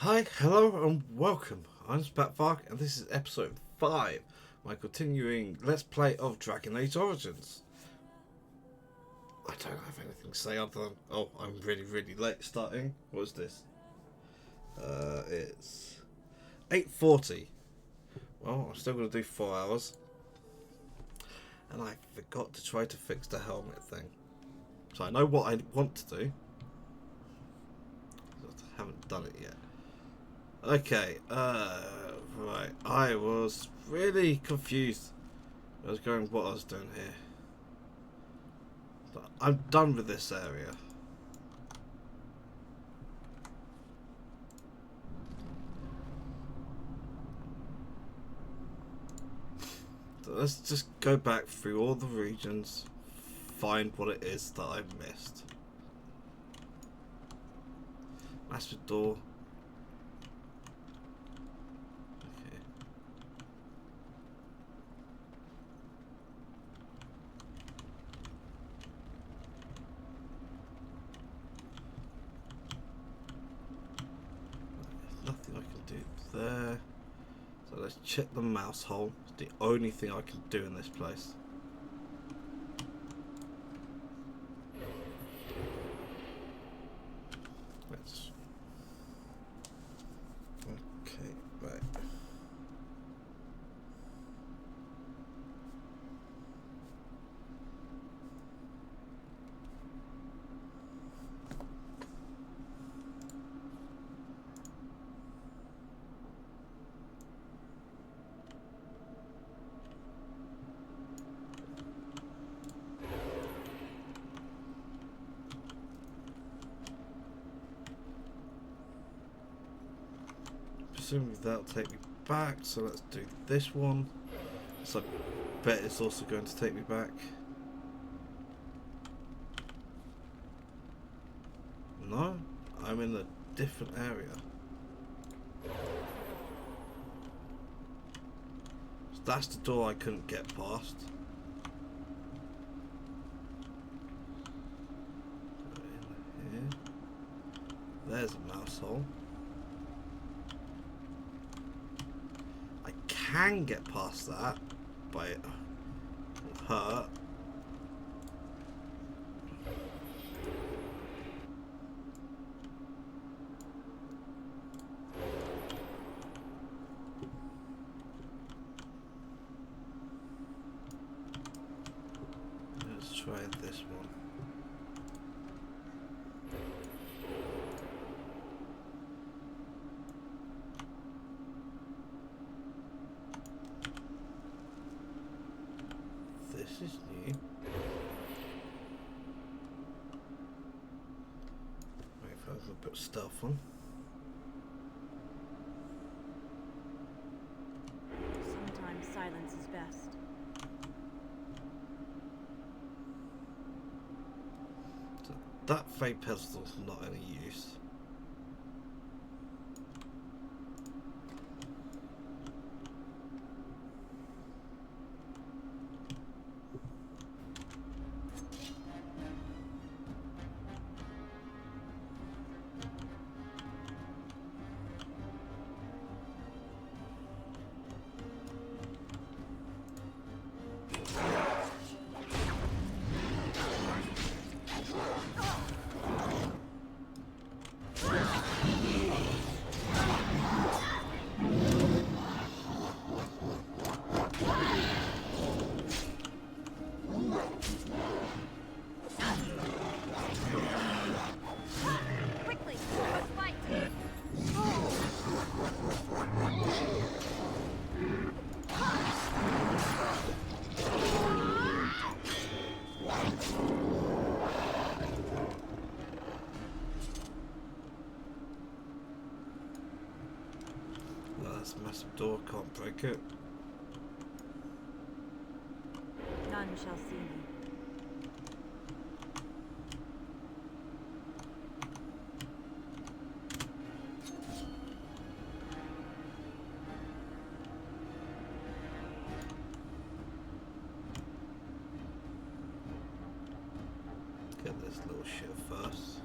Hi, hello, and welcome. I'm Spatvark, and this is episode 5, my continuing Let's Play of Dragon Age Origins. I don't have anything to say other than, oh, I'm really late starting. What is this? It's 8:40. Well, I'm still going to do 4 hours. And I forgot to try to fix the helmet thing. So I know what I want to do. Just haven't done it yet. Okay, right. I was really confused. I was going what I was doing here. But I'm done with this area. So let's just go back through all the regions, find what it is that I missed. Master door. Okay. There's nothing I can do there. So let's check the mouse hole. It's the only thing I can do in this place. Let's... Okay, right. Presumably that'll take me back, so let's do this one. So I bet it's also going to take me back. No, I'm in a different area. So that's the door I couldn't get past. In here. There's a mouse hole. I can get past that, but it will hurt. Let's try this one. This is new. Wait if I can put stealth on. Sometimes silence is best. So that fake pedestal's not any use. Quickly, let's fight! No, that's a massive door, can't break it. None shall see me. Get this little shit first.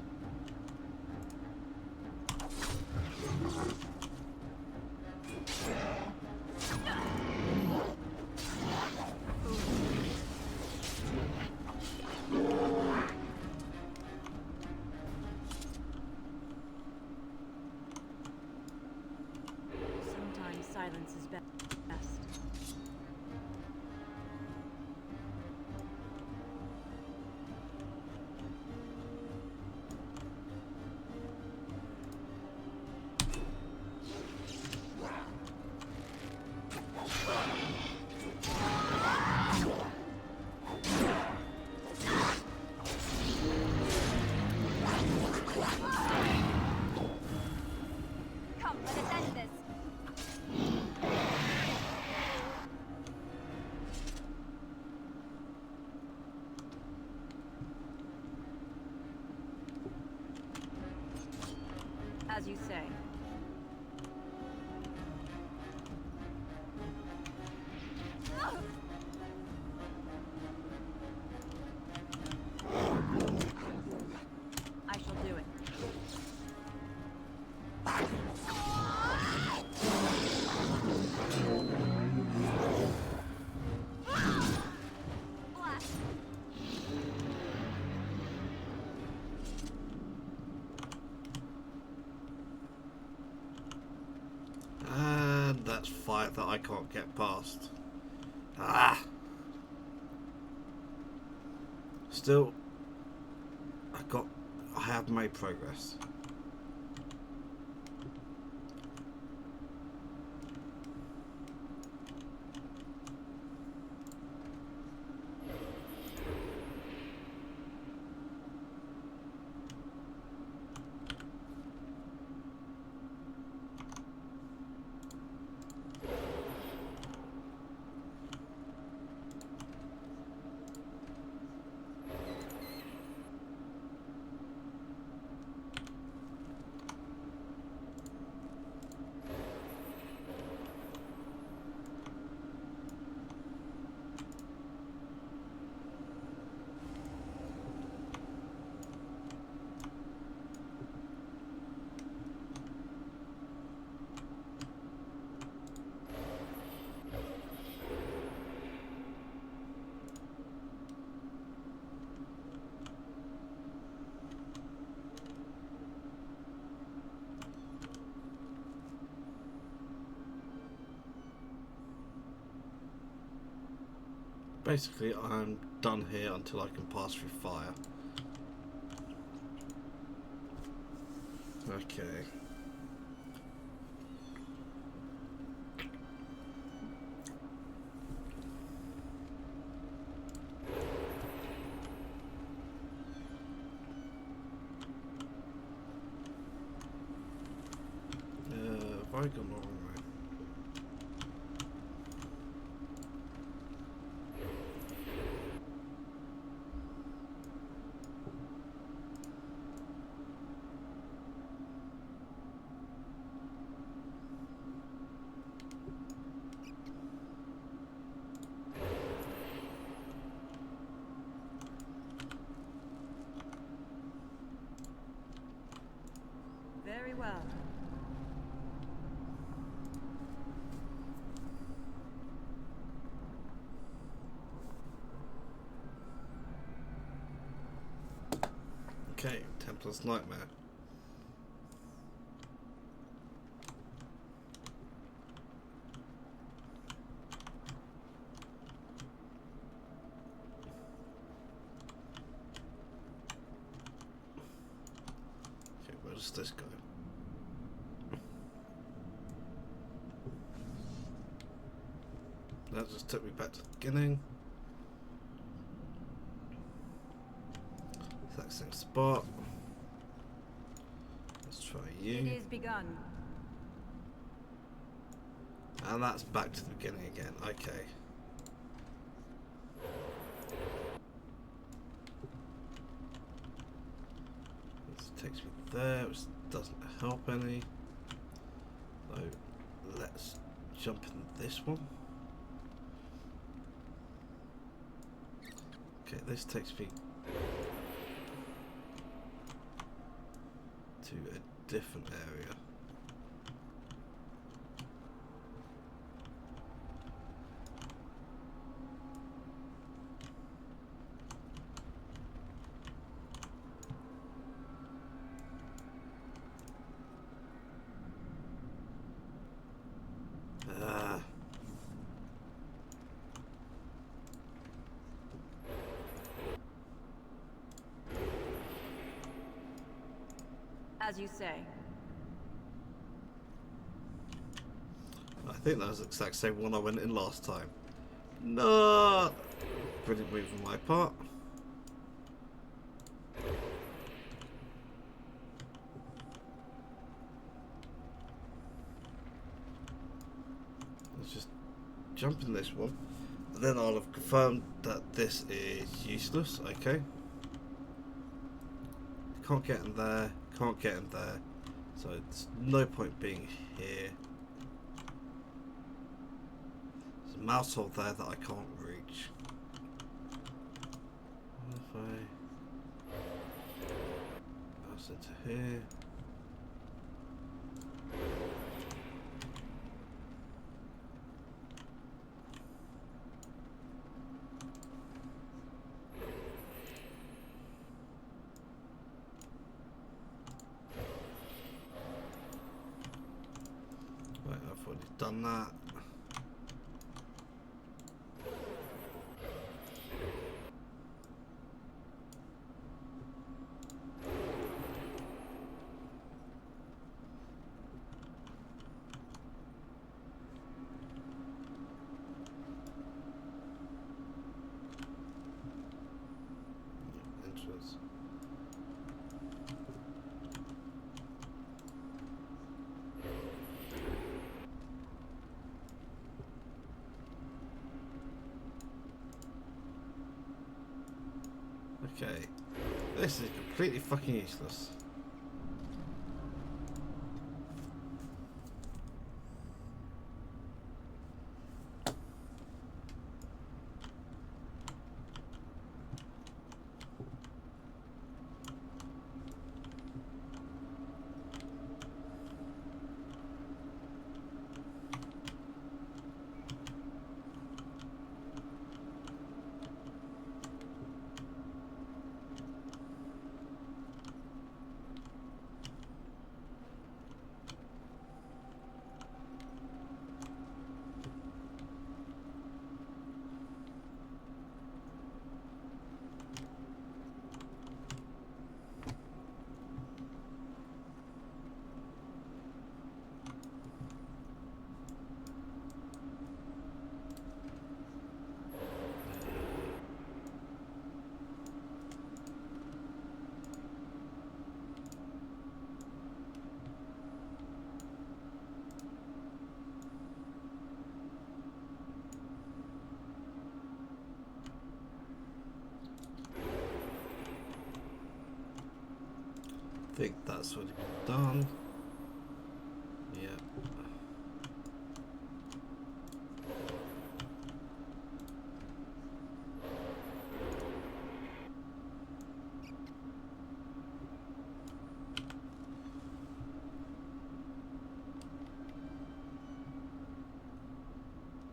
silence is best. Come, let us end this. As you say. I shall do it. Blast. And that's fight that I can't get past. Ah! Still, I have made progress. Basically, I'm done here until I can pass through fire. Okay. Have I gone the wrong way? Very well. Okay, Templar's Nightmare. Okay, where does this go? That just took me back to the beginning. Exact same spot. Let's try you. It is begun. And that's back to the beginning again. Okay. This takes me there, which doesn't help any. So let's jump in this one. Okay, this takes me to a different area. As you say. I think that was the exact same one I went in last time. No! Brilliant move on my part. Let's just jump in this one. And then I'll have confirmed that this is useless. Okay. Can't get in there. Can't get in there. So there's no point being here. There's a mouse hole there that I can't reach. If I mouse into here. Right, I've already done that. Entrance. Okay, this is completely fucking useless. I think that's already been done. Yeah.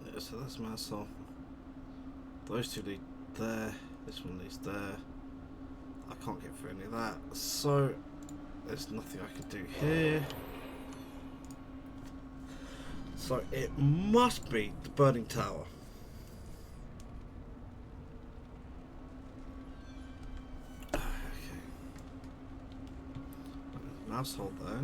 Yeah, so that's my assault. Those two lead there. This one leads there. I can't get through any of that. So there's nothing I can do here. So it must be the burning tower. Okay. Mouse hold there.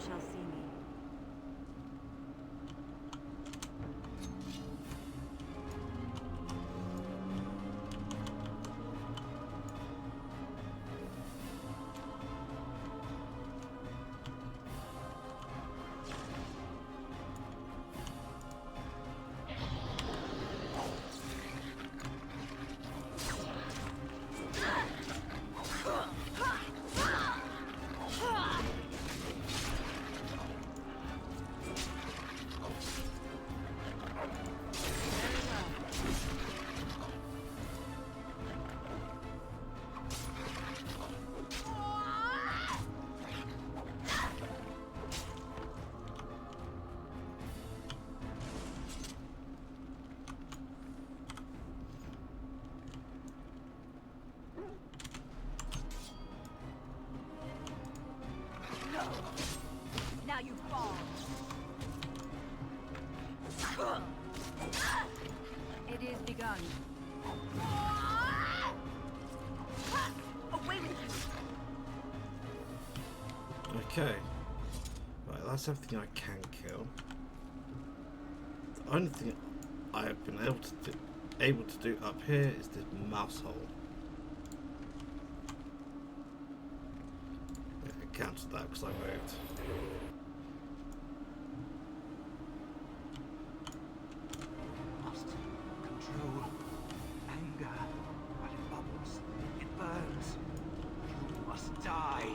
shall see me. Now you fall. It is begun. Away with you. Okay. Right, that's everything I can kill. The only thing I have been able to do up here is this mouse hole. Yeah, I counted that because I moved. Must control anger while it bubbles. It burns. You must die.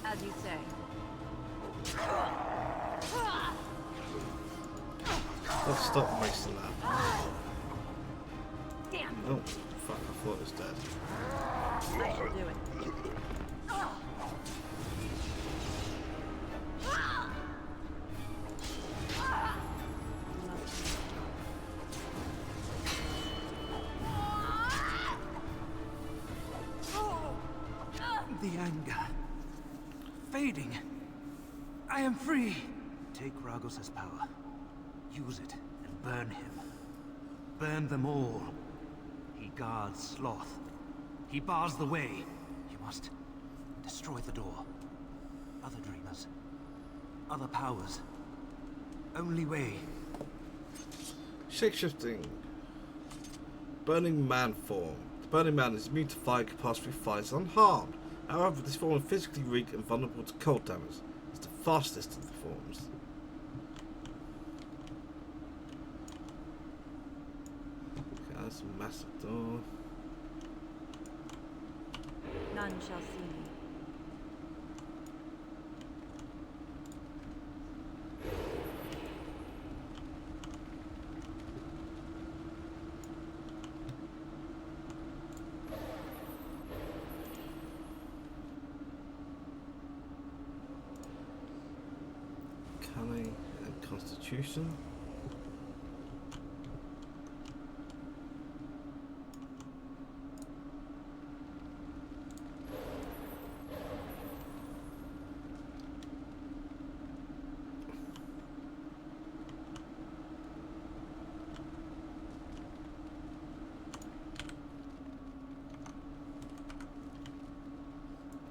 As you say. Let's stop wasting that. Damn. Oh, fuck, I thought it was dead. I shall do it. The anger. Fading. I am free. Take Ragos's power. Use it and burn him. Burn them all. He guards Sloth. He bars the way. You must destroy the door. Other dreamers. Other powers. Only way. Shapeshifting. Burning Man form. The Burning Man is immune to fire, can pass through fires unharmed. However, this form is physically weak and vulnerable to cold damage. It's the fastest of the forms. Okay, that's a massive door. None shall see me. Cunning and Constitution.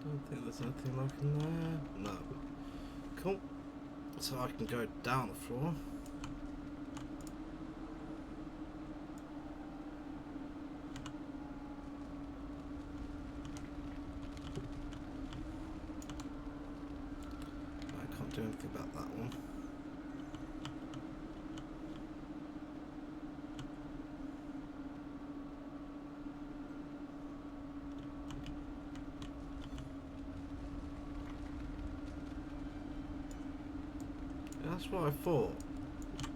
Don't think there's anything like in there. No. Cool. So I can go down the floor. I can't do anything about that one. That's what I thought.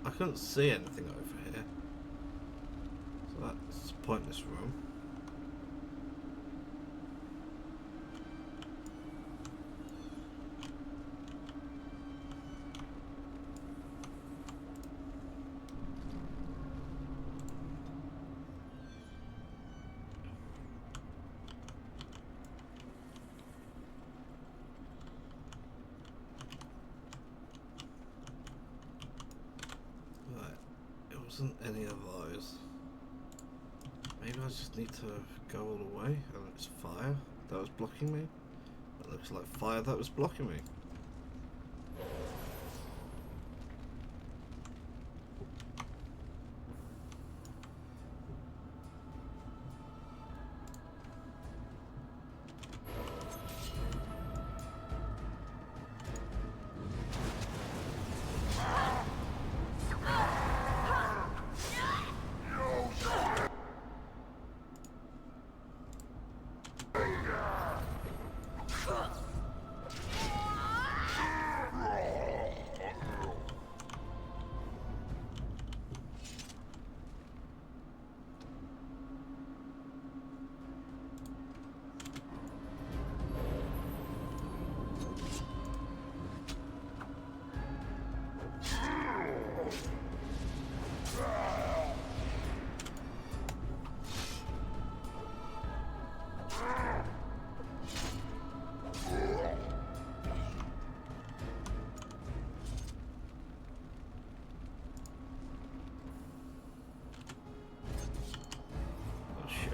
I couldn't see anything over here. So that's a pointless room. Wasn't any of those. Maybe I just need to go all the way, and it's fire that was blocking me. It looks like fire that was blocking me. Oh shit.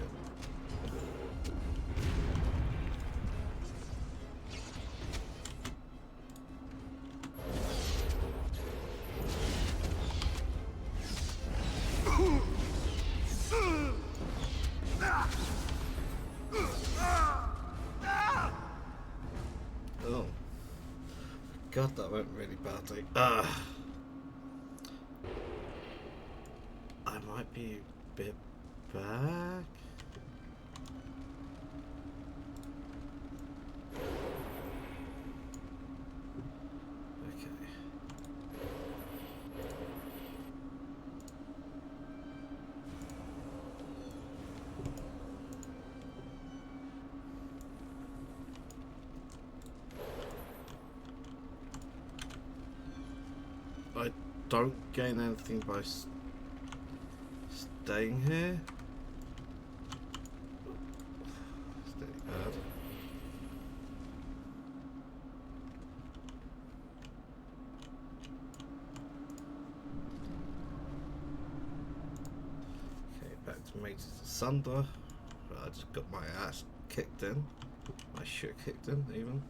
Oh. God, that went really badly. I might be a bit back. Okay. I don't gain anything by staying here. Stay bad. Okay, back to Mages Asunder. I just got my ass kicked in. My shit kicked in, even.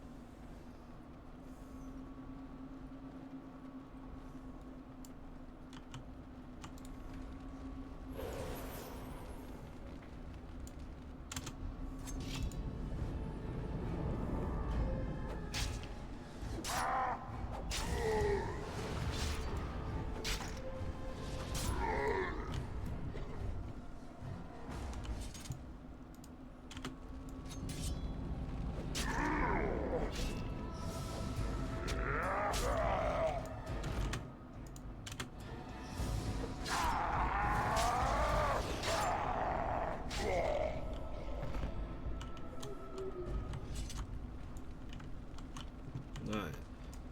Right.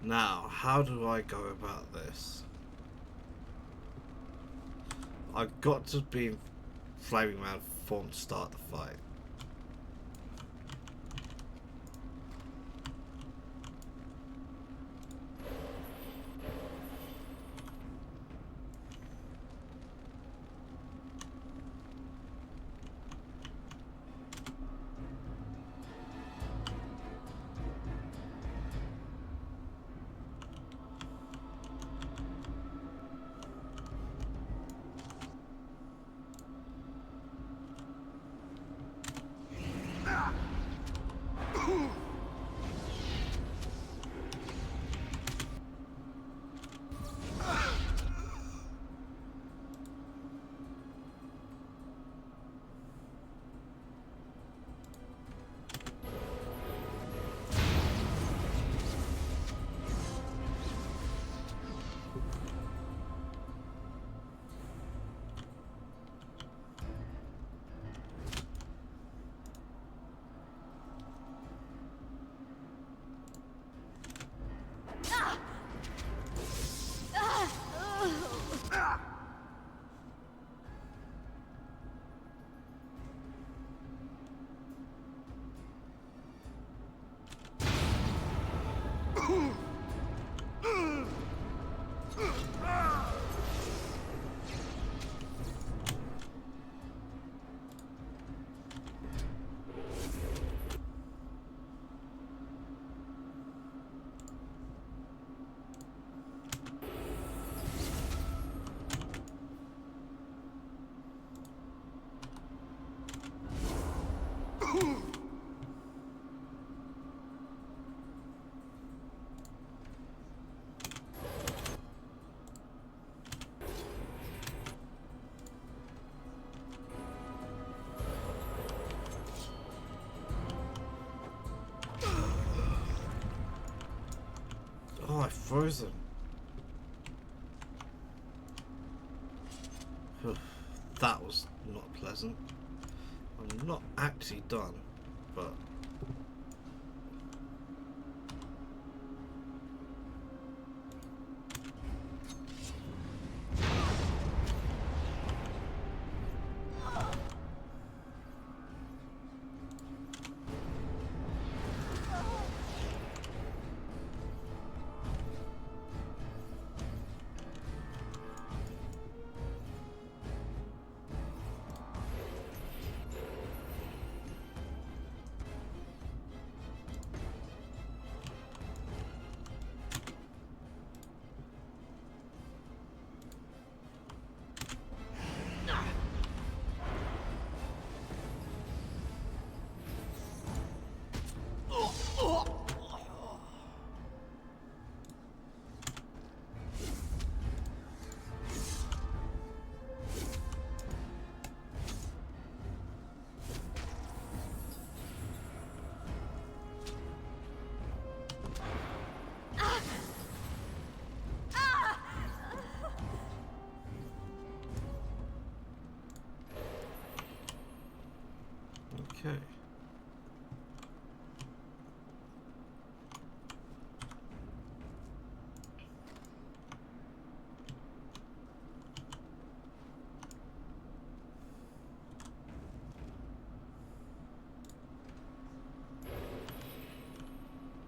Now, how do I go about this? I've got to be Flaming Man form to start the fight. frozen. That was not pleasant. I'm not actually done, but okay.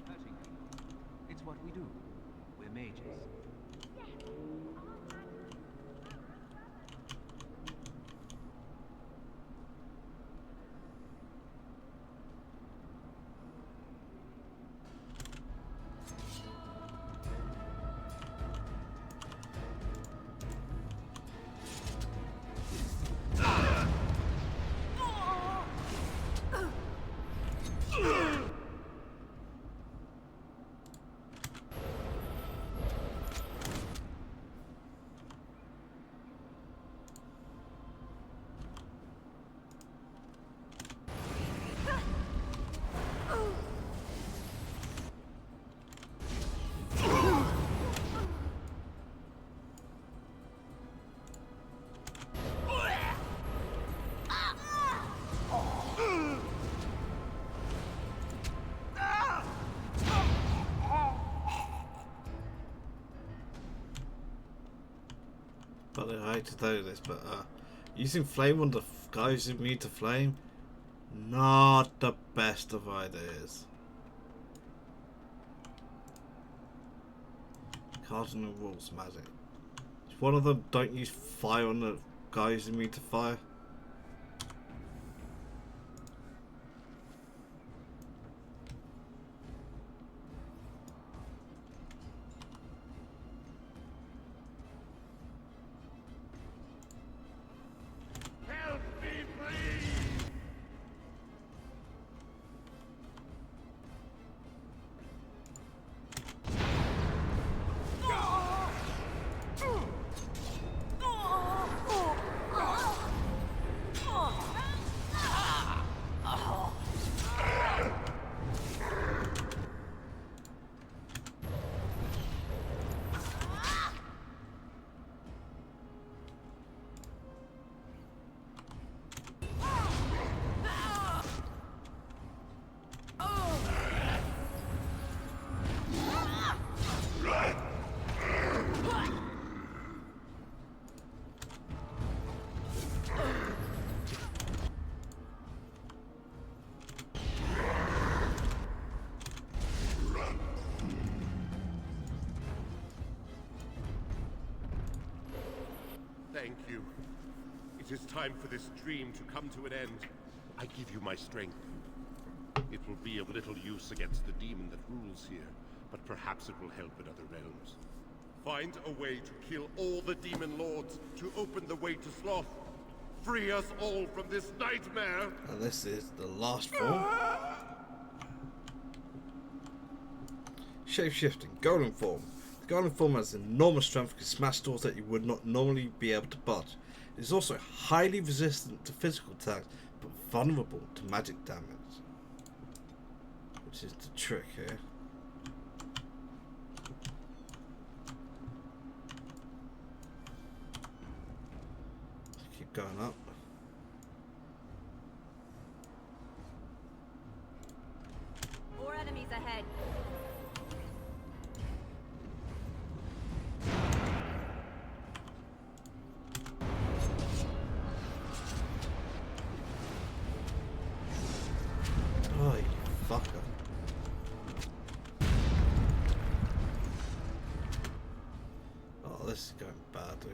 Hurting people. It's what we do. We're mages. But I hate to tell you this, but using flame on the guys immune to flame, not the best of ideas. Cardinal rules magic. One of them, don't use fire on the guys immune to fire. Thank you. It is time for this dream to come to an end. I give you my strength. It will be of little use against the demon that rules here, but perhaps it will help in other realms. Find a way to kill all the demon lords, to open the way to Sloth. Free us all from this nightmare! And this is the last form. Shape-shifting, golden form. The golden form has enormous strength and can smash doors that you would not normally be able to budge. It is also highly resistant to physical attacks, but vulnerable to magic damage. Which is the trick here. going up. More enemies ahead. Oh, you fucker. Oh, this is going badly.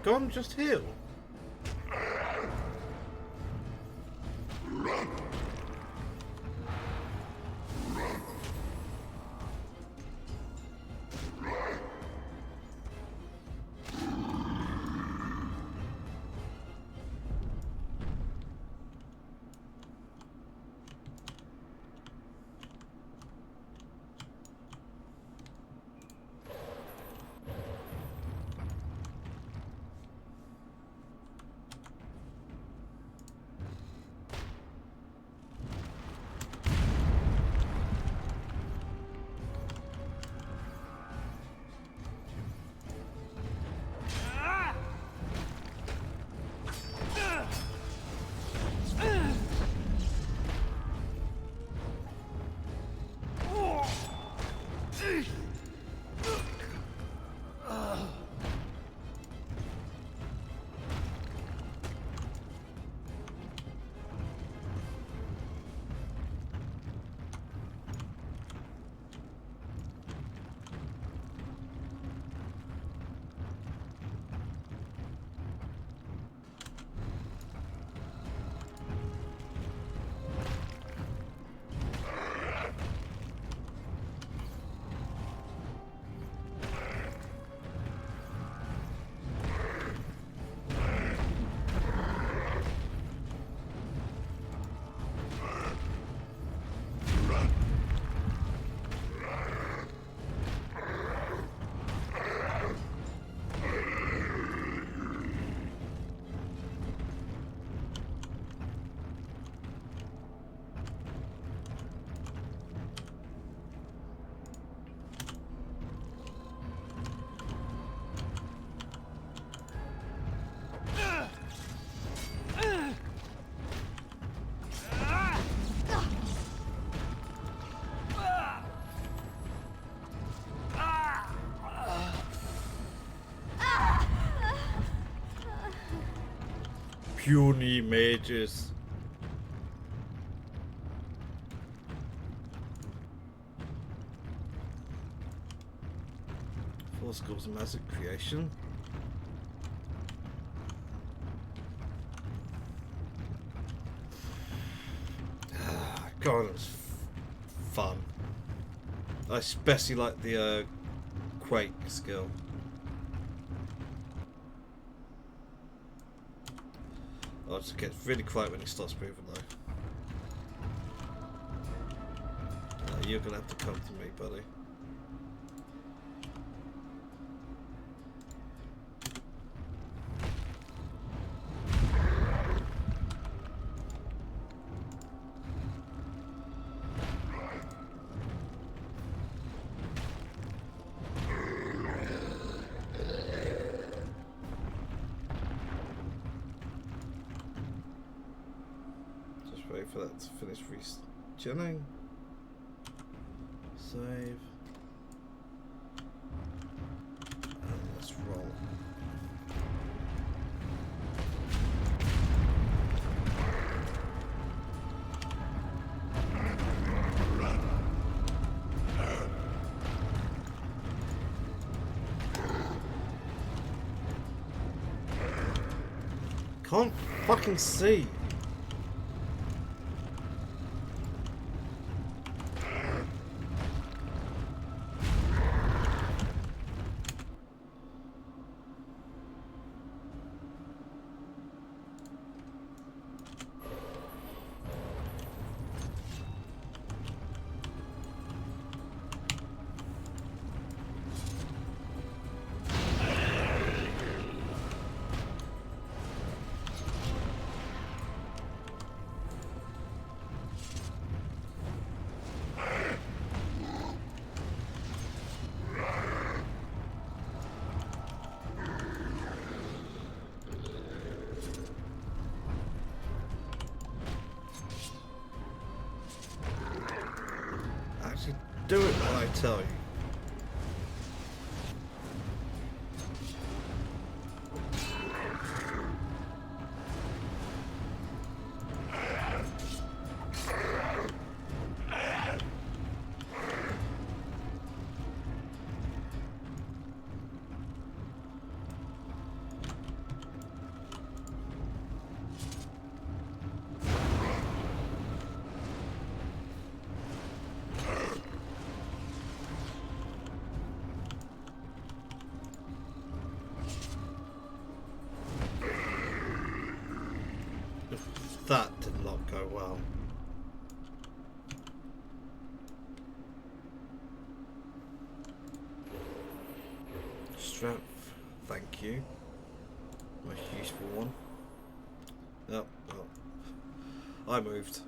Go on, just heal. Puny mages. Four schools of magic creation. God, it was fun. I especially like the Quake skill. Oh, it just gets really quiet when he starts moving though. You're gonna have to come to me, buddy. Wait for that to finish regenning. Save. And let's roll. can't fucking see. Actually, do it when I tell you. That did not go well. Strength, thank you. Most useful one. Oh, well. I moved.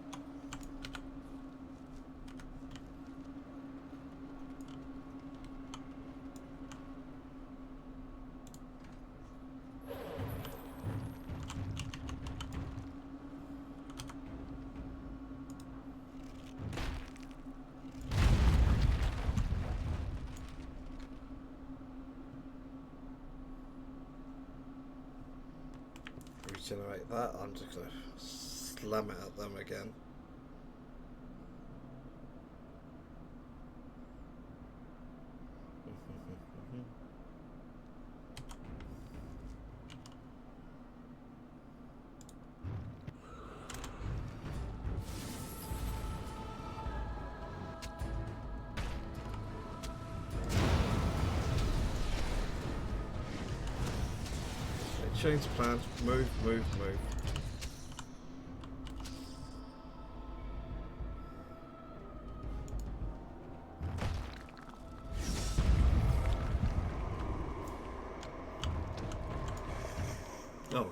Regenerate that. I'm just going to slam it at them again. Change plans. Move, move, move. Oh.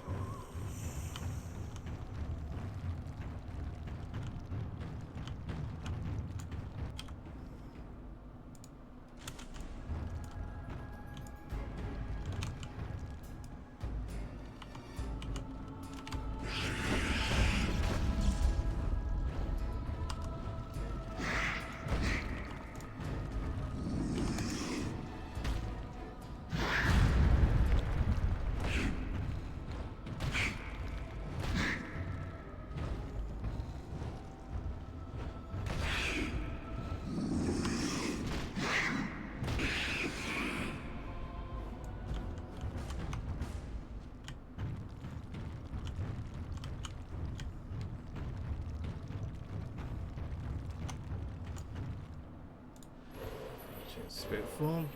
Change spirit form.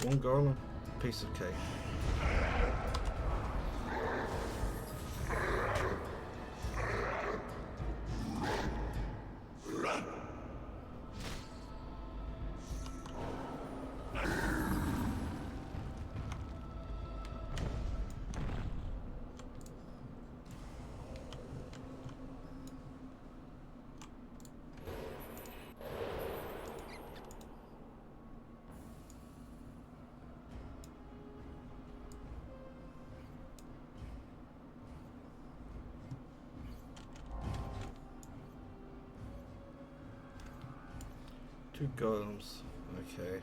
One golem, piece of cake. Two golems, okay.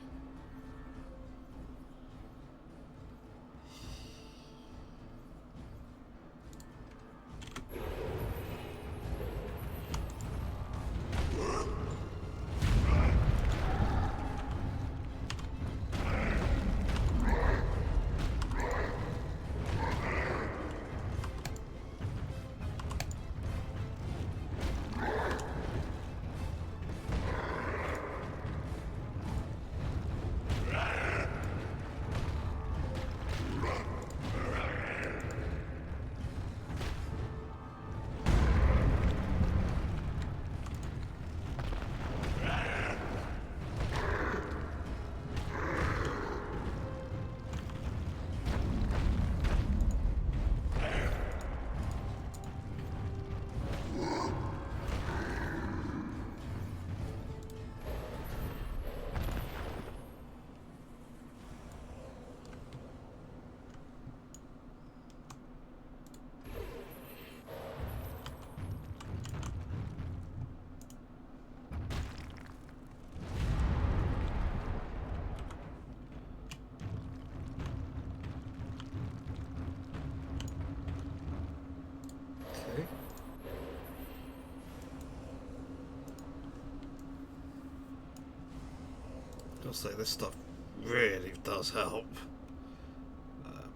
say this stuff really does help.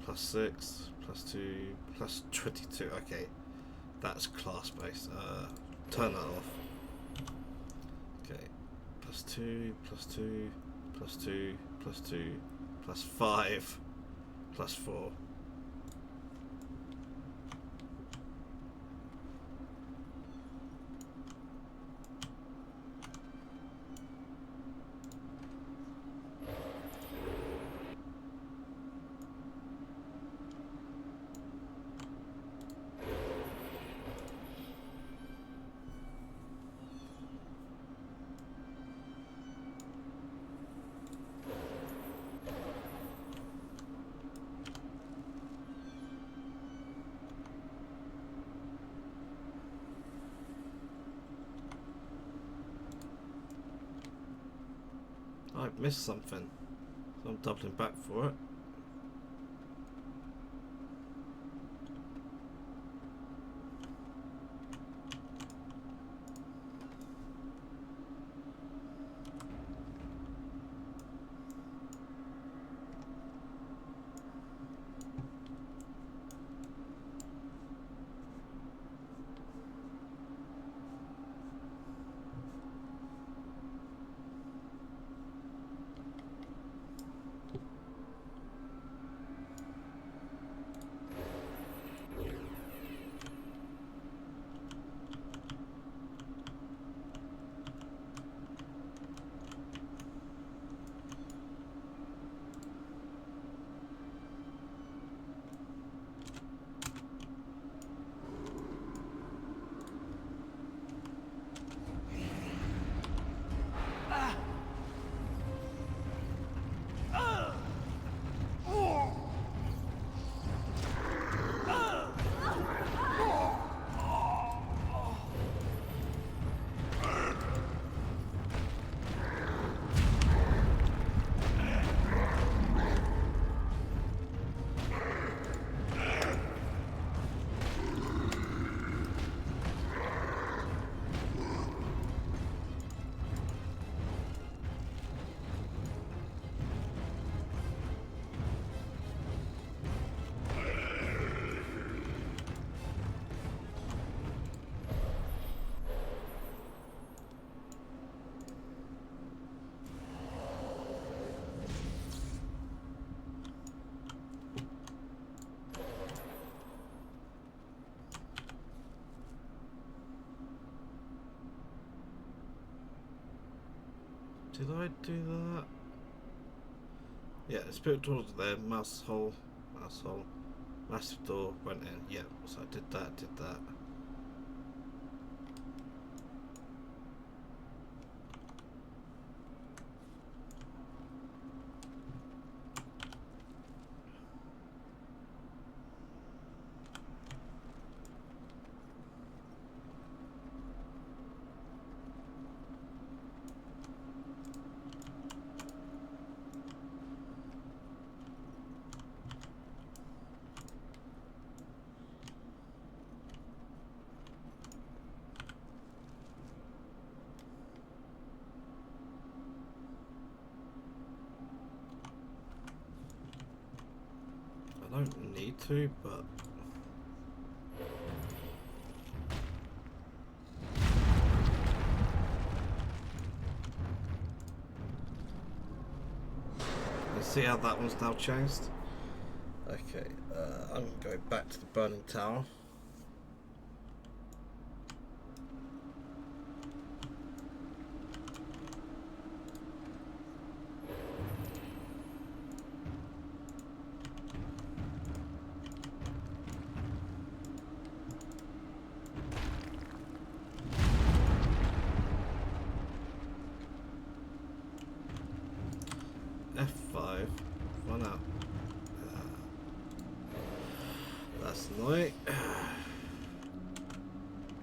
+6, +2, +22. Okay, that's class based. Turn that off. Okay, +2, +2, +2, +2, +5, +4. I've missed something, so I'm doubling back for it. Did I do that? Yeah, the spirit door was there, mouse hole, massive door, went in. Yeah, so I did that. I don't need to, but you see how that one's now changed? Okay, I'm going to go back to the burning tower. F5, run out. That's annoying.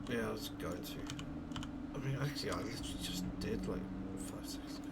Yeah, I was going to. I mean, actually, I literally just did like 5 seconds ago.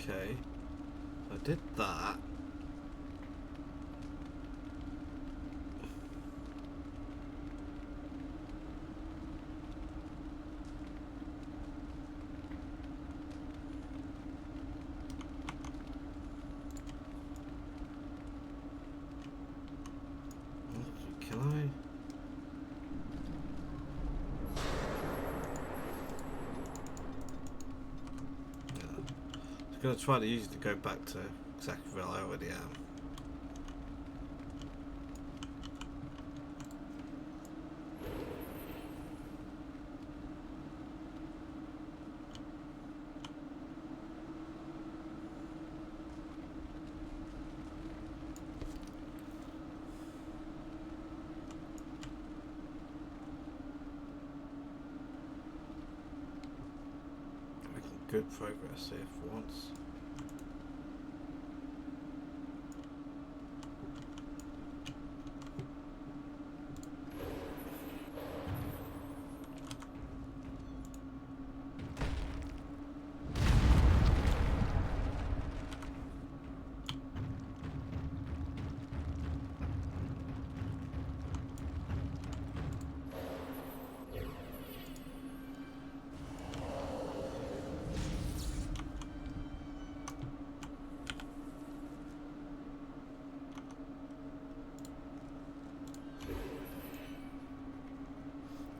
Okay. I did that. Can I? Yeah. I'm going to try to use it to go back to exactly where I already am. Good progress here for once.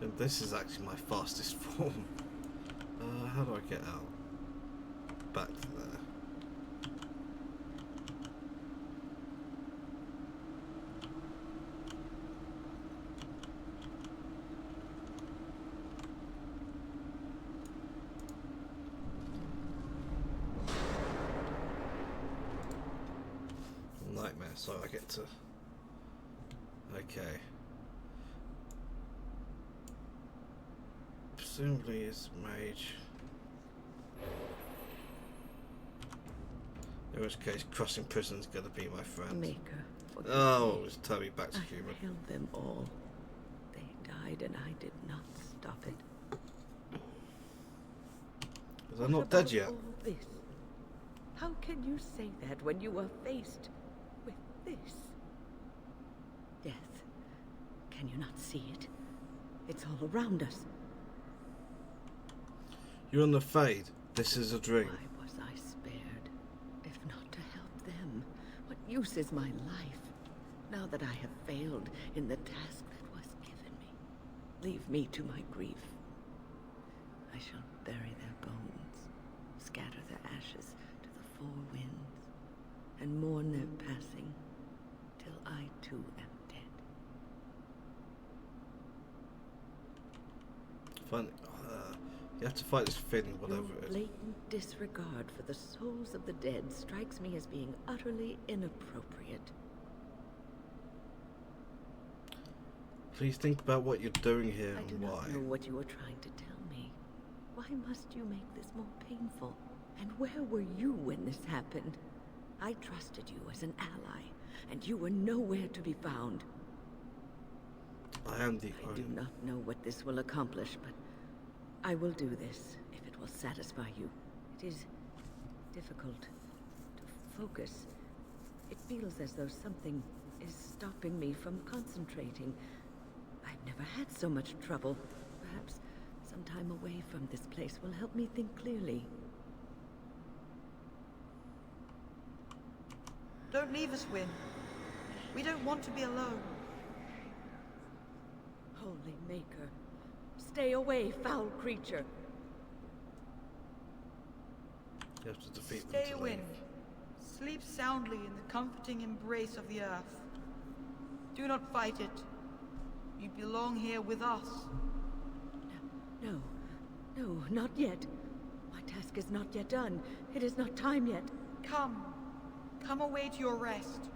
And this is actually my fastest form. How do I get out? Back to there. Nightmare, so I get to... Okay. Presumably it's mage. In which case, crossing prison's gonna be my friend. Maker, forgive Oh, me. it's totally back to I human. held them all. They died and I did not stop it. They're not dead What yet. about all this? How can you say that when you are faced with this? Death. Can you not see it? It's all around us. You're on the fade. This is a dream. Why was I spared? If not to help them, what use is my life? Now that I have failed in the task that was given me, leave me to my grief. I shall bury their bones, scatter their ashes to the four winds, and mourn their passing, till I too am dead. Fun. You have to fight this feeling, whatever Your it is. blatant disregard for the souls of the dead strikes me as being utterly inappropriate. Please think about what you're doing here I do and why. not know what you were trying to tell me. Why must you make this more painful? And where were you when this happened? I trusted you as an ally, and you were nowhere to be found. I am the I do only... not know what this will accomplish, but I will do this if it will satisfy you. It is difficult to focus. It feels as though something is stopping me from concentrating. I've never had so much trouble. Perhaps some time away from this place will help me think clearly. Don't leave us, Wynne. We don't want to be alone. Holy Maker, stay away, foul creature. You have to defeat Stay, them to Wynne. leave. Sleep soundly in the comforting embrace of the earth. Do not fight it. You belong here with us. No, no, not yet. My task is not yet done. It is not time yet. Come. Come away to your rest.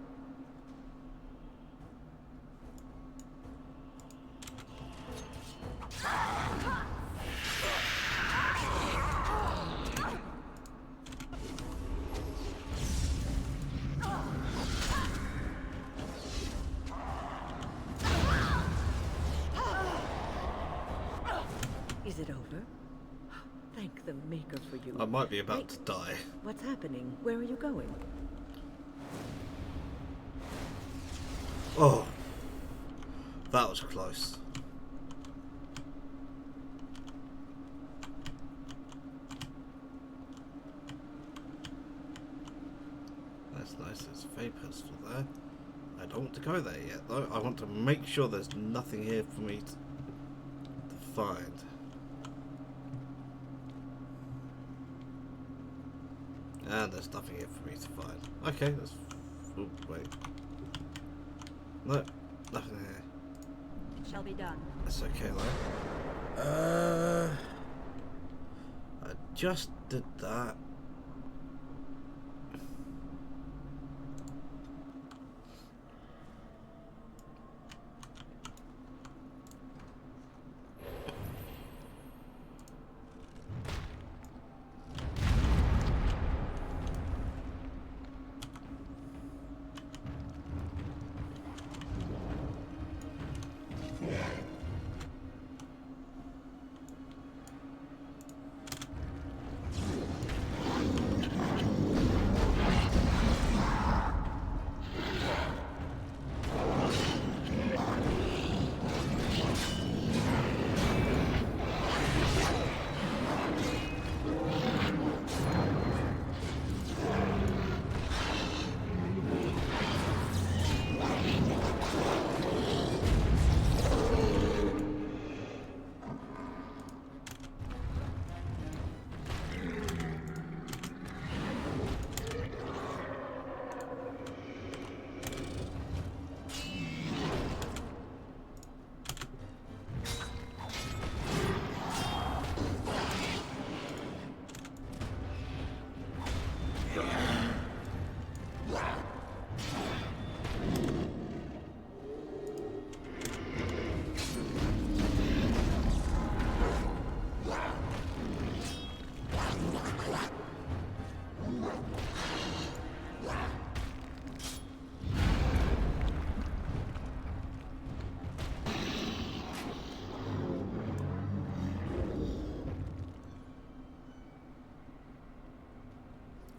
Is it over? Thank the Maker for you. I might be about Wait, to die. what's happening? Where are you going? Oh, that was close. That's nice. There's a Fey pedestal there. I don't want to go there yet, though. I want to make sure there's nothing here for me to find. And there's nothing here for me to find. Okay, let's... Oh, wait. No, nothing here. Shall be done. That's okay, though. I just did that.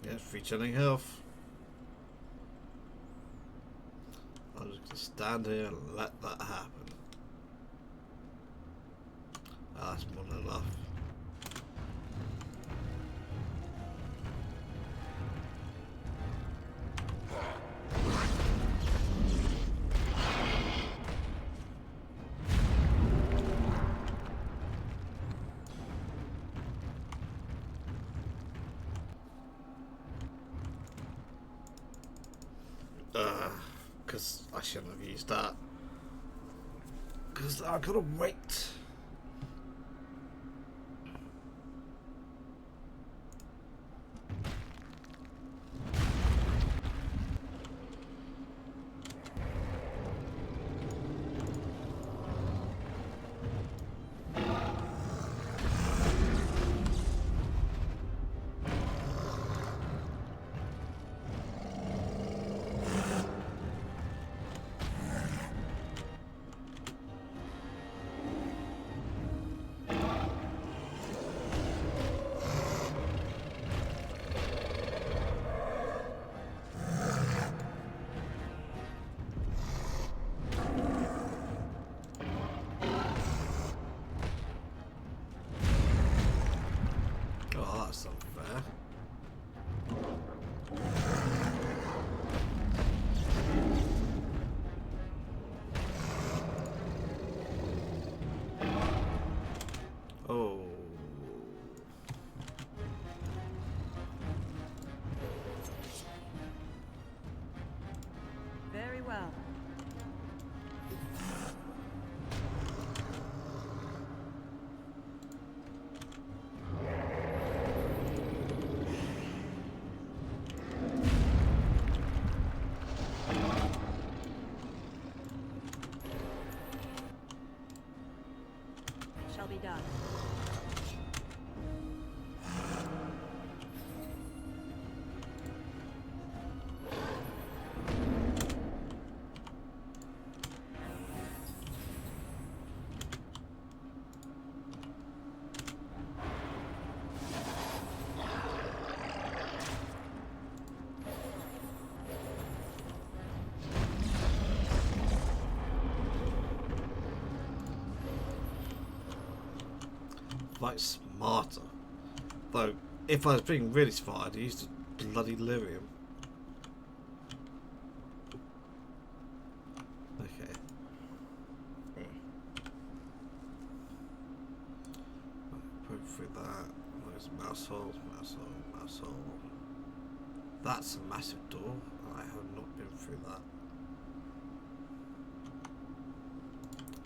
Yes, returning health. I'm just going to stand here and let that happen. That's more than enough. Because I shouldn't have used that. Because I gotta wait. Oh, that's unfair. Oh. Very well. Shall be done. fight smarter. Though, if I was being really smart, I'd use the bloody lyrium. Okay. Put through that. There's mouse hole, mouse hole, mouse hole. That's a massive door. I have not been through that.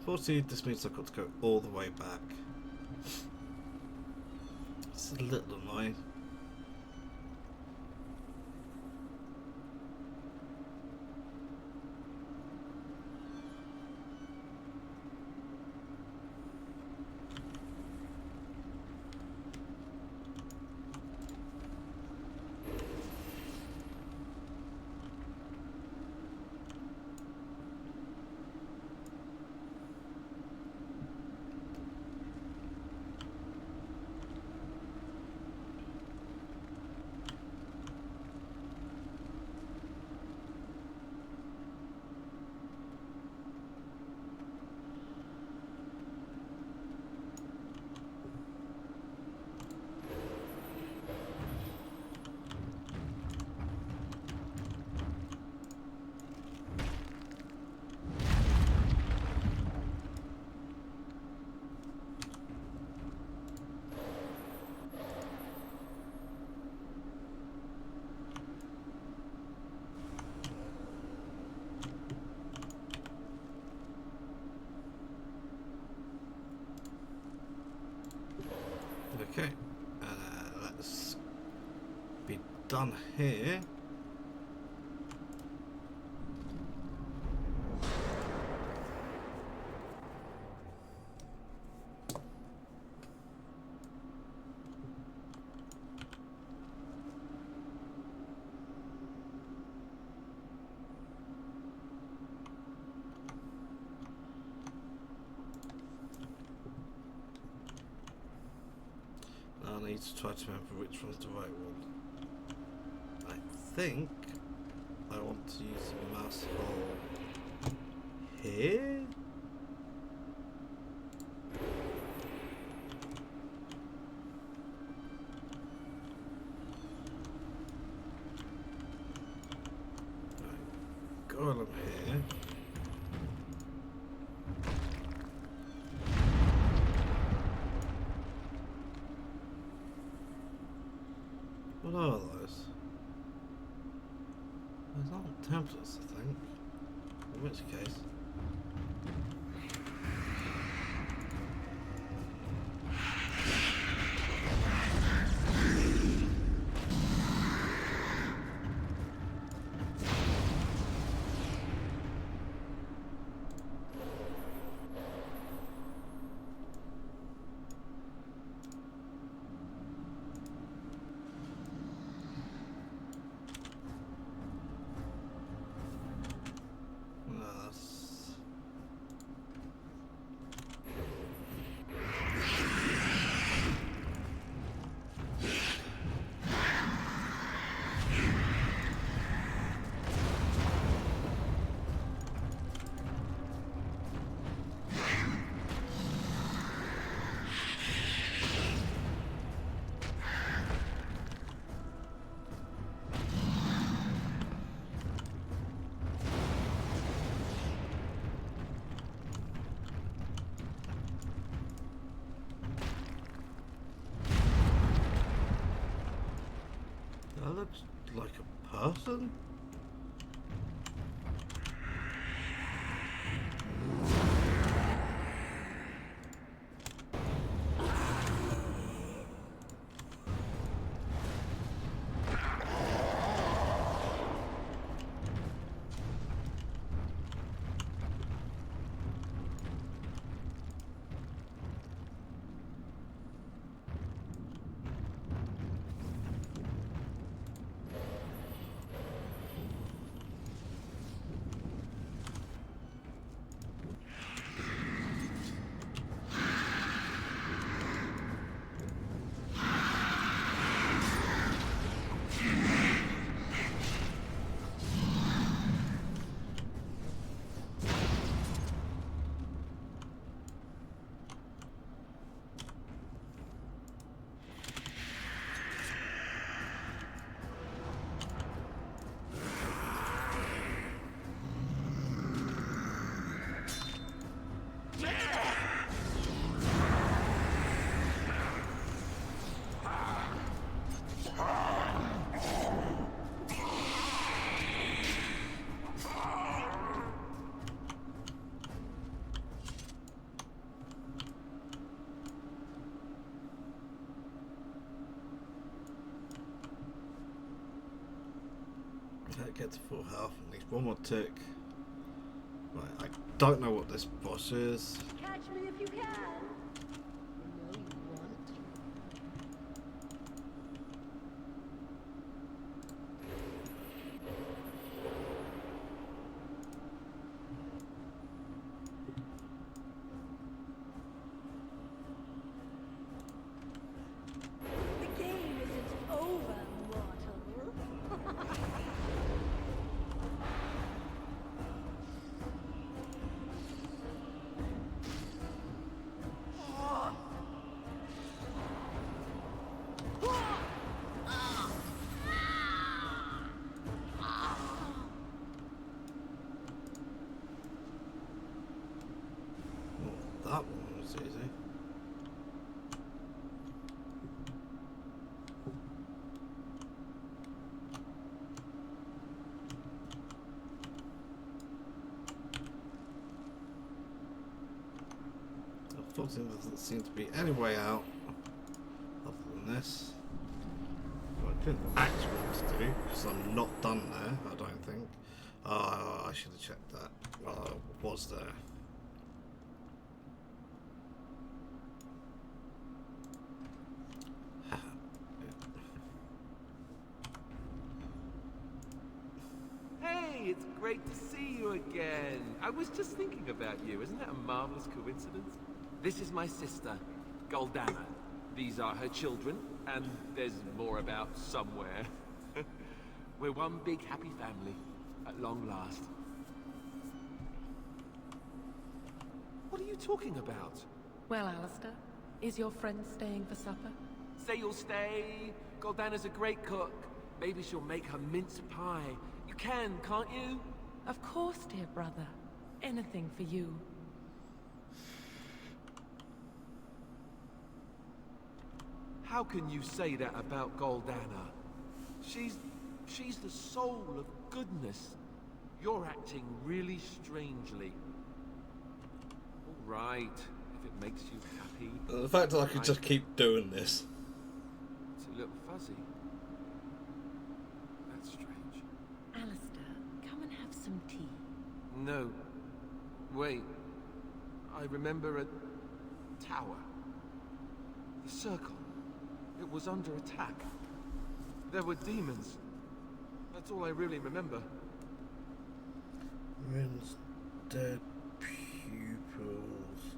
Fortunately, this means I've got to go all the way back. It's a little annoying. Okay, let's be done here. I need to try to remember which one's the right one. I think I want to use the mouse hole here. Right, go along here. What are those? Those aren't templates, I think. In which case... That looks like a person? get to full health. At least one more tick. Right, I don't know what this boss is. Catch me if you can. No, you won't. The game isn't over, mortal. That one was easy. Unfortunately, there doesn't seem to be any way out other than this. What I didn't actually want to do, because I'm not done there, I don't think. I should have checked that. Well, I was there. Hey, it's great to see you again. I was just thinking about you. Isn't that a marvelous coincidence? This is my sister, Goldana. These are her children, and there's more about somewhere. We're one big happy family, at long last. What are you talking about? Well, Alistair, is your friend staying for supper? Say you'll stay. Goldana's a great cook. Maybe she'll make her mince pie. You can, can't you? Of course, dear brother. Anything for you. How can you say that about Goldana? She's the soul of goodness. You're acting really strangely. All right, if it makes you happy. The fact that I could just keep doing this. It's a little fuzzy. That's strange. Alistair, come and have some tea. No. Wait. I remember a tower. The circle. It was under attack. There were demons. That's all I really remember. Ruins, dead pupils,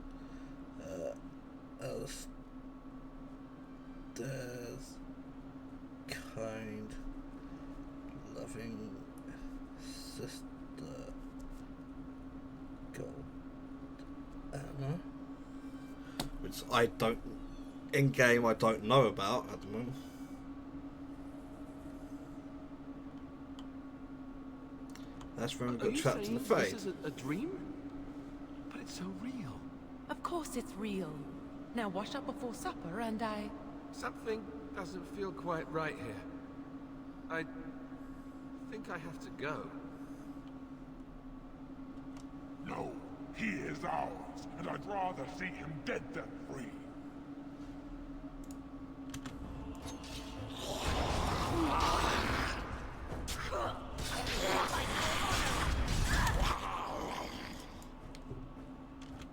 Alistair's kind, loving sister, Goldana, which I don't, in game I don't know about at the moment. That's when we got trapped in the fade. This is a dream? But it's so real. Of course it's real. Now wash up before supper and I... Something doesn't feel quite right here. I think I have to go. No, he is ours, and I'd rather see him dead than free.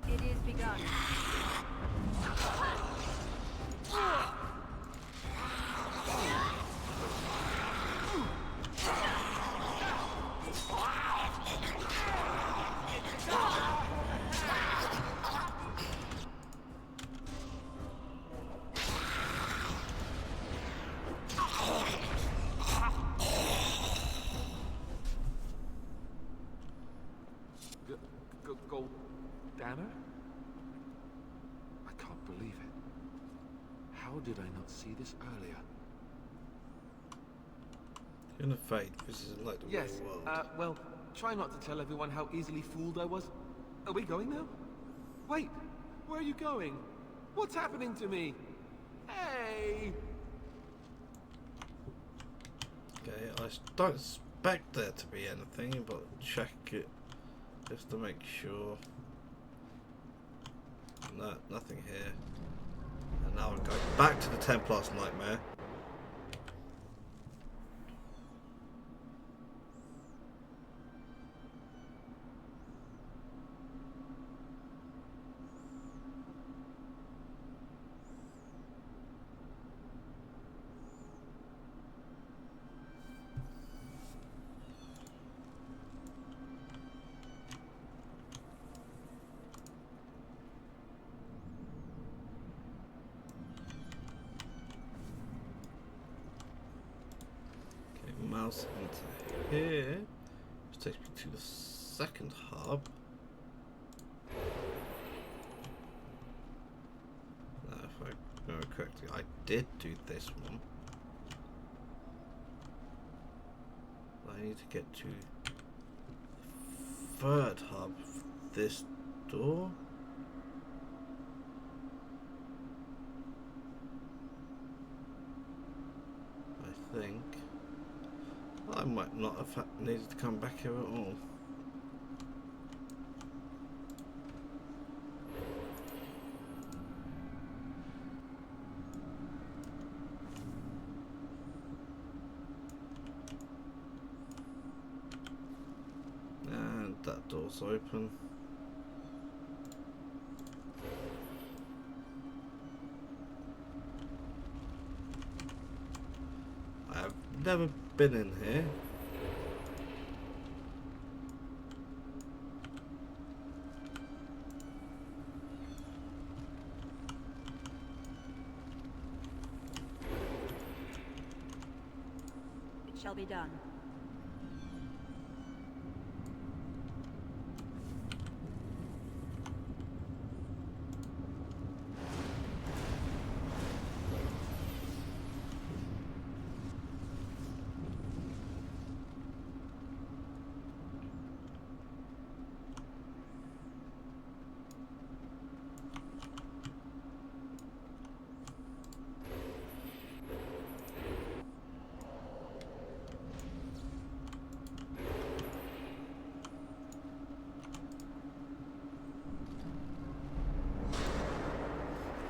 It is begun. Goldana? I can't believe it. How did I not see this earlier? In the fade, this is like the Yes, real world. well, try not to tell everyone how easily fooled I was. Are we going now? Wait, where are you going? What's happening to me? Hey! Okay, I don't expect there to be anything, but check it just to make sure. No, nothing here. And now I'm going back to the Templar's nightmare. else into here, which takes me to the second hub. Now, if I remember correctly, I did do this one. I need to get to the third hub, this door. I think I might not have needed to come back here at all. And that door's open. I've never been in here. It shall be done.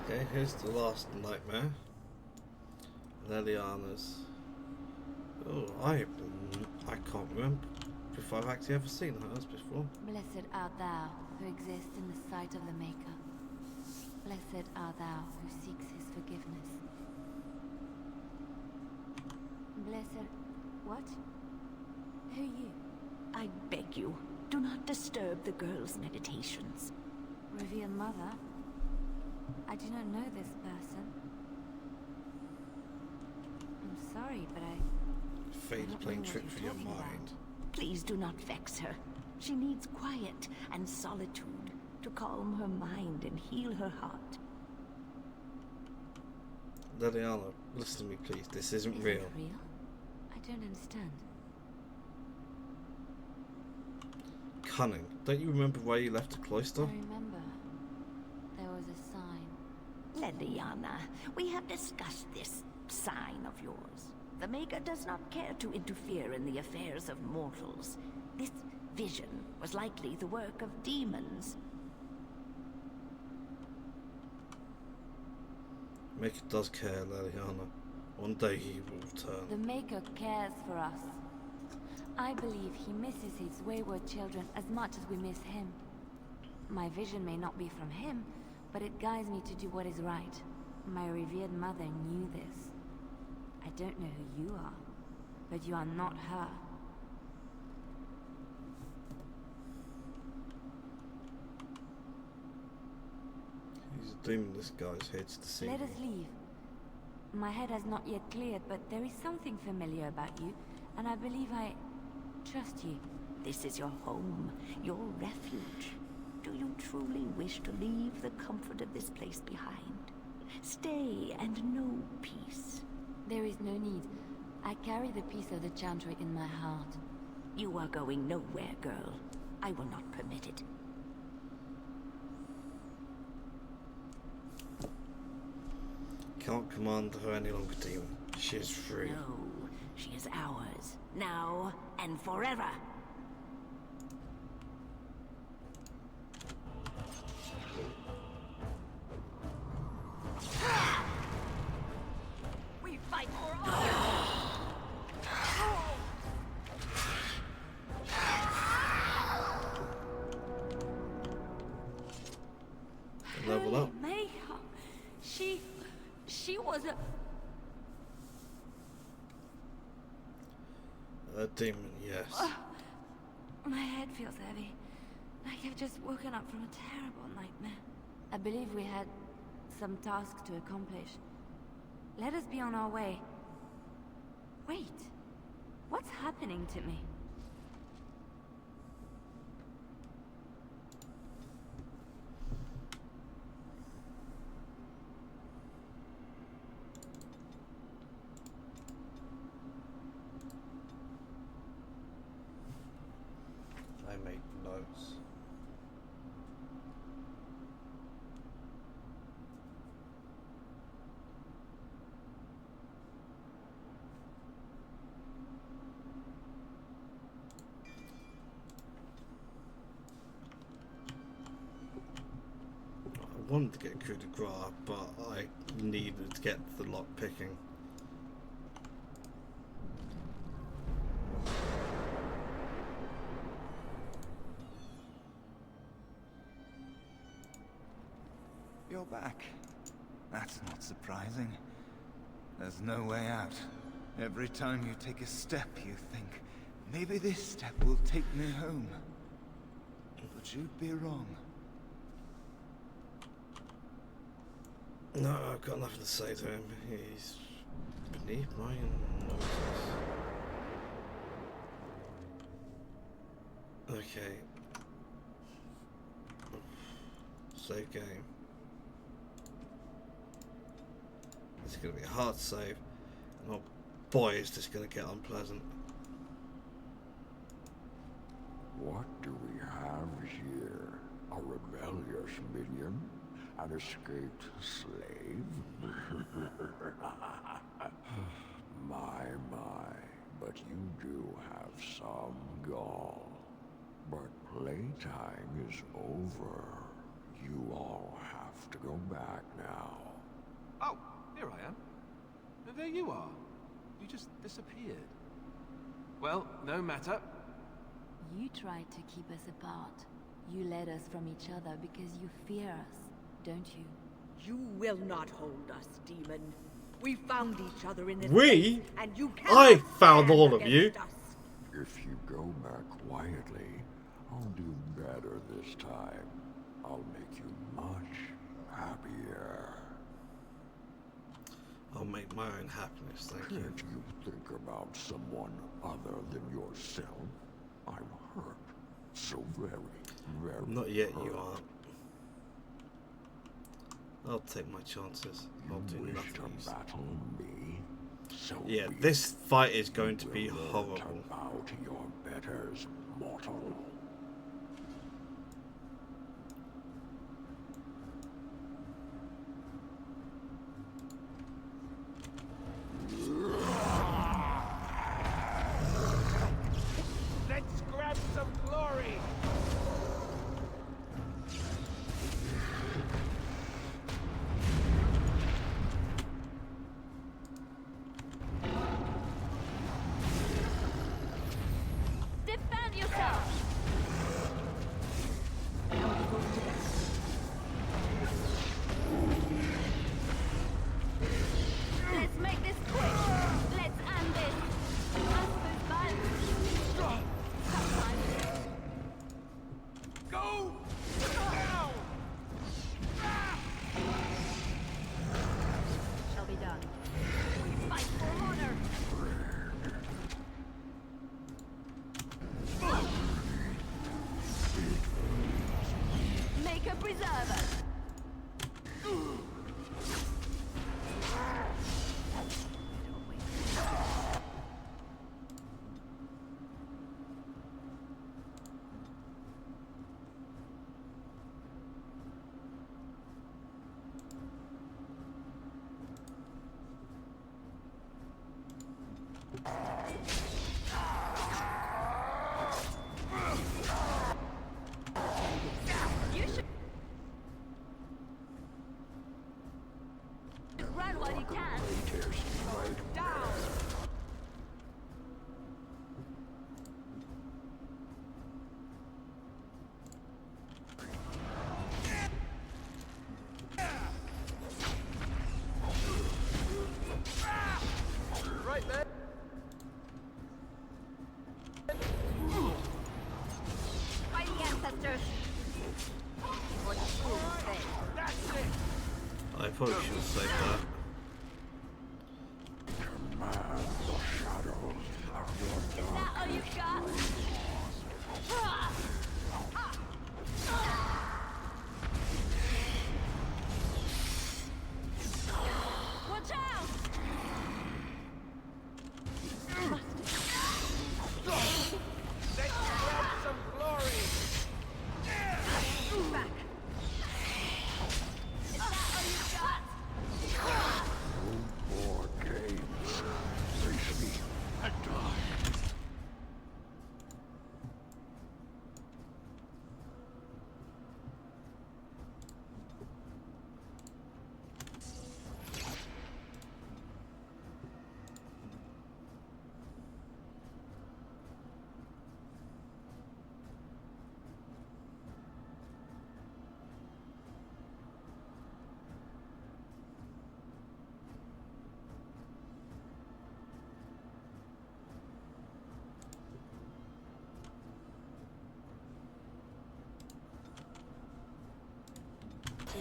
Okay, here's the last nightmare. Leliana's. Oh, I can't remember if I've actually ever seen hers before. Blessed art thou who exists in the sight of the Maker. Blessed art thou who seeks his forgiveness. Blessed... what? Who are you? I beg you, do not disturb the girl's meditations. Revered Mother? I do not know this person. I'm sorry, but Fate's playing tricks with your talking about. mind. Please do not vex her. She needs quiet and solitude to calm her mind and heal her heart. Leliana, listen to me please, this isn't Is real. it real? I don't understand. Cunning. Don't you remember where you left the cloister? I remember. There was a sign. Leliana, we have discussed this sign of yours. The Maker does not care to interfere in the affairs of mortals. This vision was likely the work of demons. Maker does care, Leliana. One day he will return. The Maker cares for us. I believe he misses his wayward children as much as we miss him. My vision may not be from him, but it guides me to do what is right. My revered mother knew this. I don't know who you are, but you are not her. He's dooming this guy's head's to see. Let us leave. My head has not yet cleared, but there is something familiar about you, and I believe I trust you. This is your home, your refuge. Do you truly wish to leave the comfort of this place behind? Stay and know peace. There is no need. I carry the peace of the Chantry in my heart. You are going nowhere, girl. I will not permit it. Can't command her any longer, demon. She is free. No, she is ours, now and forever. We fight for honor! Level up. May, she was A demon, yes. My head feels heavy. Like I've just woken up from a terrible nightmare. I believe we had some task to accomplish. Let us be on our way. Wait. What's happening to me? I make notes. I wanted to get coup de grace, but I needed to get the lock picking. You're back. That's not surprising. There's no way out. Every time you take a step, you think, maybe this step will take me home. But you'd be wrong. No, I've got nothing to say to him. He's beneath my noses. Okay. Save game. It's going to be a hard save. And oh boy, is this going to get unpleasant. What do we have here? A rebellious minion? An escaped slave? My, but you do have some gall. But playtime is over. You all have to go back now. Oh, here I am. And there you are. You just disappeared. Well, no matter. You tried to keep us apart. You led us from each other because you fear us, don't you? You will not hold us, demon. We found each other in this We? place, and you I cannot found stand all of you. against us. If you go back quietly, I'll do better this time. I'll make you much happier. I'll make my own happiness, thank you. Can't you think about someone other than yourself? I'm hurt. So very Not yet, hurt. you aren't. I'll take my chances. I'll do You wish nothing. to battle me? So Yeah, be this fight is it. going to be You will learn horrible. To bow to your betters, mortal. Let's grab some glory! Defend yourself! Let's make this quick! Let's end this! Asper's violence! Sometimes. Go! Now! Shall be done. We fight for honor! Make a preserver! You should run while you can. Down. Right, man. Fighting ancestors. What fools say. That's it! I probably should have saved that. Command the shadows of your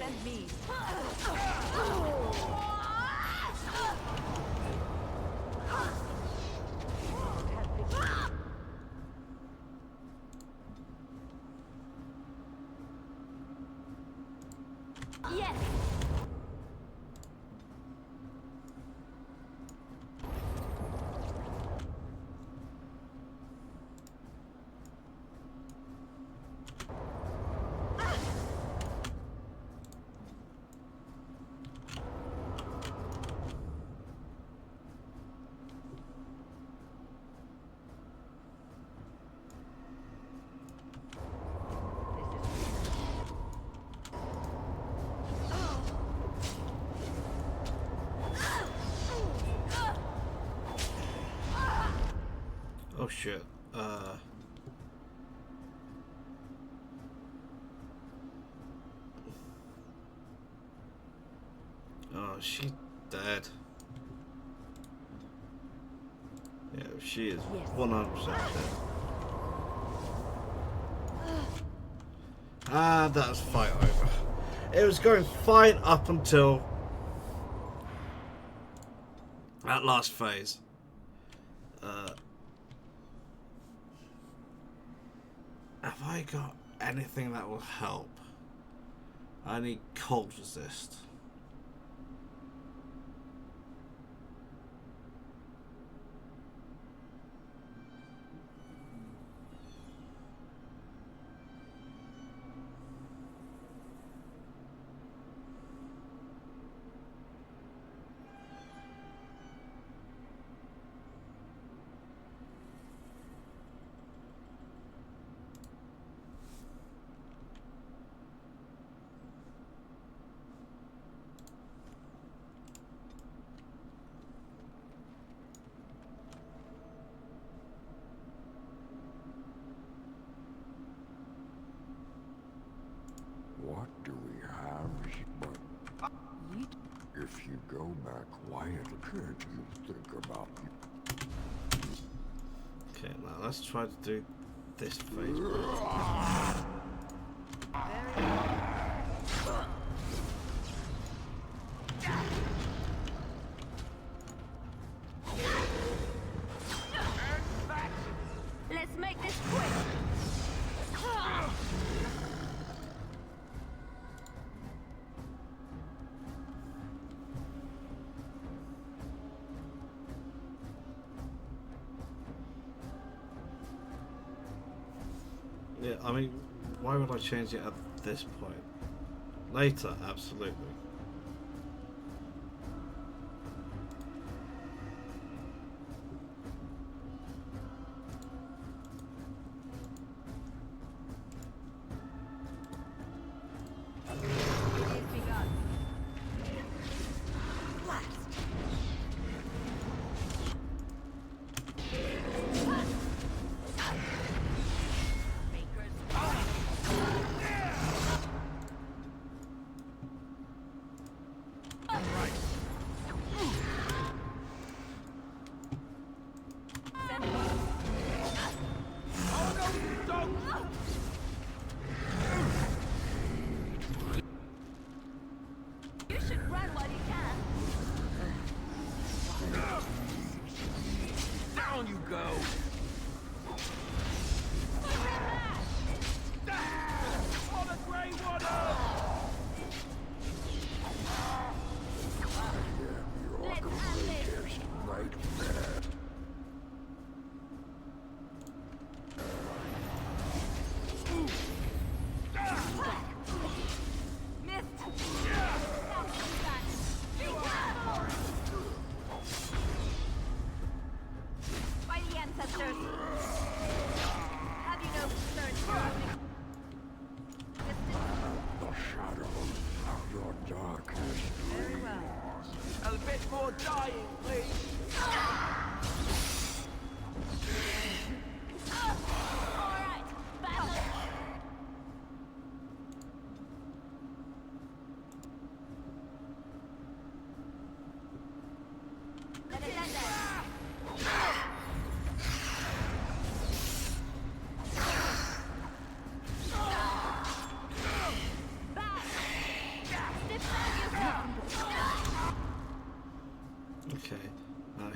Defend me. Yes! Oh shit. Oh, she's dead. Yeah, she is 100% dead. And that was fight over. It was going fine up until that last phase. Have I got anything that will help? I need cold resist. What do we have? But if you go back quietly, can't you think about it? Okay, now let's try to do this phase. Let's make this quick! Yeah, I mean, why would I change it at this point? Later, absolutely.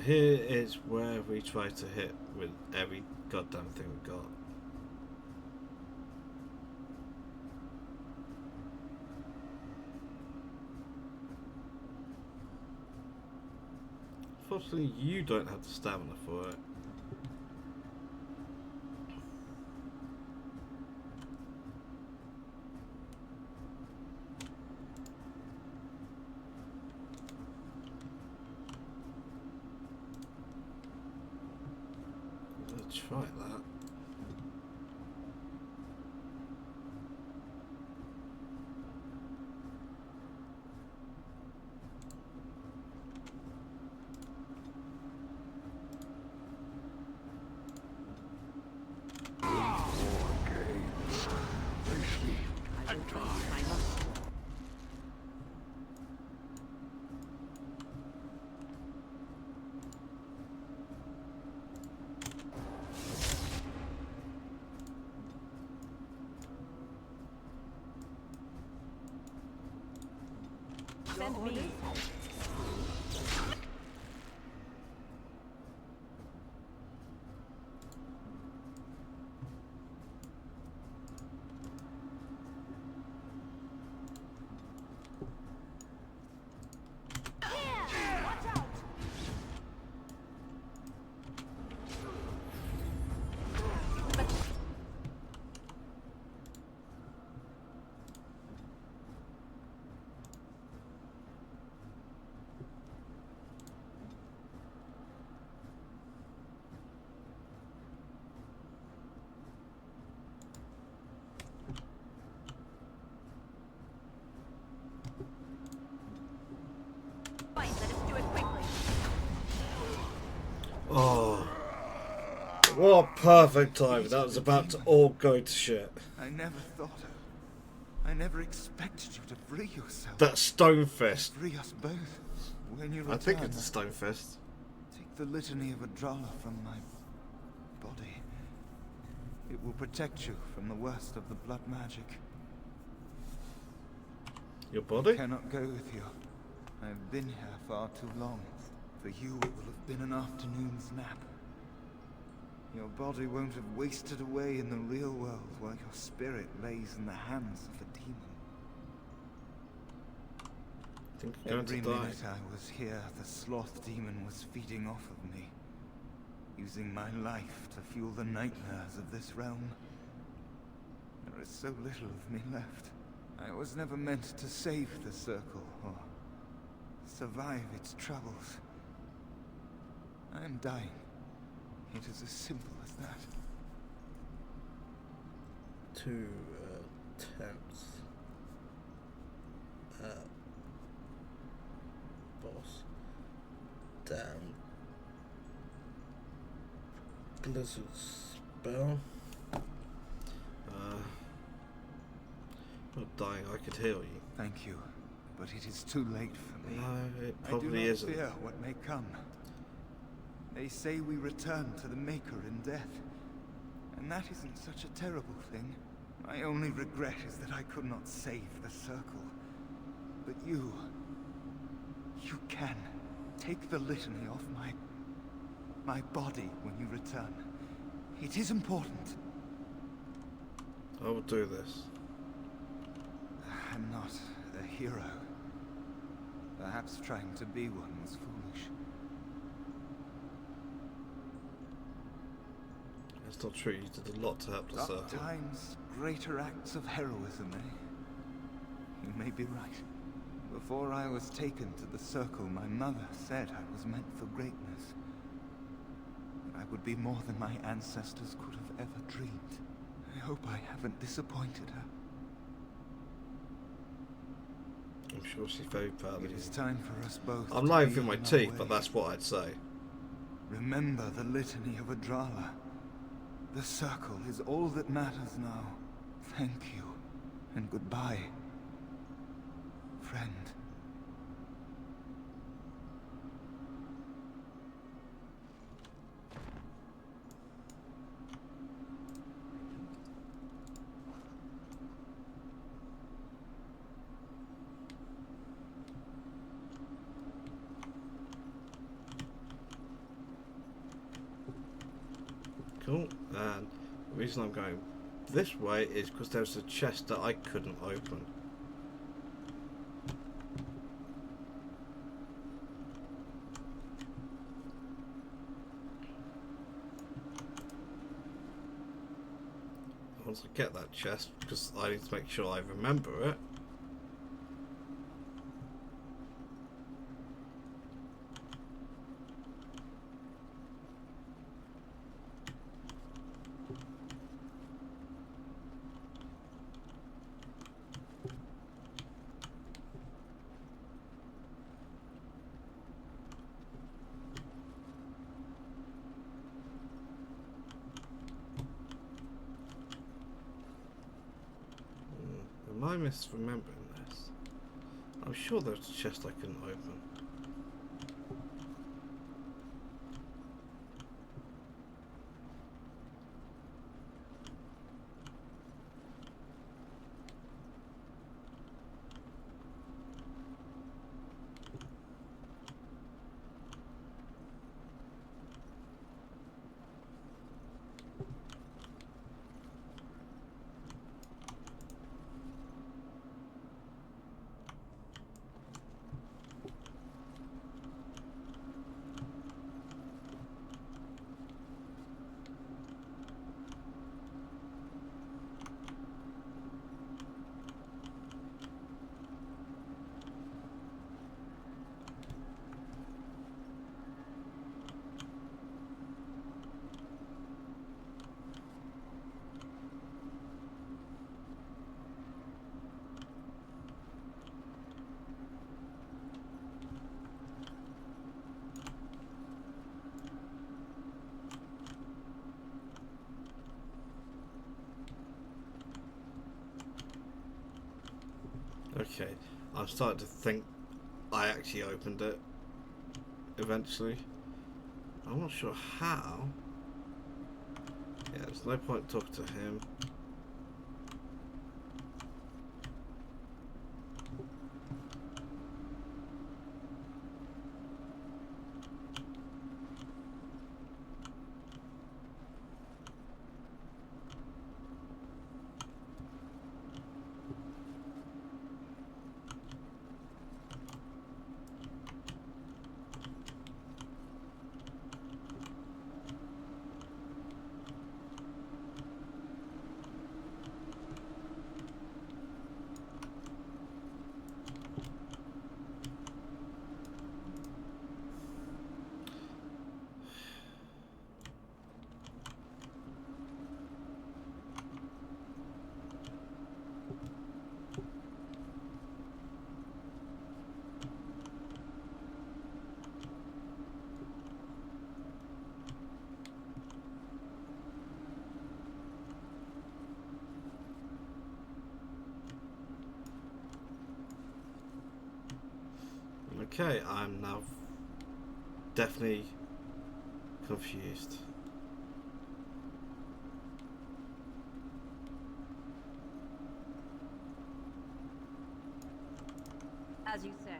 here is where we try to hit with every goddamn thing we got. Fortunately, you don't have the stamina for it. Let's try that. Send me. Oh, what a perfect time. That was about to all go to shit. I never thought of. I never expected you to free yourself. That stone fist. Free us both. When you return, I think it's a stone fist. take the litany of Adrala from my body. It will protect you from the worst of the blood magic. Your body? I cannot go with you. I've been here far too long. For you, it will have been an afternoon's nap. Your body won't have wasted away in the real world while your spirit lays in the hands of a demon. I think you're going Every to die. minute I was here, the sloth demon was feeding off of me, using my life to fuel the nightmares of this realm. There is so little of me left. I was never meant to save the circle or survive its troubles. I am dying. It is as simple as that. 2 attempts at boss down blizzard spell. Not dying, I could heal you. Thank you, but it is too late for me. No, it I probably do not isn't. fear what may come. They say we return to the Maker in death, and that isn't such a terrible thing. My only regret is that I could not save the Circle. But you can. Take the litany off my body when you return. It is important. I will do this. I'm not a hero. Perhaps trying to be one was foolish. It's not true, you did a lot to help the circle. Sometimes greater acts of heroism, eh? You may be right. Before I was taken to the Circle, my mother said I was meant for greatness. That I would be more than my ancestors could have ever dreamed. I hope I haven't disappointed her. I'm sure she's very proud of you. It is time for us both. I'm to lying be through my on our teeth, way. but that's what I'd say. Remember the litany of Adrala. The Circle is all that matters now. Thank you, and goodbye, friend. reason I'm going this way is because there was a chest that I couldn't open. Once I get that chest, because I need to make sure I remember it. Am I misremembering this? I'm sure there's a chest I couldn't open. Okay, I'm starting to think I actually opened it eventually. I'm not sure how. Yeah, there's no point talking to him. Okay, I'm now definitely confused. As you say.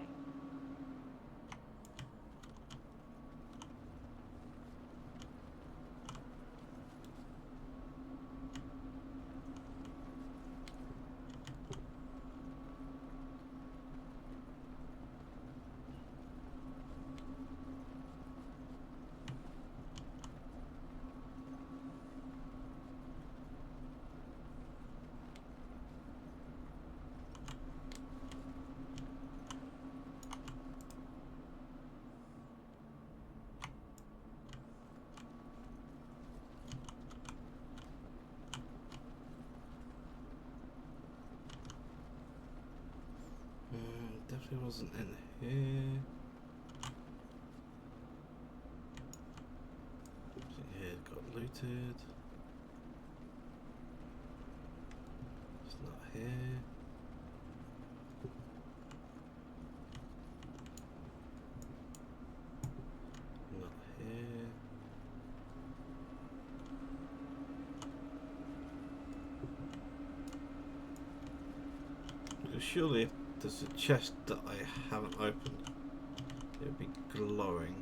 Definitely wasn't in here. Here it got looted. It's not here. Not here. Because surely if there's a chest that I haven't opened, it would be glowing.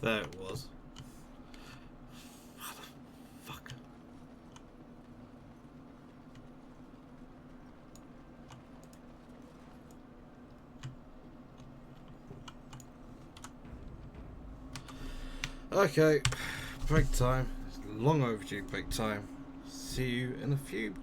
There it was. Fuck. Okay, break time. It's long overdue break time. See you in a few.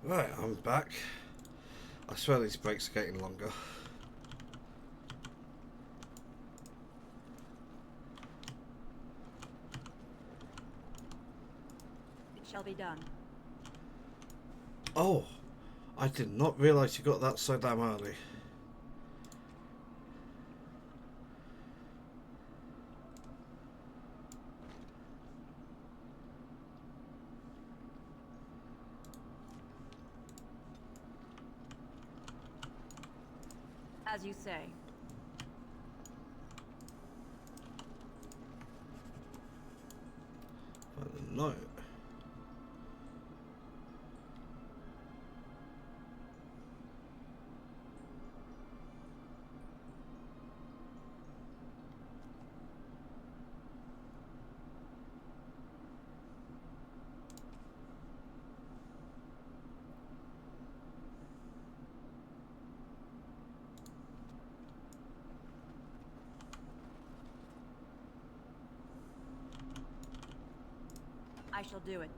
Right, I'm back. I swear these breaks are getting longer. It shall be done. Oh, I did not realise you got that so damn early. As you say. No. I shall do it.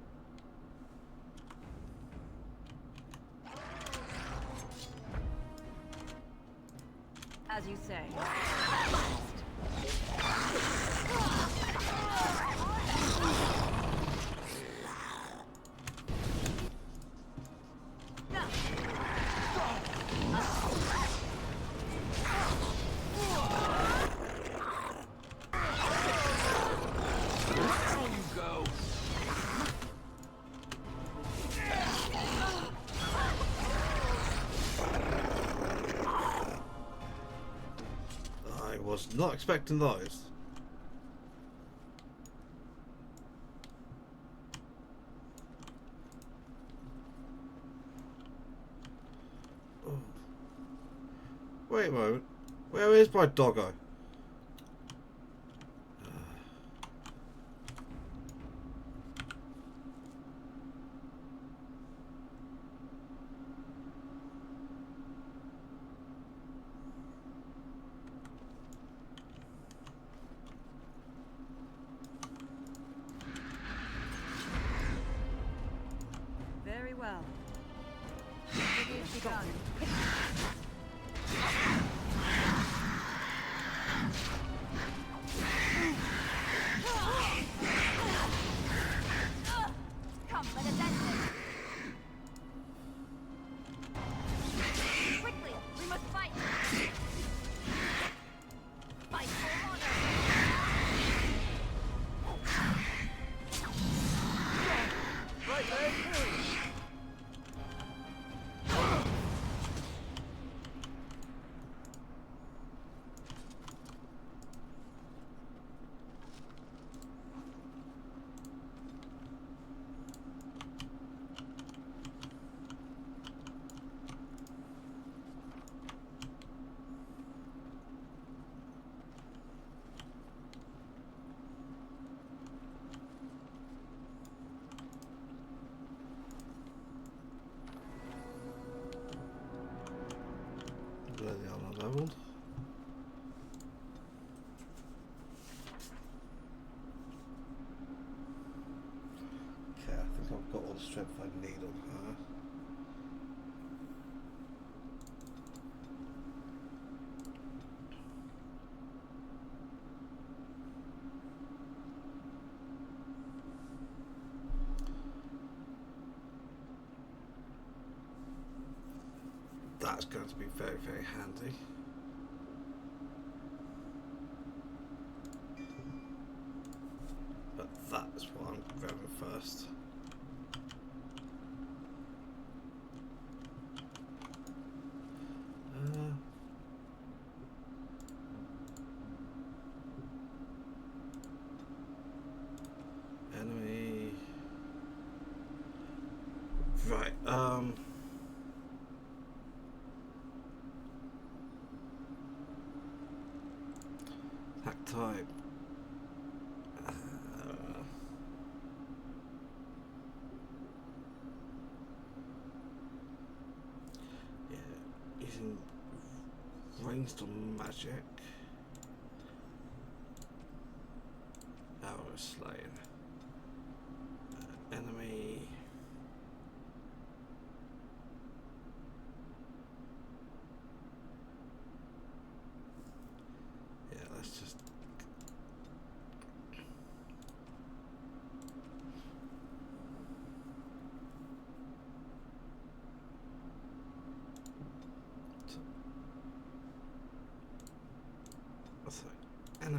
As you say. I was not expecting those. Oh. Wait a moment. Where is my doggo? Very well. It is begun. Come, let us end this. Quickly, we must fight. Fight for honor. Right leg. Bloody hell, I'm leveled. Okay, I think I've got all the strength I need on her. That's going to be very, very handy. But that's what I'm grabbing first. Enemy. Right, hack type. Yeah, using rainstorm magic. Arrow slaying. Enemy.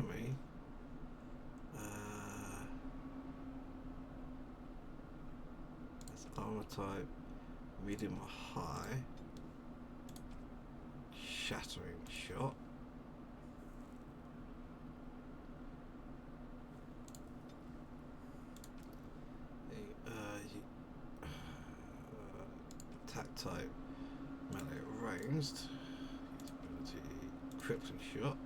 enemy. It's armor type, medium or high. Shattering shot. Attack type, melee ranged. Ability, crippling shot.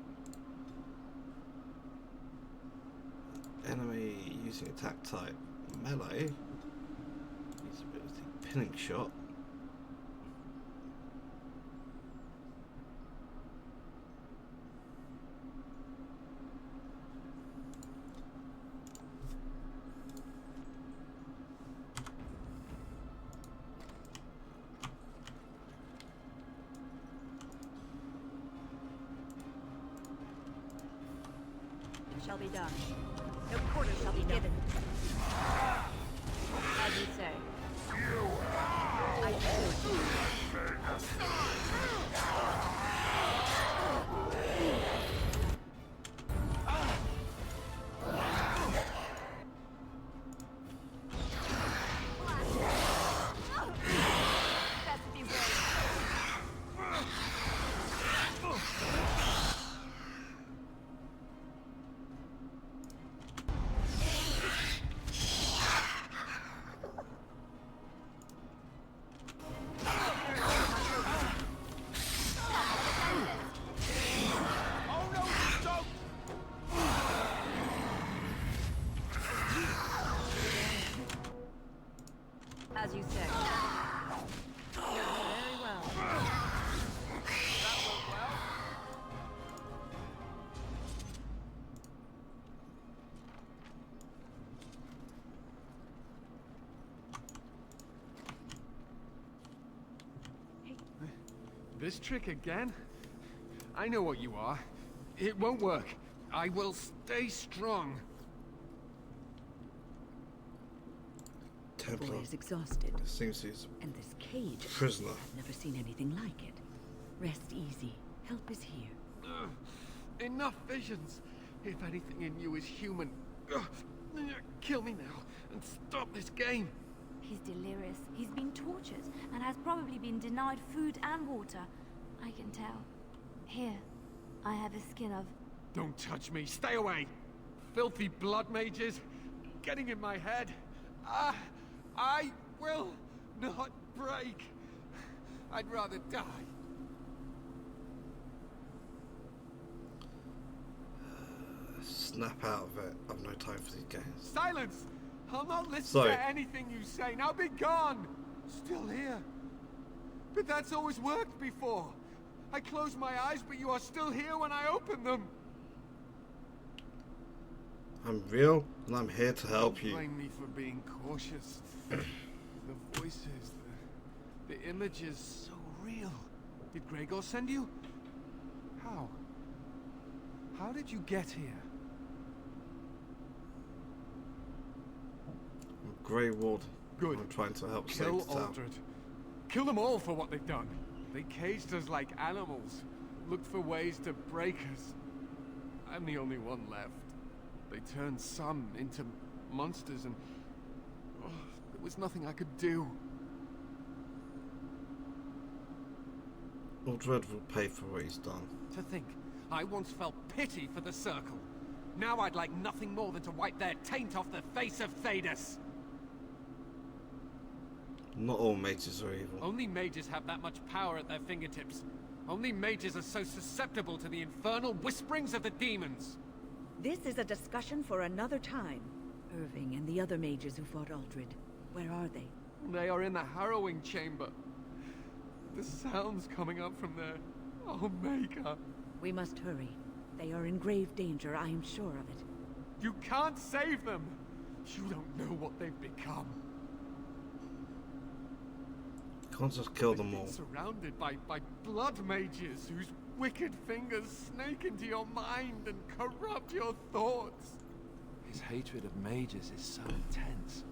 Enemy using attack type, melee. Use ability, pinning shot. Shall be done. No quarter shall be given. As you say. I do. As you say. Very well. This trick again? I know what you are. It won't work. I will stay strong. The boy is exhausted. Seems he's and this cage. Prisoner. I've never seen anything like it. Rest easy. Help is here. Enough visions. If anything in you is human, kill me now and stop this game. He's delirious. He's been tortured and has probably been denied food and water. I can tell. Here, I have a skin of... Don't touch me. Stay away. Filthy blood mages. Getting in my head. I will not break. I'd rather die. Snap out of it. I've no time for these games. Silence! I'll not listen to anything you say. Now be gone! Still here. But that's always worked before. I close my eyes, but you are still here when I open them. I'm real, and I'm here to help you. Blame me for being cautious. The voices, the images, so real. Did Gregor send you? How? How did you get here? Grey Ward. Good. I'm trying to help Kill save the town. Aldred. Kill them all for what they've done. They caged us like animals. Looked for ways to break us. I'm the only one left. They turned some into monsters and... there was nothing I could do. Aldred will pay for what he's done. To think, I once felt pity for the Circle. Now I'd like nothing more than to wipe their taint off the face of Thedas. Not all mages are evil. Only mages have that much power at their fingertips. Only mages are so susceptible to the infernal whisperings of the demons. This is a discussion for another time. Irving and the other mages who fought Aldred. Where are they? They are in the harrowing chamber. The sounds coming up from there. Oh, Maker. We must hurry. They are in grave danger, I am sure of it. You can't save them. You don't know what they've become. Can't just kill them all. Surrounded by blood mages whose wicked fingers snake into your mind and corrupt your thoughts. His hatred of mages is so intense.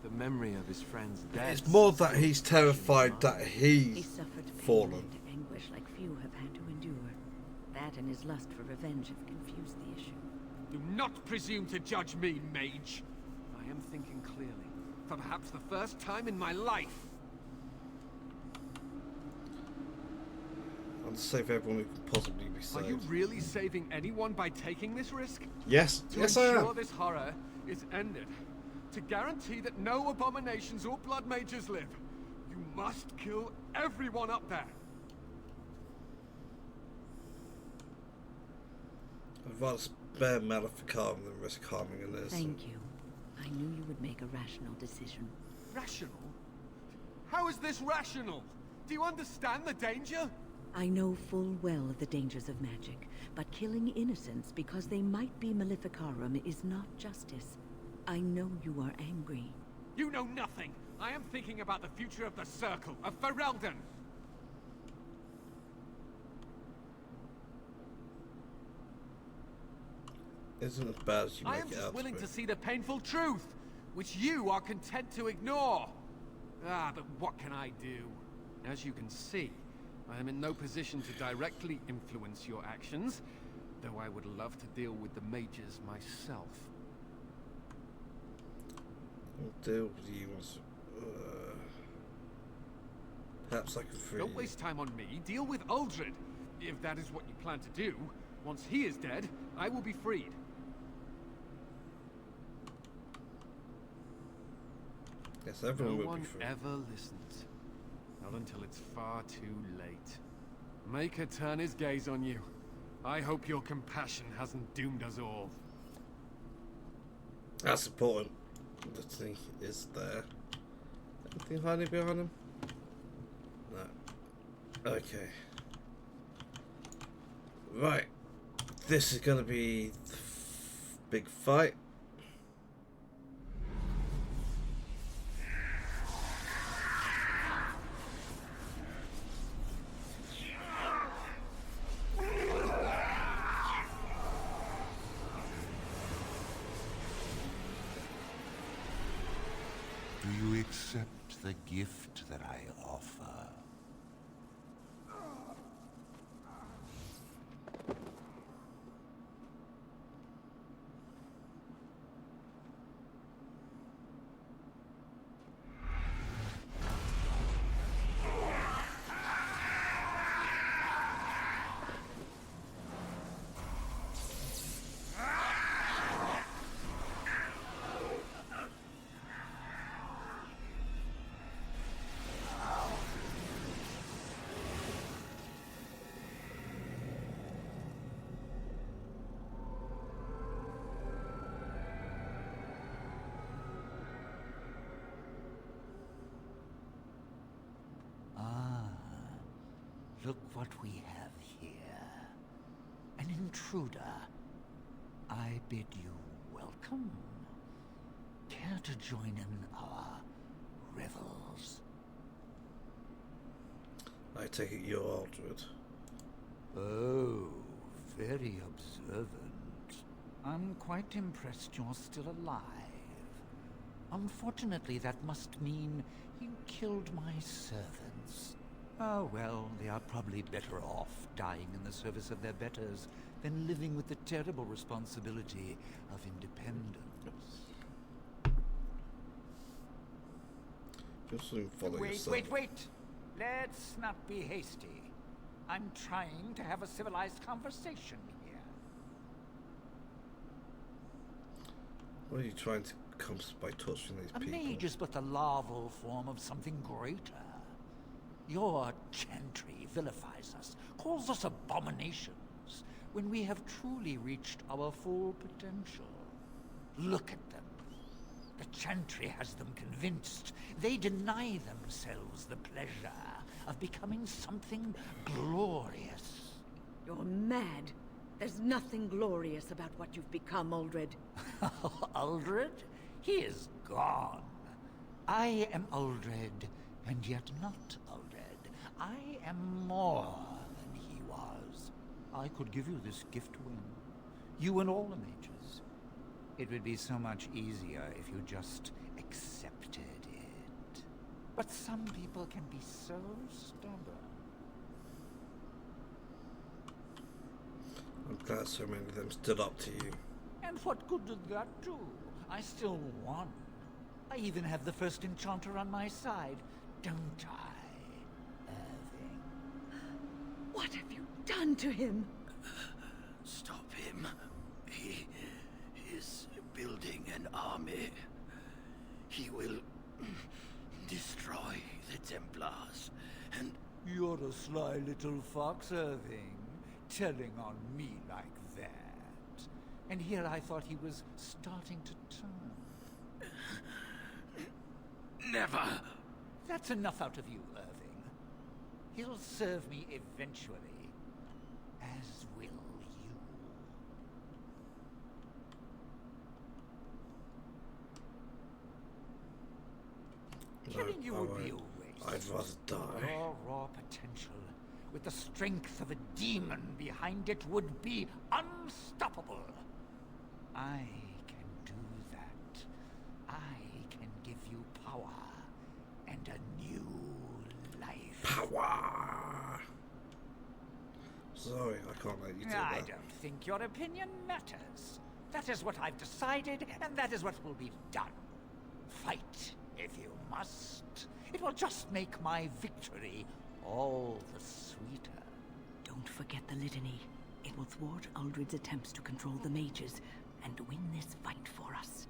The memory of his friend's death. It's more that he's terrified that He he's suffered pain fallen. and anguish like few have had to endure. That and his lust for revenge have confused the issue. Do not presume to judge me, mage. I am thinking clearly, for perhaps the first time in my life. I'll save everyone who can possibly be saved. Are you really saving anyone by taking this risk? Yes, yes I To ensure am. this horror is ended, to guarantee that no abominations or blood mages live, you must kill everyone up there. I'd rather spare Maleficarum than risk harming an innocent. Thank you. I knew you would make a rational decision. Rational? How is this rational? Do you understand the danger? I know full well of the dangers of magic, but killing innocents because they might be Maleficarum is not justice. I know you are angry. You know nothing. I am thinking about the future of the Circle, of Ferelden. Isn't as bad as you I make am it just out willing to to be. see the painful truth, which you are content to ignore. Ah, but what can I do? As you can see, I am in no position to directly influence your actions, though I would love to deal with the mages myself. I'll deal with you once. Perhaps I can free Don't you. waste time on me. Deal with Uldred. If that is what you plan to do, once he is dead, I will be freed. Yes, everyone No will one be free. ever listens. Not until it's far too late. Maker turn his gaze on you. I hope your compassion hasn't doomed us all. That's important. The thing is there. Anything hiding behind him? No. Okay. Right. This is going to be the big fight. Do you accept the gift that I offer? Look what we have here. An intruder. I bid you welcome. Care to join in our revels? I take it you're Aldred. Oh, very observant. I'm quite impressed you're still alive. Unfortunately, that must mean you killed my servants. Oh, well, they are probably better off dying in the service of their betters than living with the terrible responsibility of independence. Just soon follow Wait, yourself. wait! Let's not be hasty. I'm trying to have a civilized conversation here. What are you trying to accomplish by torturing these A people? mage is but the larval form of something greater. Your chantry vilifies us, calls us abominations, when we have truly reached our full potential. Look at them. The chantry has them convinced. They deny themselves the pleasure of becoming something glorious. You're mad. There's nothing glorious about what you've become, Uldred. Uldred? He is gone. I am Uldred, and yet not Uldred. I am more than he was. I could give you this gift wing. You and all the mages. It would be so much easier if you just accepted it. But some people can be so stubborn. Glad so many of them stood up to you. And what good did that do? I still won. I even have the first enchanter on my side, don't I, Irving? What have you done to him? Stop him. He is building an army. He will destroy the Templars, and... You're a sly little fox, Irving, telling on me like that. And here I thought he was starting to turn. Never! That's enough out of you, Irving. He'll serve me eventually, as will you. Killing you would be a waste. I'd rather die. Your raw potential, with the strength of a demon behind it, would be unstoppable. I can do that. I can give you power and a new life. Power! Sorry, I can't let you do that. I don't think your opinion matters. That is what I've decided, and that is what will be done. Fight, if you must. It will just make my victory all the sweeter. Don't forget the litany. It will thwart Uldred's attempts to control the mages and win this fight for us.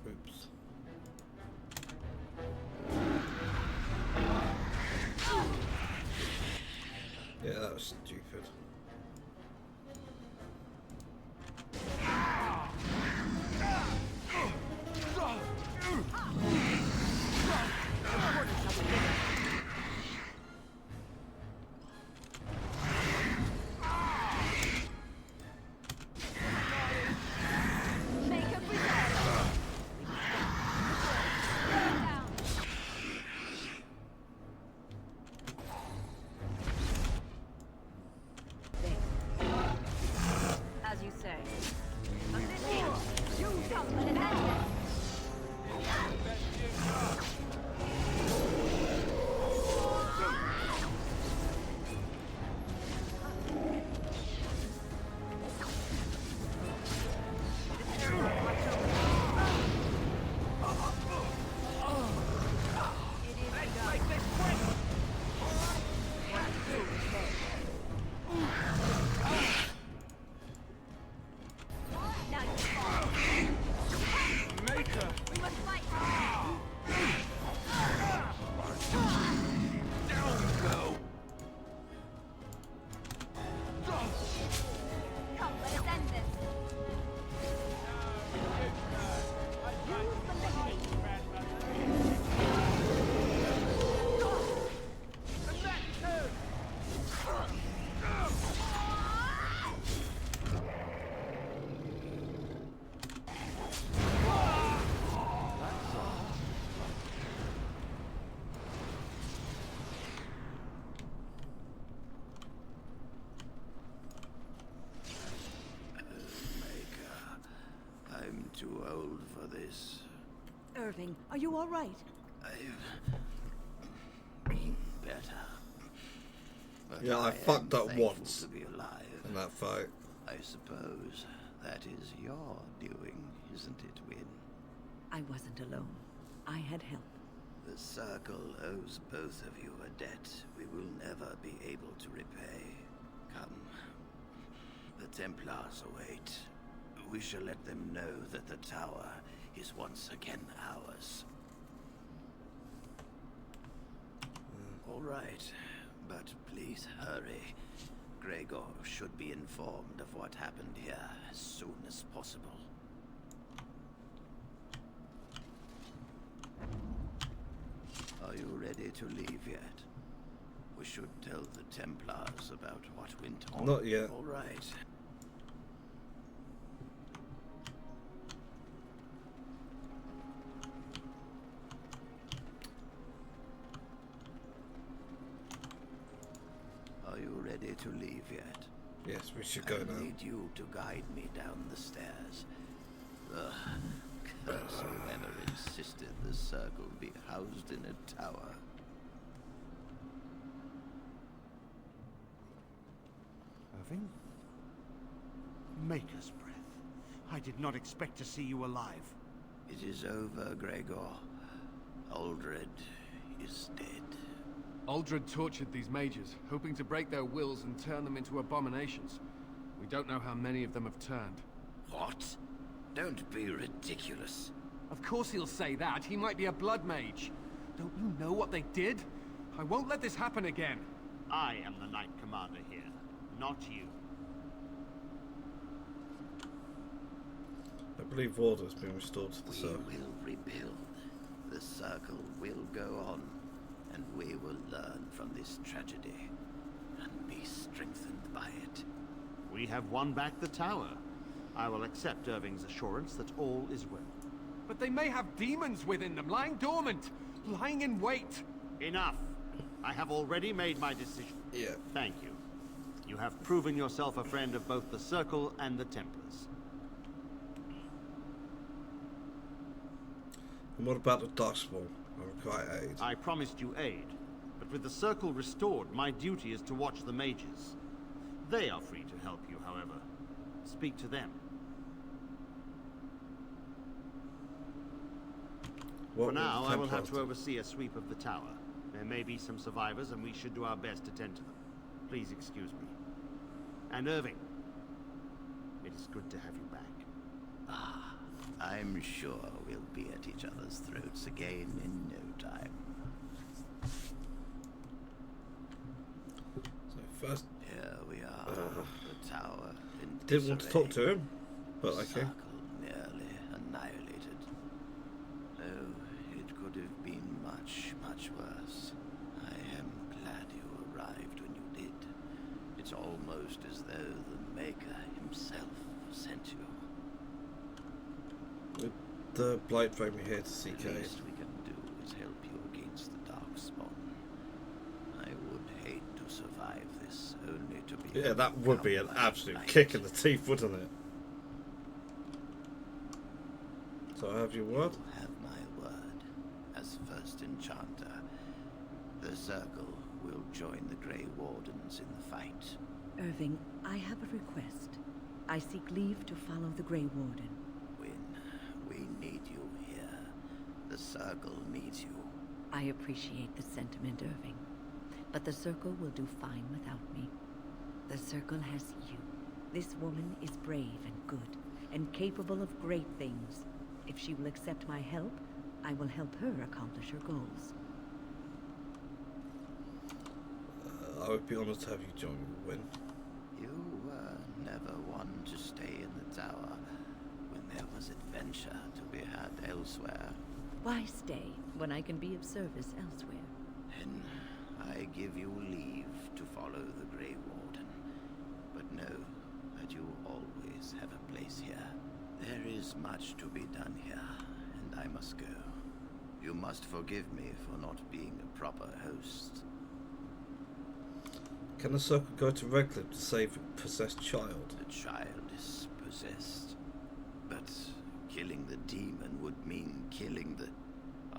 Oops. Yeah, that was stupid. As you say. You come to the I'm too old for this. Irving, are you all right? I've been better. But Yeah, I fucked up once to be alive. in that fight. I suppose that is your doing, isn't it, Win? I wasn't alone. I had help. The Circle owes both of you a debt we will never be able to repay. Come. The Templars await. We shall let them know that the tower is once again ours. All right, but please hurry. Gregor should be informed of what happened here as soon as possible. Are you ready to leave yet? We should tell the Templars about what went on. Not yet. All right. Are you ready to leave yet? Yes, we should go now. I need you to guide me down the stairs. Curse whoever insisted the circle be housed in a tower. Irving? Maker's breath. I did not expect to see you alive. It is over, Gregor. Aldred is dead. Aldred tortured these mages, hoping to break their wills and turn them into abominations. We don't know how many of them have turned. What? Don't be ridiculous. Of course he'll say that. He might be a blood mage. Don't you know what they did? I won't let this happen again. I am the Knight Commander here, not you. I believe order has been restored to the circle. We will rebuild. The circle will go on, and we will learn from this tragedy, and be strengthened by it. We have won back the tower. I will accept Irving's assurance that all is well. But they may have demons within them, lying dormant, lying in wait. Enough. I have already made my decision. Yeah. Thank you. You have proven yourself a friend of both the Circle and the Templars. And what about the Darkspawn? I require aid. I promised you aid, but with the Circle restored, my duty is to watch the mages. They are free to help you, however. Speak to them. For now, I will have to oversee a sweep of the tower. There may be some survivors, and we should do our best to tend to them. Please excuse me. And Irving, it is good to have you back. Ah, I'm sure we'll be at each other's throats again in no time. So first... Here we are, the tower in Didn't want to talk to him, but okay. Circle nearly annihilated. Oh, it could have been much, much worse. I am glad you arrived when you did. It's almost as though the Maker himself sent you. With the Blight bring me here to seek The aid. least we can do is help you against the Darkspawn. I would hate to survive this, only to be... Yeah, that would be an absolute kick in the teeth, wouldn't it? So I have your word? You have my word. As first enchanter, the Circle will join the Grey Wardens in the fight. Irving, I have a request. I seek leave to follow the Grey Warden. We need you here. The Circle needs you. I appreciate the sentiment, Irving. But the Circle will do fine without me. The Circle has you. This woman is brave and good, and capable of great things. If she will accept my help, I will help her accomplish her goals. I would be honoured to have you join me, Win. You were never one to stay in the tower when there was adventure to be had elsewhere. Why stay when I can be of service elsewhere? Then I give you leave to follow the Grey Warden. But know that you always have a place here. There is much to be done here, and I must go. You must forgive me for not being a proper host. Can the Circle go to Redcliffe to save a possessed child? The child is possessed. But killing the demon would mean killing the...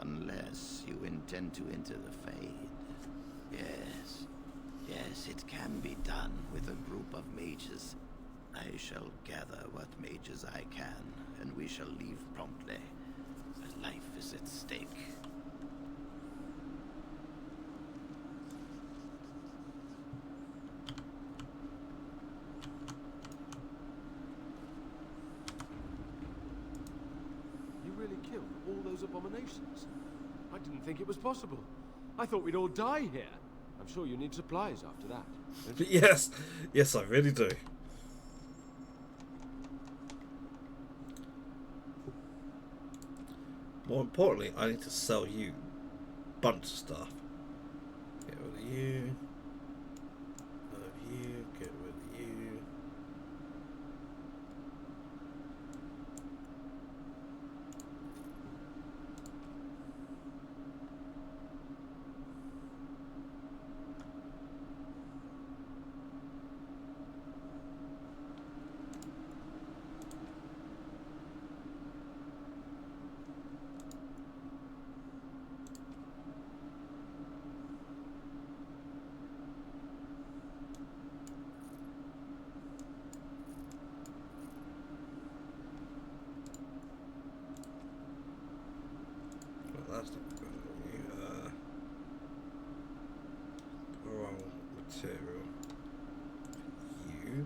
Unless you intend to enter the Fade. Yes, it can be done with a group of mages. I shall gather what mages I can, and we shall leave promptly. My life is at stake. You really killed all those abominations? I didn't think it was possible. I thought we'd all die here. I'm sure you need supplies after that. Yes, I really do. More importantly, I need to sell you a bunch of stuff. Get rid of you. Get rid of you. that's not good. Wrong material. You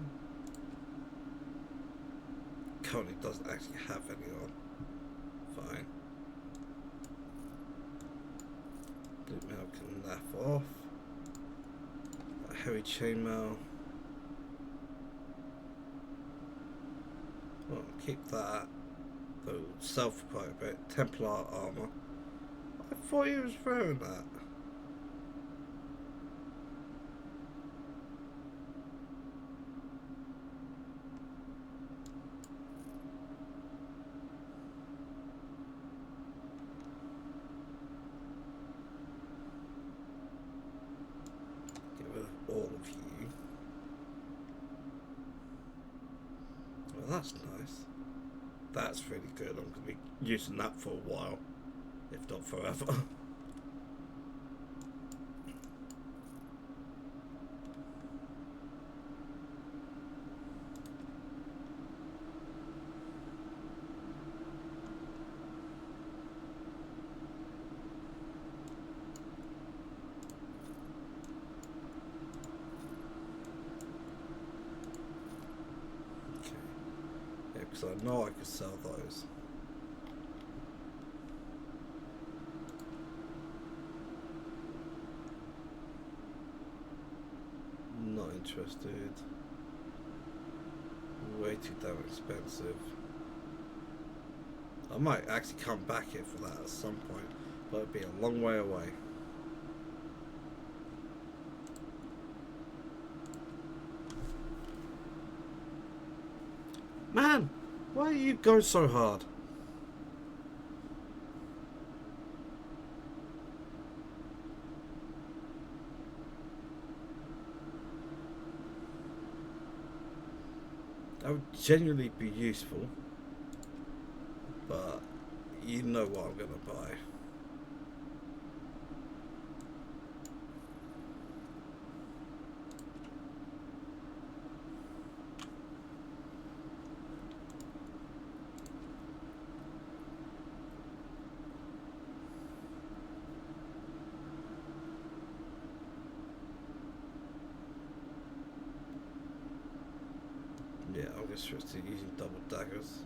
currently doesn't actually have any on. Fine. Blue mail can laugh off. A heavy chainmail. Well, keep that. Though sell for quite a bit. Templar armor. I thought he was wearing that. Get rid of all of you. Well, that's nice. That's really good. I'm going to be using that for a while, if not forever. Because I know I could sell those. Not interested. Way too damn expensive. I might actually come back here for that at some point, but it'd be a long way away. Man, why are you going so hard? That would genuinely be useful, but you know what I'm gonna buy. Yeah, I'll get straight to using double daggers.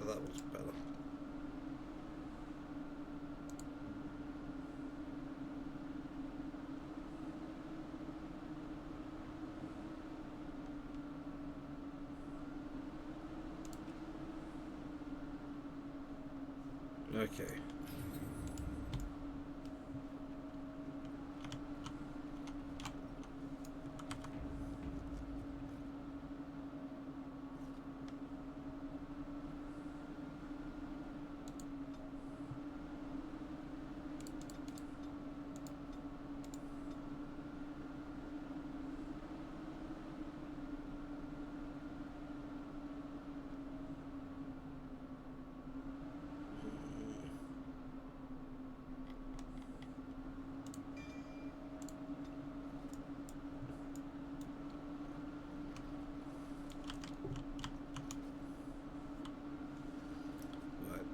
That was better. Okay.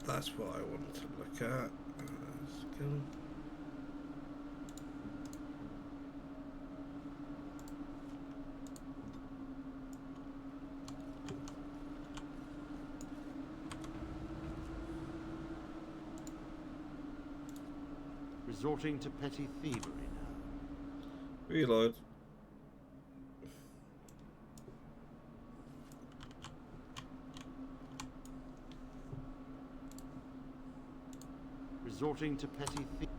That's what I wanted to look at. Skill. Resorting to petty thievery now. Reload. Resorting to petty thieves.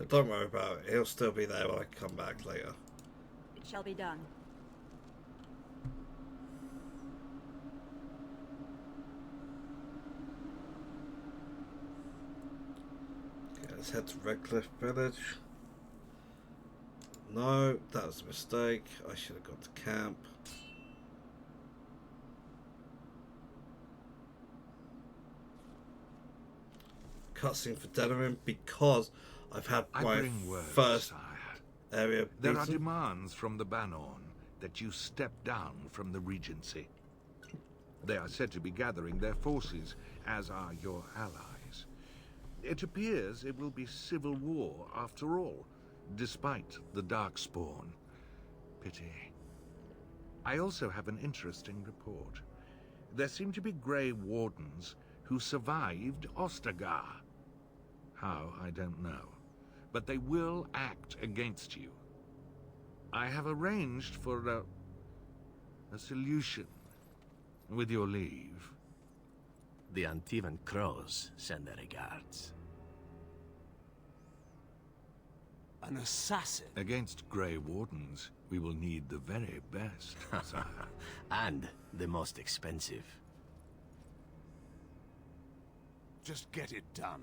Don't worry about it. He'll still be there when I come back later. It shall be done. Okay, let's head to Redcliffe Village. No, that was a mistake. I should have got to camp. Cutscene for Denerim because I've had my first area beaten. There are demands from the Banorn that you step down from the Regency. They are said to be gathering their forces, as are your allies. It appears it will be civil war after all, despite the Darkspawn. Pity. I also have an interesting report. There seem to be Grey Wardens who survived Ostagar. How, I don't know. But they will act against you. I have arranged for a solution, with your leave. The Antivan Crows send their regards. An assassin? Against Grey Wardens, we will need the very best, sire. And the most expensive. Just get it done.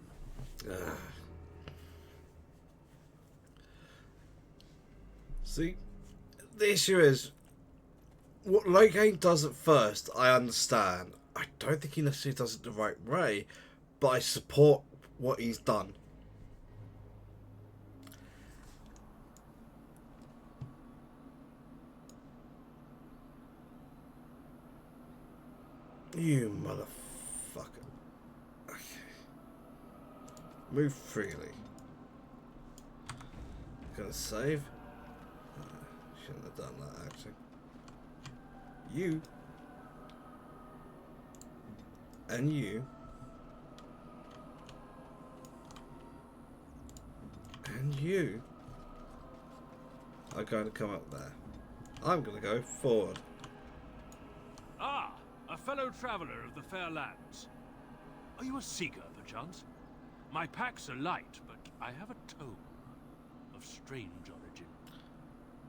See, the issue is, what Lake Calenhad does at first, I understand. I don't think he necessarily does it the right way, but I support what he's done. You motherfucker. Okay. Move freely. Gonna save. Shouldn't have done that actually. You. And you. And you are going to come up there. I'm going to go forward. Ah, a fellow traveler of the fair lands. Are you a seeker, perchance? My packs are light, but I have a tome of strange origin.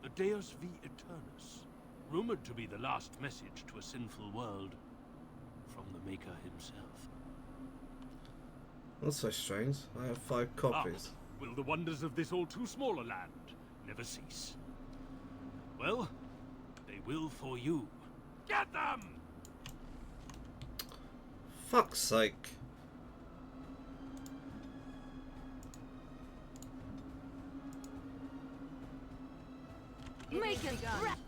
The Deus V Eternus, rumored to be the last message to a sinful world from the Maker himself. That's so strange. I have 5 copies. Will the wonders of this all too small a land never cease? Well, they will for you. Get them! Fuck's sake. Make us breath.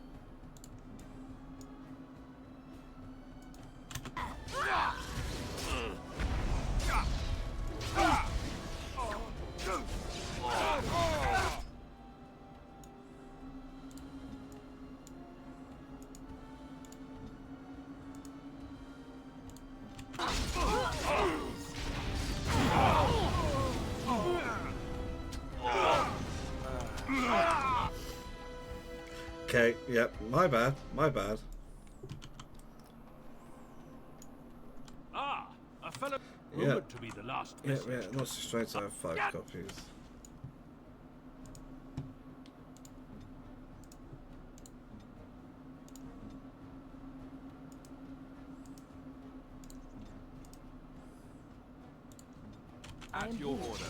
Okay, yep, my bad, my bad. Ah, a fellow rumored to be the last message. Yeah, not so strange I have 5 copies. At your order.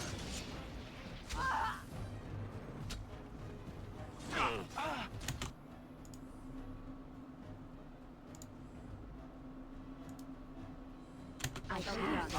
I shall be done.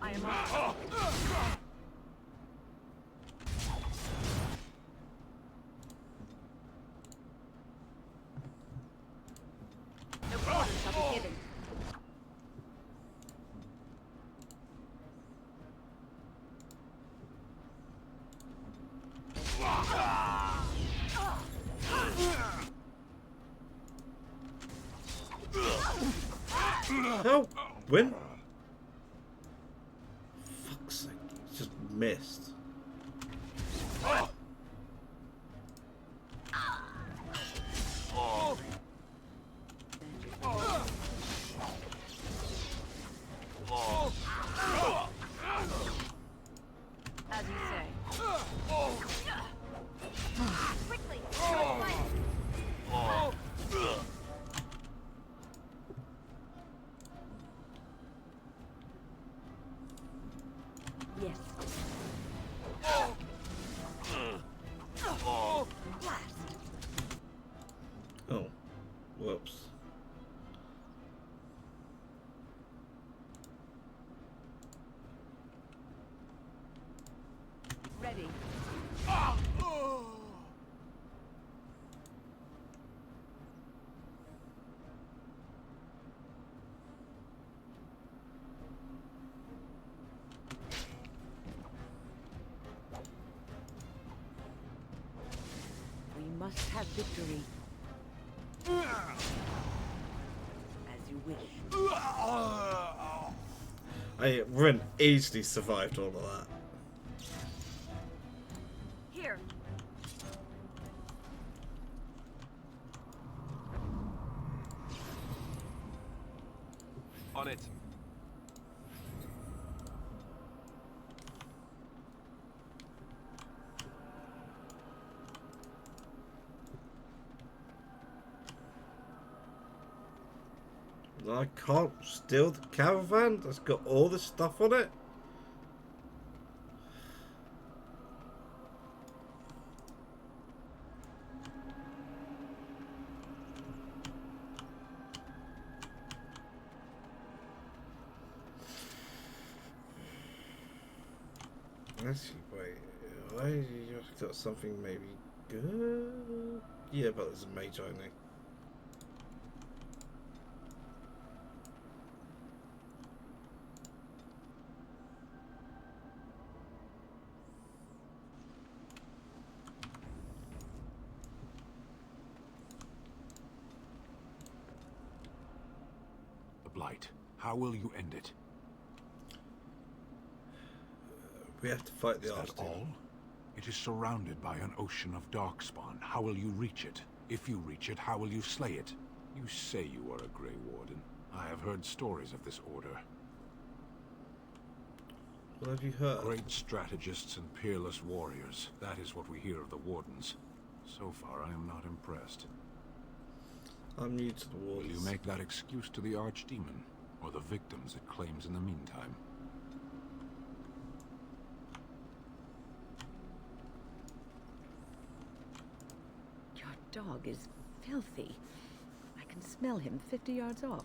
I am on. hell? Win? Fuck's sake. Just missed. As you say. Quickly! Yes. Blast. Oh. Whoops. Ready. We must have victory. As you wish. Ren easily survived all of that. Here. On it. I can't steal the caravan that's got all this stuff on it. Actually, wait. I got something maybe good. Yeah, but there's a mage only. The Blight. How will you end it? We have to fight the Is that all? It is surrounded by an ocean of darkspawn. How will you reach it? If you reach it, how will you slay it? You say you are a Grey Warden. I have heard stories of this order. What have you heard? Great strategists and peerless warriors. That is what we hear of the Wardens. So far, I am not impressed. I'm new to the Wardens. Will you make that excuse to the Archdemon? Or the victims it claims in the meantime? Dog is filthy. I can smell him 50 yards off.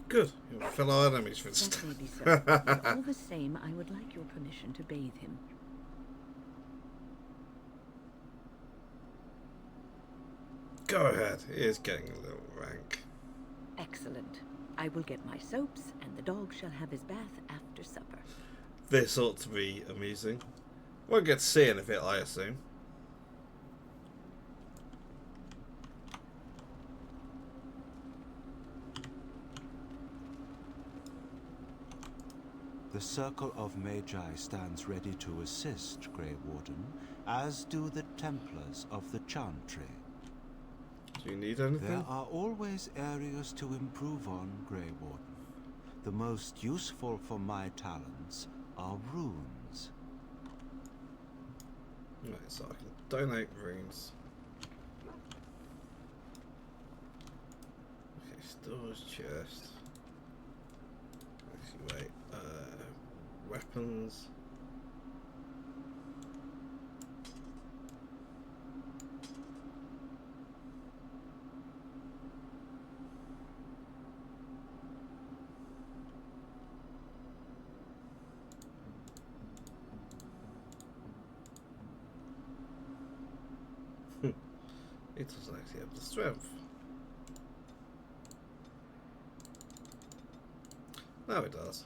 Good. Your fellow enemies for That may be so. But all the same, I would like your permission to bathe him. Go ahead. He is getting a little rank. Excellent. I will get my soaps, and the dog shall have his bath after supper. This ought to be amusing. Won't get to see any of it, I assume. The Circle of Magi stands ready to assist, Grey Warden, as do the Templars of the Chantry. Do you need anything? There are always areas to improve on, Grey Warden. The most useful for my talents are runes. Right, so I can donate runes. Okay, storage chest. Actually, wait. Weapons. It doesn't actually have the strength. Now it does.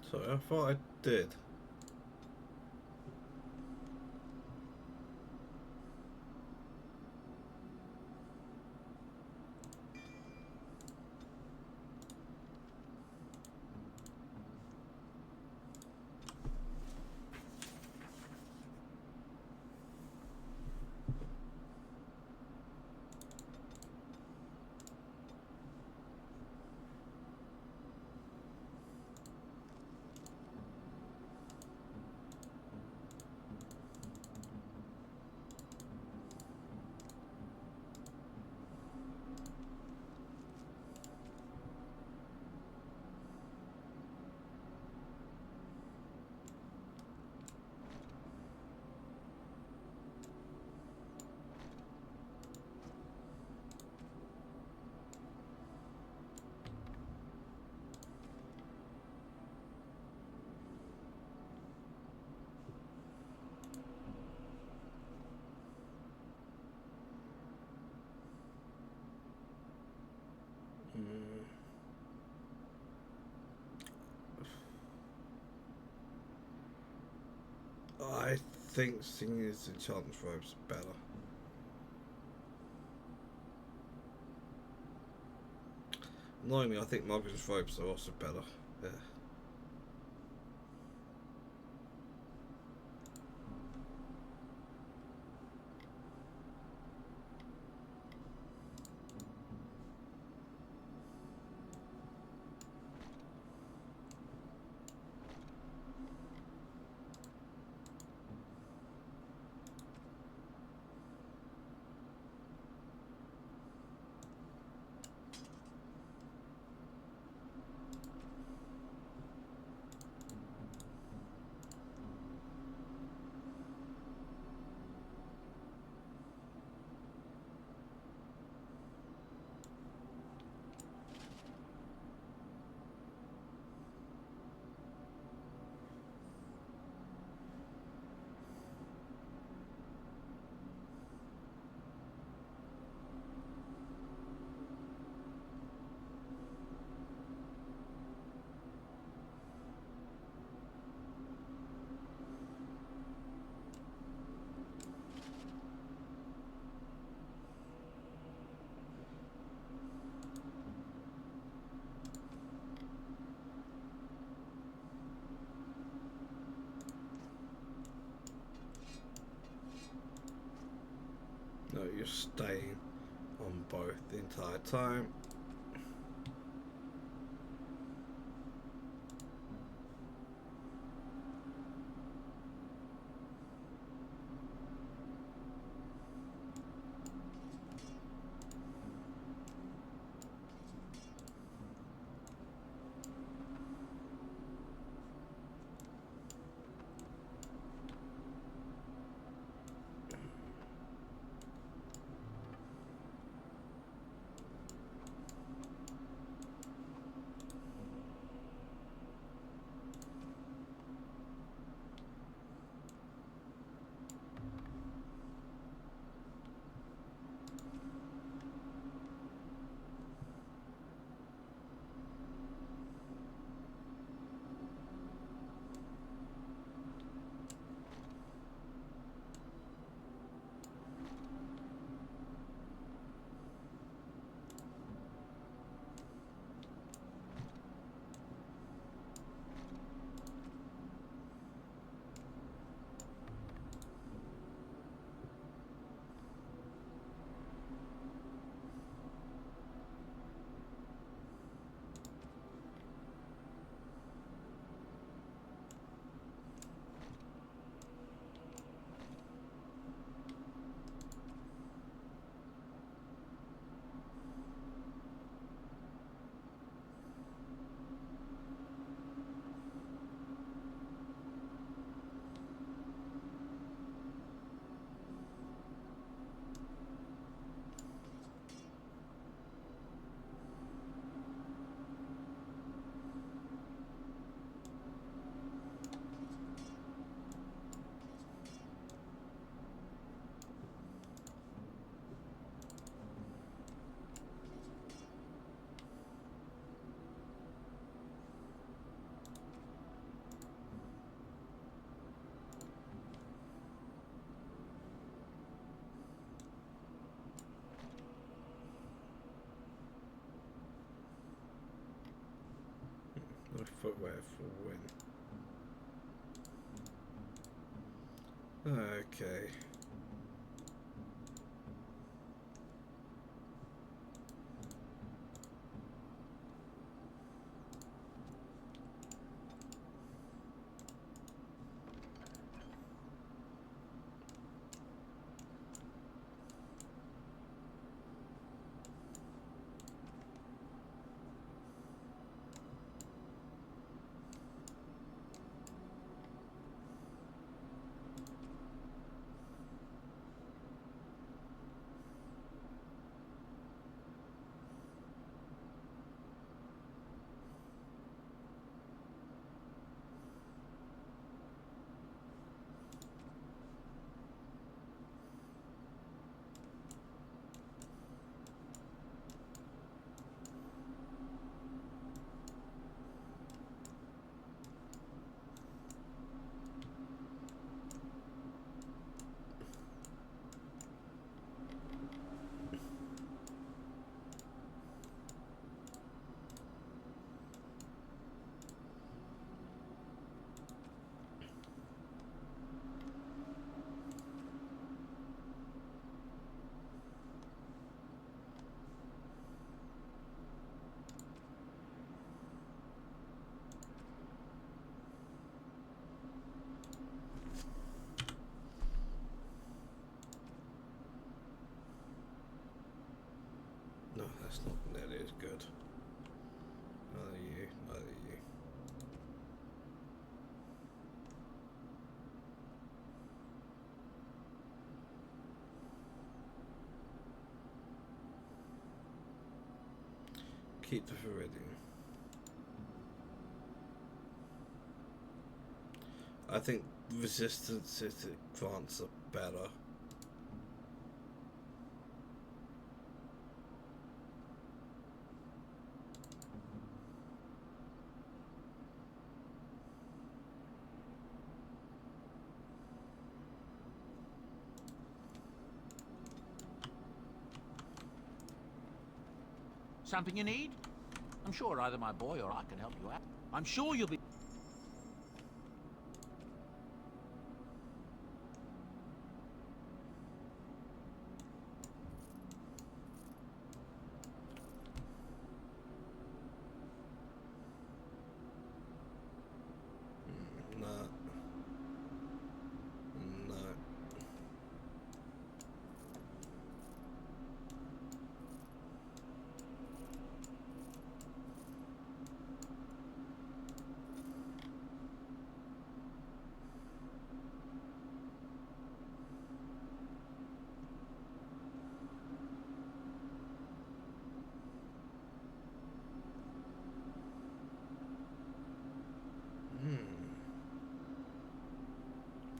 Sorry, I thought I did. I think singing his enchantment robes better. Annoyingly, I think Margaret's robes are also better. Yeah. No, you're staying on both the entire time. footwear for win. Okay. No, that's not nearly as good. Neither you, neither you. Keep the Viridian. I think resistance to grants are better. Something you need? I'm sure either my boy or I can help you out. I'm sure you'll be... No. No.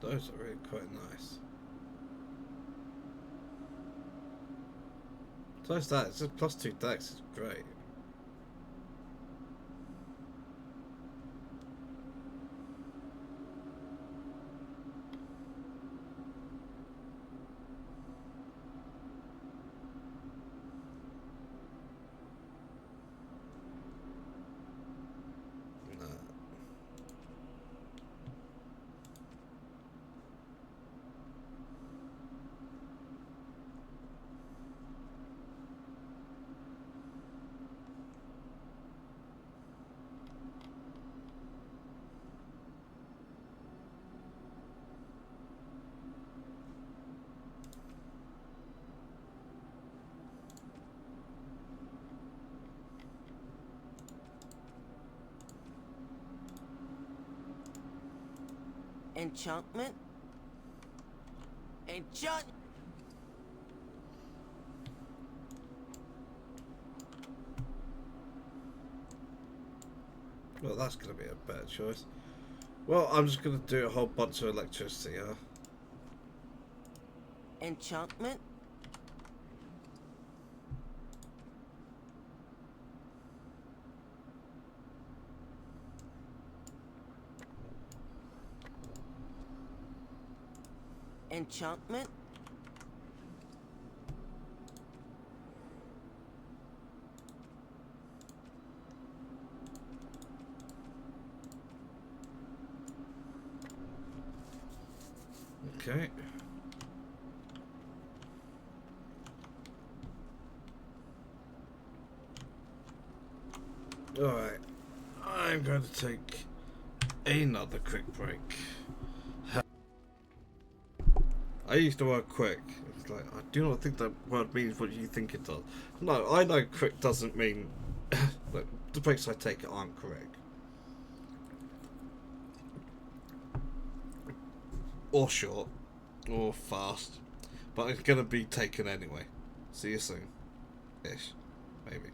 Those are really quite nice. So it's that, it's just +2 dex, it's great. Enchantment? Enchant... Well, that's going to be a better choice. Well, I'm just going to do a whole bunch of electricity, huh? Enchantment? Enchantment? Okay. Alright. I'm going to take another quick break. I used the word quick. It's like, I do not think that word means what you think it does. No, I know quick doesn't mean... Look, the breaks I take aren't correct. Or short. Or fast. But it's going to be taken anyway. See you soon. Ish. Maybe.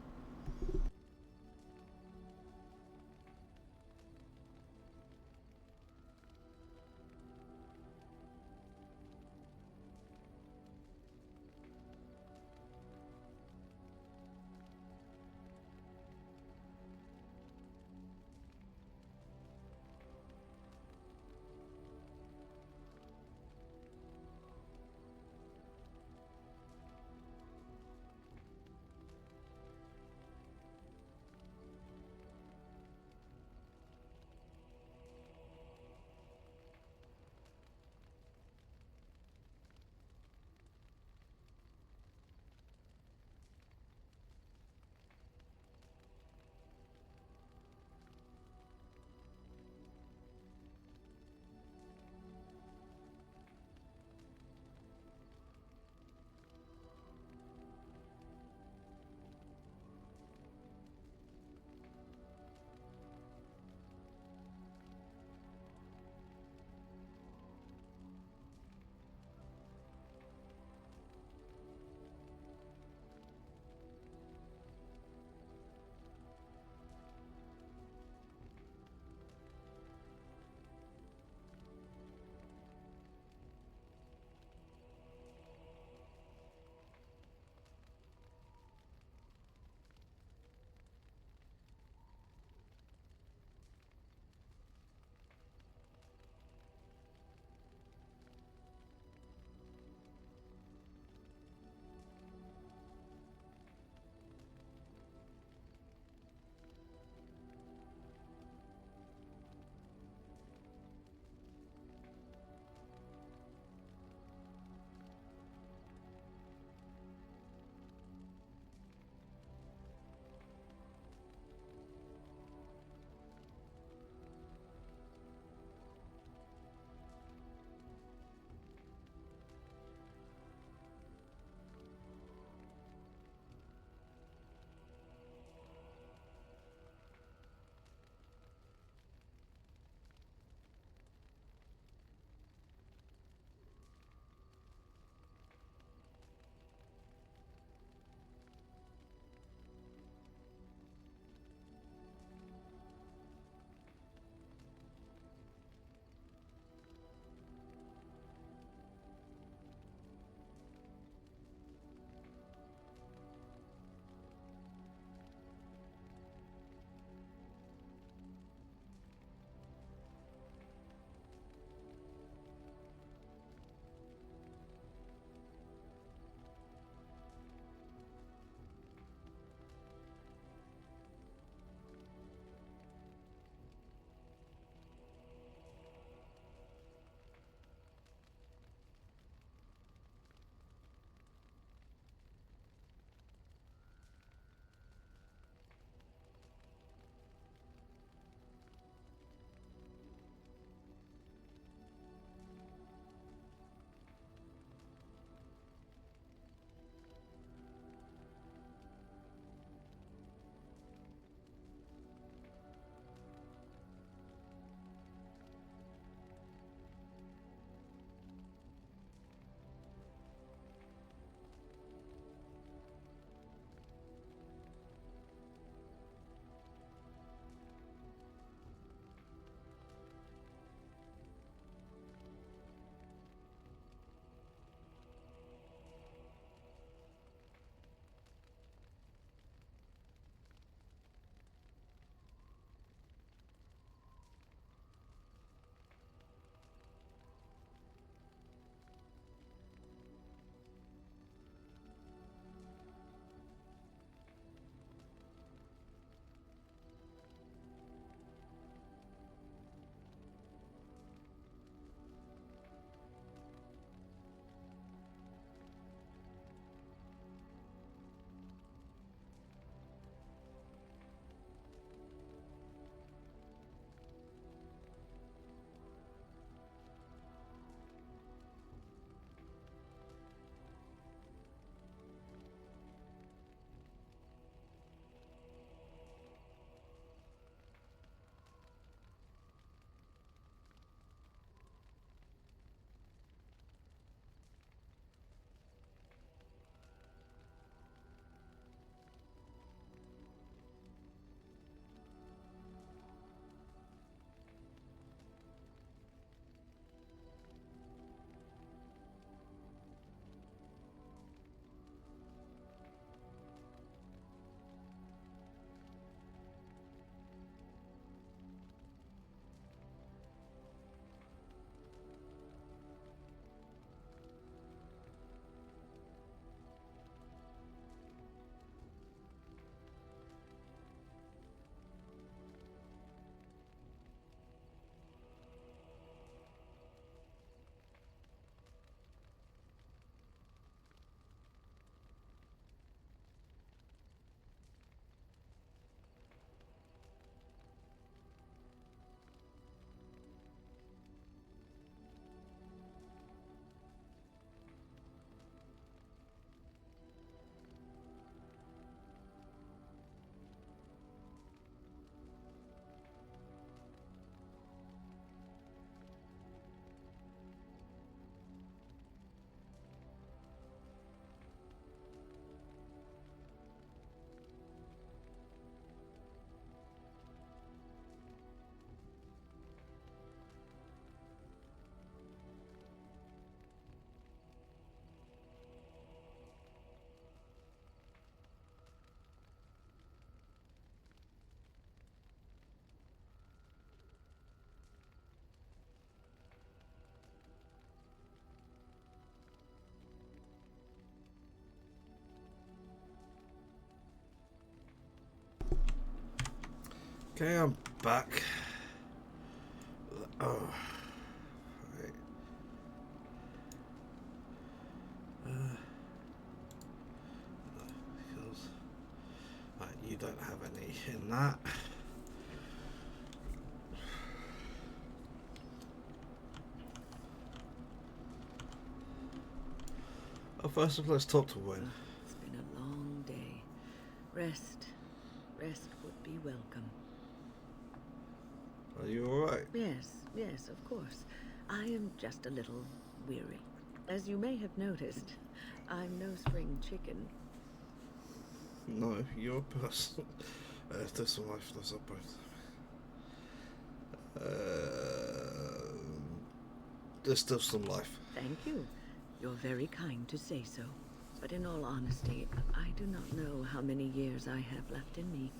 Okay, I'm back. Oh. Right. Right, you don't have any in that. Oh, first of all, let's talk to Wynne. It's been a long day. Rest would be welcome. Are you alright? Yes, of course. I am just a little weary. As you may have noticed, I'm no spring chicken. No, you're a person. There's some life, there's a both. There's still some life. Thank you. You're very kind to say so. But in all honesty, I do not know how many years I have left in me.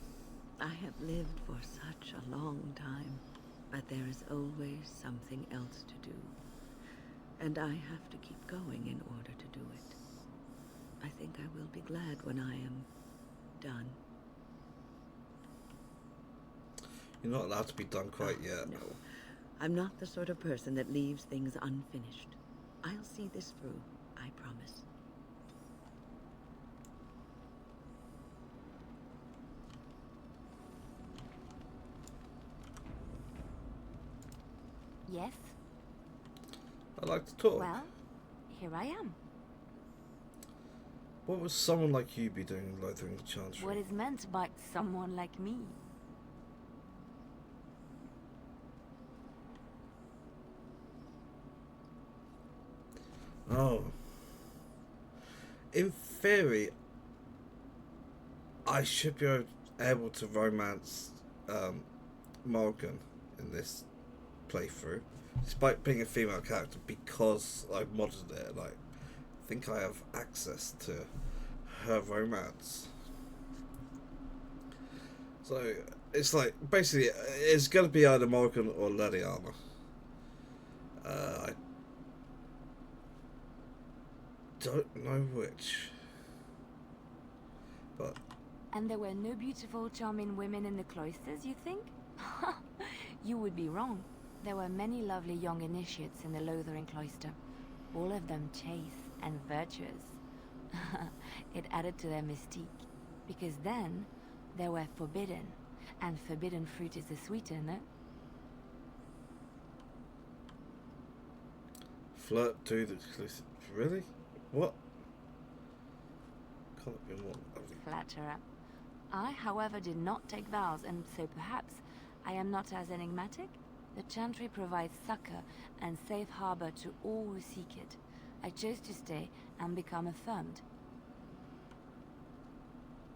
I have lived for such a long time, but there is always something else to do. And I have to keep going in order to do it. I think I will be glad when I am done. You're not allowed to be done quite yet. No, I'm not the sort of person that leaves things unfinished. I'll see this through, I promise. Yes? I'd like to talk. Well, here I am. What would someone like you be doing in Lothering Chantry? What is meant by someone like me? Oh. In theory, I should be able to romance Morgan in this playthrough, despite being a female character, because I modded it. Like, I think I have access to her romance. So it's like basically it's gonna be either Morgan or Leliana. I don't know which, but. And there were no beautiful, charming women in the cloisters, you think? You would be wrong. There were many lovely young initiates in the Lothering cloister, all of them chaste and virtuous. It added to their mystique, because then they were forbidden, and forbidden fruit is the sweeter, no? Flirt to the exclusive. Really? What? Can't be more. Flatterer. I, however, did not take vows, and so perhaps I am not as enigmatic? The Chantry provides succor and safe harbor to all who seek it. I chose to stay and become affirmed.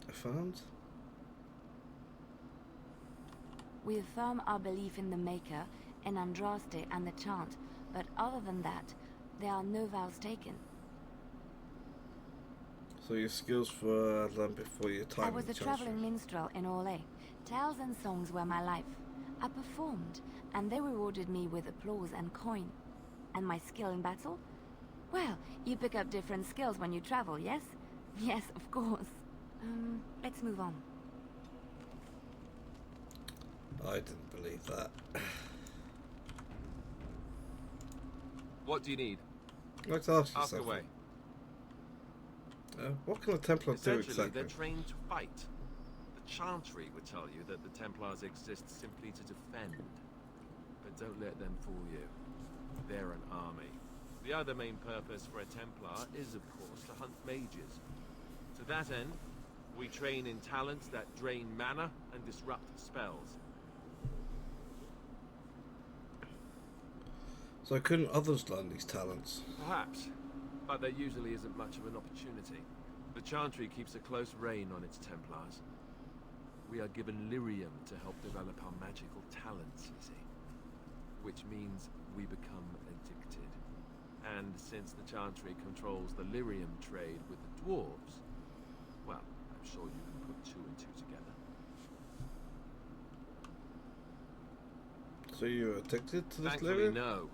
Affirmed? We affirm our belief in the Maker, in Andraste and the Chant, but other than that, there are no vows taken. So your skills were learned before your time. I was a traveling minstrel in Orlais. Tales and songs were my life. I performed, and they rewarded me with applause and coin. And my skill in battle? Well, you pick up different skills when you travel, yes? Yes, of course. Let's move on. I didn't believe that. What do you need? I'd like to ask you Ask something. away. What can a Templar do exactly? They're trained to fight. The Chantry would tell you that the Templars exist simply to defend. But don't let them fool you. They're an army. The other main purpose for a Templar is, of course, to hunt mages. To that end, we train in talents that drain mana and disrupt spells. So couldn't others learn these talents? Perhaps, but there usually isn't much of an opportunity. The Chantry keeps a close rein on its Templars. We are given lyrium to help develop our magical talents, you see. Which means we become addicted. And since the Chantry controls the lyrium trade with the dwarves, well, I'm sure you can put two and two together. So you're addicted to this Thankfully, lyrium? no.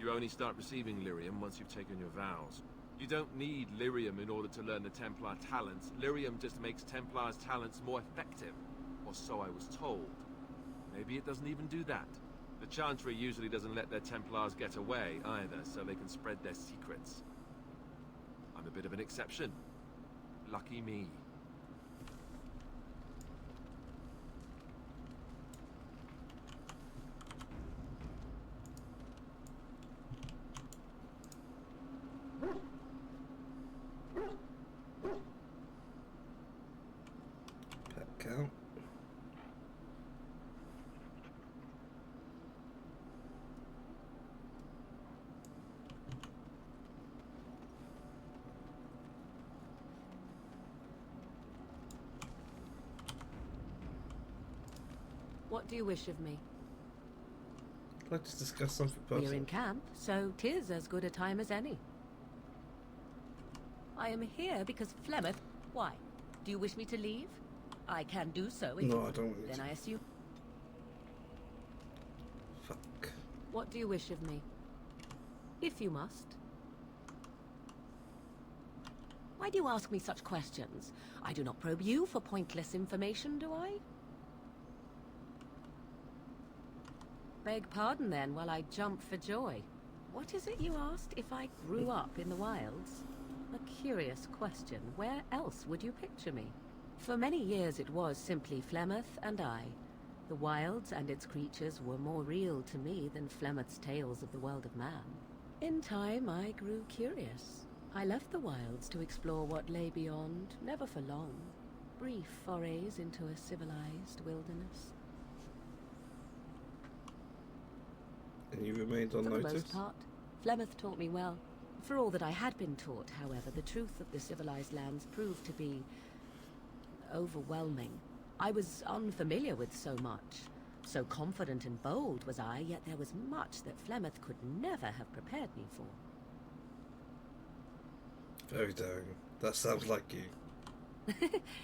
You only start receiving lyrium once you've taken your vows. You don't need lyrium in order to learn the Templar talents. Lyrium just makes Templars' talents more effective. Or so I was told. Maybe it doesn't even do that. The Chantry usually doesn't let their Templars get away either, so they can spread their secrets. I'm a bit of an exception. Lucky me. Pet count. What do you wish of me? I'd like to discuss something personal. We're in camp, so 'tis as good a time as any. I am here because Flemeth... Why? Do you wish me to leave? I can do so if... No, I don't want you Then to. I assume... Fuck. What do you wish of me? If you must. Why do you ask me such questions? I do not probe you for pointless information, do I? Beg pardon then while I jump for joy. What is it you asked if I grew up in the wilds? A curious question. Where else would you picture me? For many years it was simply Flemeth and I. The wilds and its creatures were more real to me than Flemeth's tales of the world of man. In time I grew curious. I left the wilds to explore what lay beyond, never for long. Brief forays into a civilized wilderness. And you remained on For the notice? most part, Flemeth taught me well. For all that I had been taught, however, the truth of the civilized lands proved to be overwhelming. I was unfamiliar with so much. So confident and bold was I, yet there was much that Flemeth could never have prepared me for. Very daring. That sounds like you.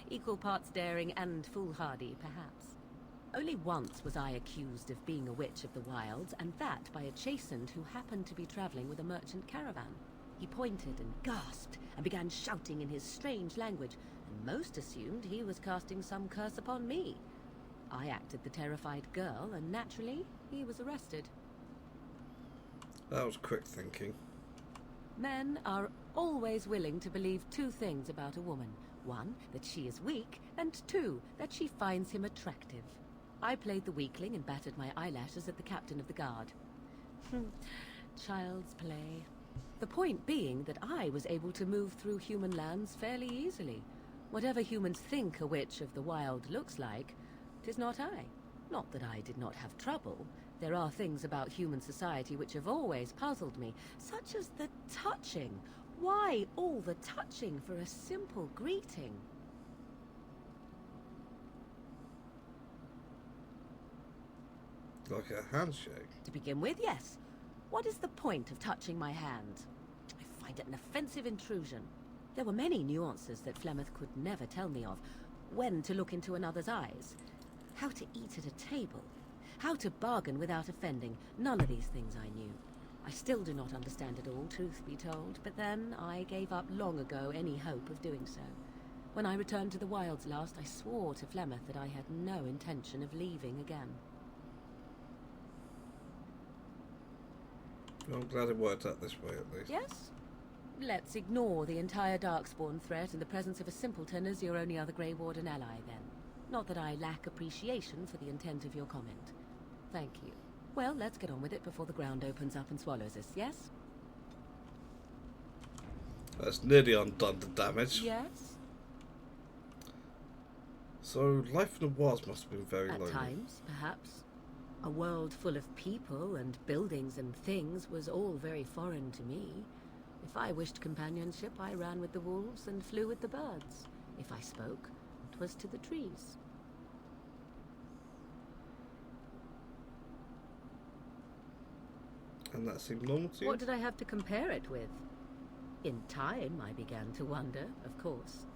Equal parts daring and foolhardy, perhaps. Only once was I accused of being a witch of the wilds, and that by a chastened who happened to be traveling with a merchant caravan. He pointed and gasped and began shouting in his strange language, and most assumed he was casting some curse upon me. I acted the terrified girl, and naturally, he was arrested. That was quick thinking. Men are always willing to believe two things about a woman. One, that she is weak, and two, that she finds him attractive. I played the weakling and battered my eyelashes at the captain of the guard. Child's play. The point being that I was able to move through human lands fairly easily. Whatever humans think a witch of the wild looks like, 'tis not I. Not that I did not have trouble. There are things about human society which have always puzzled me, such as the touching. Why all the touching for a simple greeting? Like a handshake. To begin with, yes. What is the point of touching my hand? I find it an offensive intrusion. There were many nuances that Flemeth could never tell me of. When to look into another's eyes. How to eat at a table. How to bargain without offending. None of these things I knew. I still do not understand it all, truth be told, but then I gave up long ago any hope of doing so. When I returned to the wilds last, I swore to Flemeth that I had no intention of leaving again. I'm glad it worked out this way, at least. Yes? Let's ignore the entire Darkspawn threat in the presence of a simpleton as your only other Grey Warden ally, then. Not that I lack appreciation for the intent of your comment. Thank you. Well, let's get on with it before the ground opens up and swallows us, yes? That's nearly undone the damage. Yes? So, life in the wilds must have been very lonely. At times, perhaps. A world full of people and buildings and things was all very foreign to me. If I wished companionship, I ran with the wolves and flew with the birds. If I spoke, 'twas to the trees. And that seemed normal to you? What did I have to compare it with? In time, I began to wonder, of course.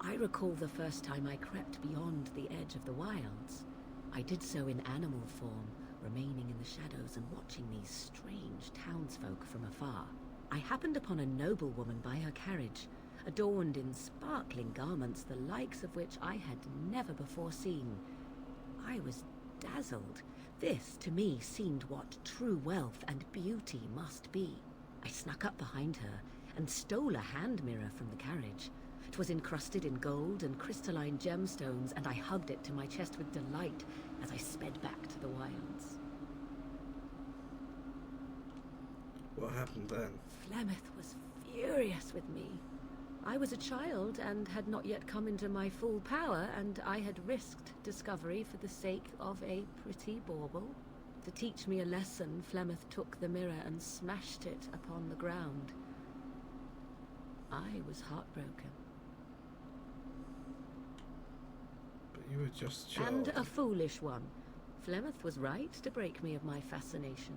I recall the first time I crept beyond the edge of the wilds. I did so in animal form, remaining in the shadows and watching these strange townsfolk from afar. I happened upon a noblewoman by her carriage, adorned in sparkling garments, the likes of which I had never before seen. I was dazzled. This, to me, seemed what true wealth and beauty must be. I snuck up behind her and stole a hand mirror from the carriage. It was encrusted in gold and crystalline gemstones, and I hugged it to my chest with delight as I sped back to the wilds. What happened then? Flemeth was furious with me. I was a child and had not yet come into my full power, and I had risked discovery for the sake of a pretty bauble. To teach me a lesson, Flemeth took the mirror and smashed it upon the ground. I was heartbroken. But you were just a child. And a foolish one. Flemeth was right to break me of my fascination.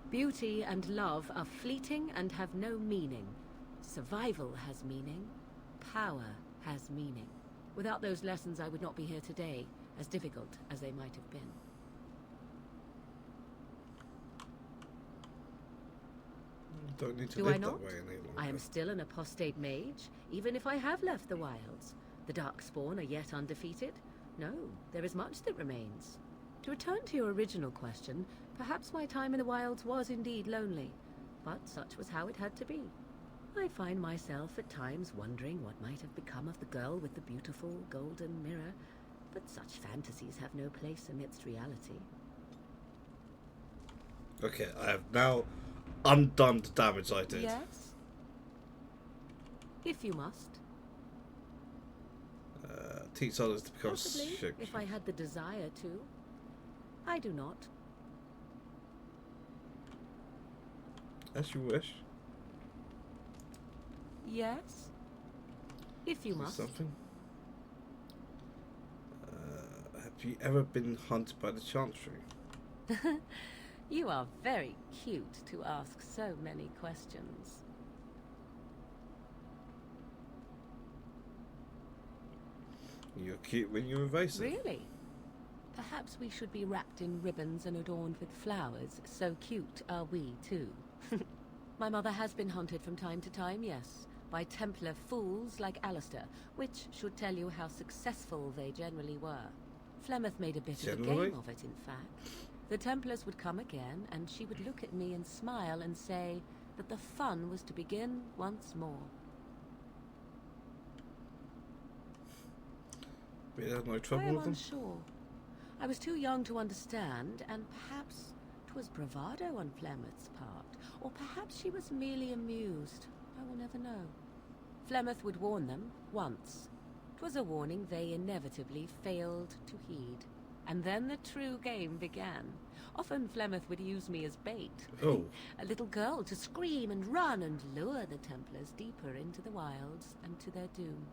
Beauty and love are fleeting and have no meaning. Survival has meaning. Power has meaning. Without those lessons, I would not be here today, as difficult as they might have been. Don't need to Do live I not? that way any longer. I am still an apostate mage, even if I have left the wilds. The Darkspawn are yet undefeated. No, there is much that remains. To return to your original question, perhaps my time in the wilds was indeed lonely, but such was how it had to be. I find myself at times wondering what might have become of the girl with the beautiful golden mirror, but such fantasies have no place amidst reality. Okay, I have now undone the damage I did. Yes? If you must. Teach others to become Possibly, sick. if I had the desire to. I do not. As you wish. Yes? If you must. Something. Have you ever been hunted by the Chantry? You are very cute to ask so many questions. You're cute when you're evasive. Really? Perhaps we should be wrapped in ribbons and adorned with flowers. So cute are we, too. My mother has been hunted from time to time, yes, by Templar fools like Alistair, which should tell you how successful they generally were. Flemeth made a bit of a game of it, in fact. The Templars would come again, and she would look at me and smile and say that the fun was to begin once more. But you had no trouble I am with them? unsure. I was too young to understand, and perhaps 'twas bravado on Flemeth's part, or perhaps she was merely amused. I will never know. Flemeth would warn them, once. 'Twas a warning they inevitably failed to heed. And then the true game began. Often Flemeth would use me as bait. Oh. A little girl to scream and run and lure the Templars deeper into the wilds and to their doom.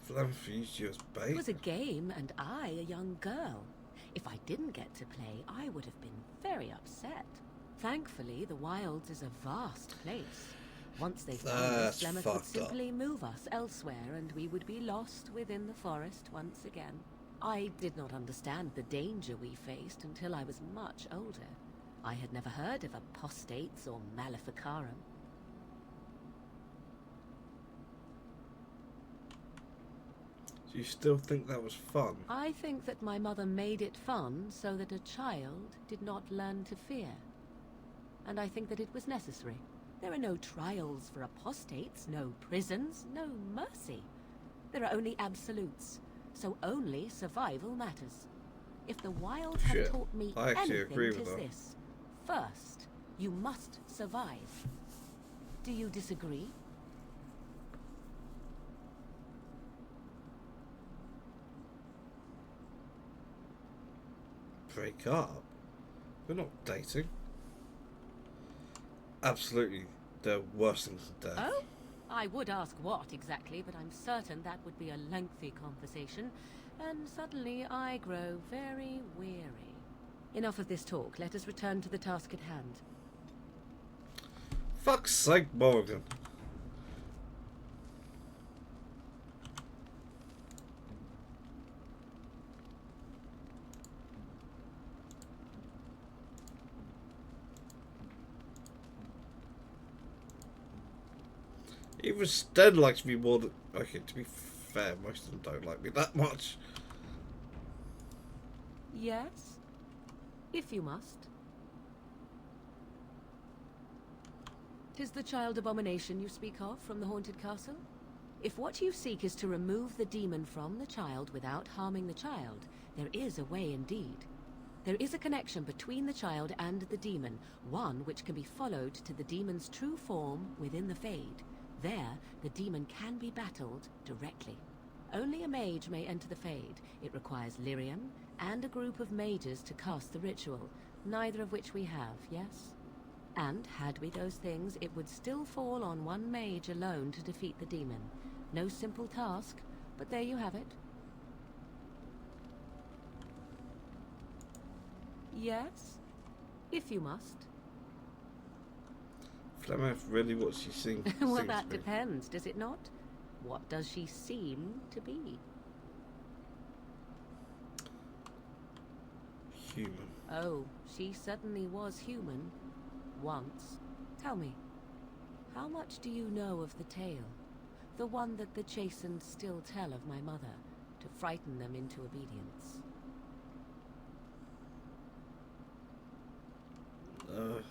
Flemeth used you as bait? It was a game, and I a young girl. If I didn't get to play, I would have been very upset. Thankfully, the wilds is a vast place. Once they found us, Flemeth would simply move us elsewhere, and we would be lost within the forest once again. I did not understand the danger we faced until I was much older. I had never heard of apostates or maleficarum. Do you still think that was fun? I think that my mother made it fun so that a child did not learn to fear. And I think that it was necessary. There are no trials for apostates, no prisons, no mercy. There are only absolutes, so only survival matters. If the wild had taught me anything, it is this. First, you must survive. Do you disagree? Break up? We're not dating. Absolutely the worst things than death. Oh? I would ask what exactly, but I'm certain that would be a lengthy conversation, and suddenly I grow very weary. Enough of this talk. Let us return to the task at hand. Fuck's sake, Morgan. Even Stead likes me more than... Okay, to be fair, most of them don't like me that much. Yes? If you must. 'Tis the child abomination you speak of from the haunted castle? If what you seek is to remove the demon from the child without harming the child, there is a way indeed. There is a connection between the child and the demon, one which can be followed to the demon's true form within the Fade. There, the demon can be battled directly. Only a mage may enter the Fade. It requires lyrium and a group of mages to cast the ritual, neither of which we have, yes? And had we those things, it would still fall on one mage alone to defeat the demon. No simple task, but there you have it. Yes? If you must. Flemeth, really what she sings. Well, that depends, does it not? What does she seem to be? Human. Oh, she certainly was human. Once. Tell me, how much do you know of the tale? The one that the Chastened still tell of my mother, to frighten them into obedience. I'm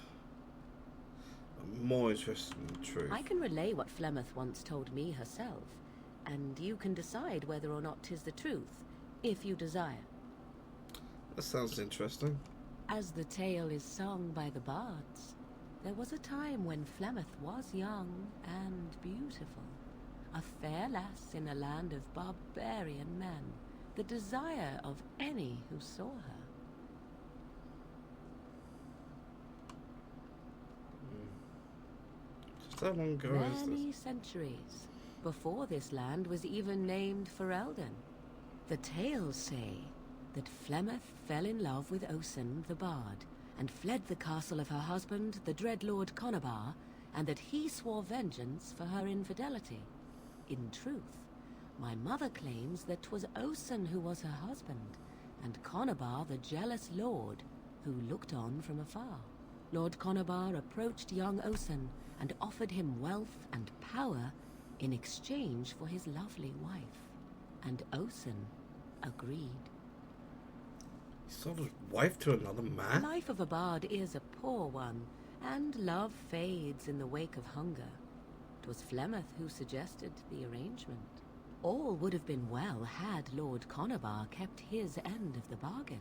more interested in the truth. I can relay what Flemeth once told me herself, and you can decide whether or not 'tis the truth, if you desire. That sounds interesting. As the tale is sung by the bards, there was a time when Flemeth was young and beautiful. A fair lass in a land of barbarian men, the desire of any who saw her. Just how long ago is this? Many centuries, before this land was even named Ferelden. The tales say that Flemeth fell in love with Osen the Bard, and fled the castle of her husband, the Dreadlord Conabar, and that he swore vengeance for her infidelity. In truth, my mother claims that 'twas Osen who was her husband, and Conabar the jealous lord, who looked on from afar. Lord Conabar approached young Osen and offered him wealth and power in exchange for his lovely wife, and Osen agreed. He sold his wife to another man? The life of a bard is a poor one, and love fades in the wake of hunger. 'Twas Flemeth who suggested the arrangement. All would have been well had Lord Conabar kept his end of the bargain.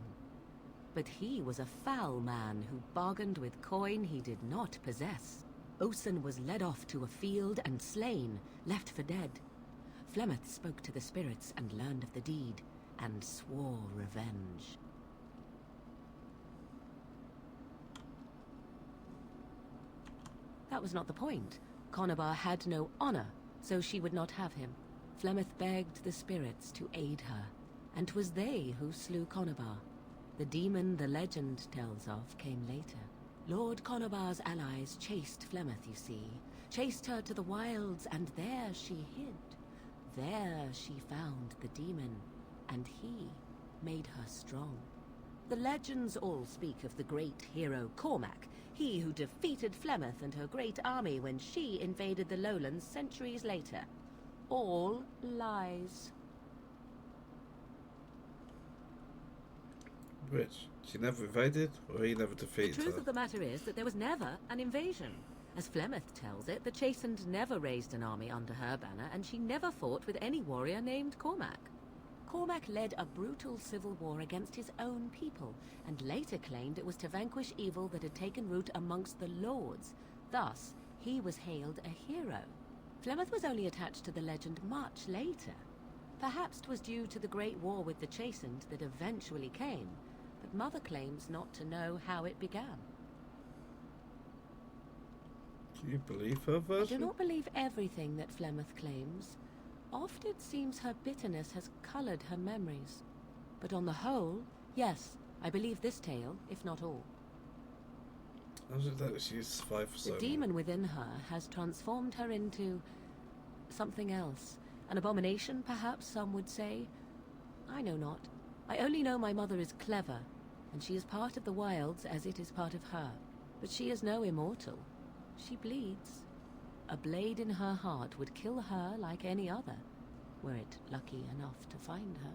But he was a foul man who bargained with coin he did not possess. Osen was led off to a field and slain, left for dead. Flemeth spoke to the spirits and learned of the deed, and swore revenge. That was not the point. Conabar had no honor, so she would not have him. Flemeth begged the spirits to aid her, and 'twas they who slew Conabar. The demon the legend tells of came later. Lord Conabar's allies chased Flemeth, you see. Chased her to the wilds, and there she hid. There she found the demon, and he made her strong. The legends all speak of the great hero Cormac, he who defeated Flemeth and her great army when she invaded the lowlands centuries later. All lies. Which? She never invaded, or he never defeated The truth her? of the matter is that there was never an invasion. As Flemeth tells it, the Chastened never raised an army under her banner, and she never fought with any warrior named Cormac. Cormac led a brutal civil war against his own people, and later claimed it was to vanquish evil that had taken root amongst the lords. Thus, he was hailed a hero. Flemeth was only attached to the legend much later. Perhaps 'twas due to the great war with the Chastened that eventually came, but Mother claims not to know how it began. Do you believe her I version? do not believe everything that Flemeth claims. Oft it seems her bitterness has colored her memories. But on the whole, yes, I believe this tale, if not all. How is it that she's survived for so The long? demon within her has transformed her into something else. An abomination, perhaps some would say. I know not. I only know my mother is clever, and she is part of the wilds as it is part of her. But she is no immortal. She bleeds. A blade in her heart would kill her like any other, were it lucky enough to find her.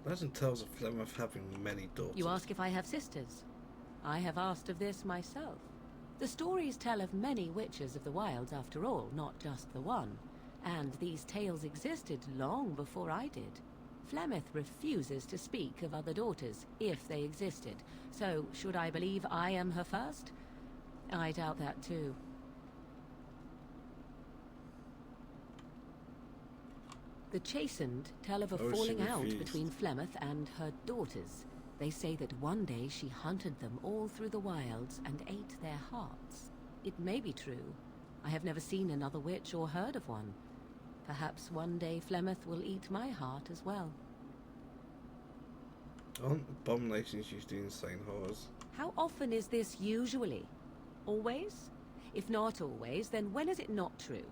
Legend tells of Flemeth having many daughters. You ask if I have sisters? I have asked of this myself. The stories tell of many witches of the wilds after all, not just the one. And these tales existed long before I did. Flemeth refuses to speak of other daughters, if they existed. So, should I believe I am her first? I doubt that too. The Chastened tell of a falling out between Flemeth and her daughters. They say that one day she hunted them all through the wilds and ate their hearts. It may be true. I have never seen another witch or heard of one. Perhaps one day Flemeth will eat my heart as well. Aren't abominations usually insane horrors? How often is this usually? Always? If not always, then when is it not true?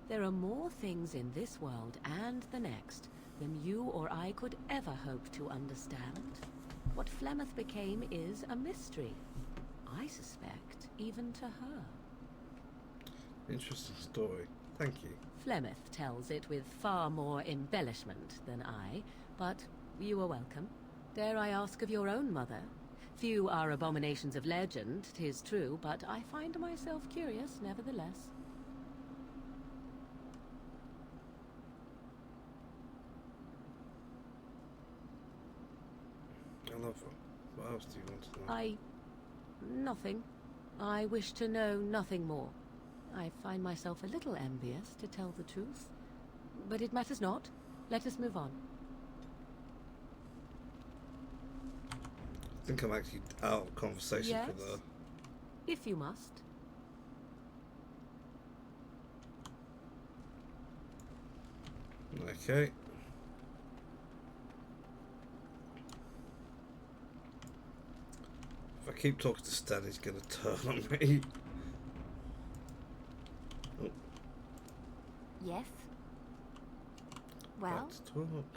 There are more things in this world and the next than you or I could ever hope to understand. What Flemeth became is a mystery. I suspect, even to her. Interesting story. Thank you. Flemeth tells it with far more embellishment than I, but you are welcome. Dare I ask of your own mother? Few are abominations of legend, 'tis true, but I find myself curious nevertheless. I love her. What else do you want to know? Nothing. I wish to know nothing more. I find myself a little envious, to tell the truth. But it matters not. Let us move on. I think I'm actually out of conversation Yes, with her. if you must. Okay. If I keep talking to Stan, he's going to turn on me. Oh. Yes? Well,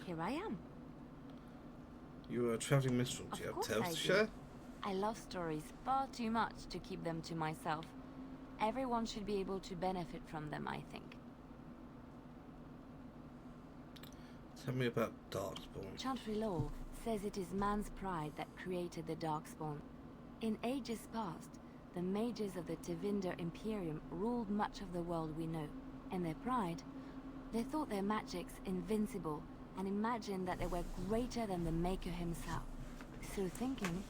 here I am. You are a travelling minstrel. Do you have tales to share? I love stories far too much to keep them to myself. Everyone should be able to benefit from them, I think. Tell me about Darkspawn. Chantry law says it is man's pride that created the Darkspawn. In ages past, the mages of the Tevinder Imperium ruled much of the world we know. In their pride, they thought their magics invincible and imagined that they were greater than the Maker himself. So thinking,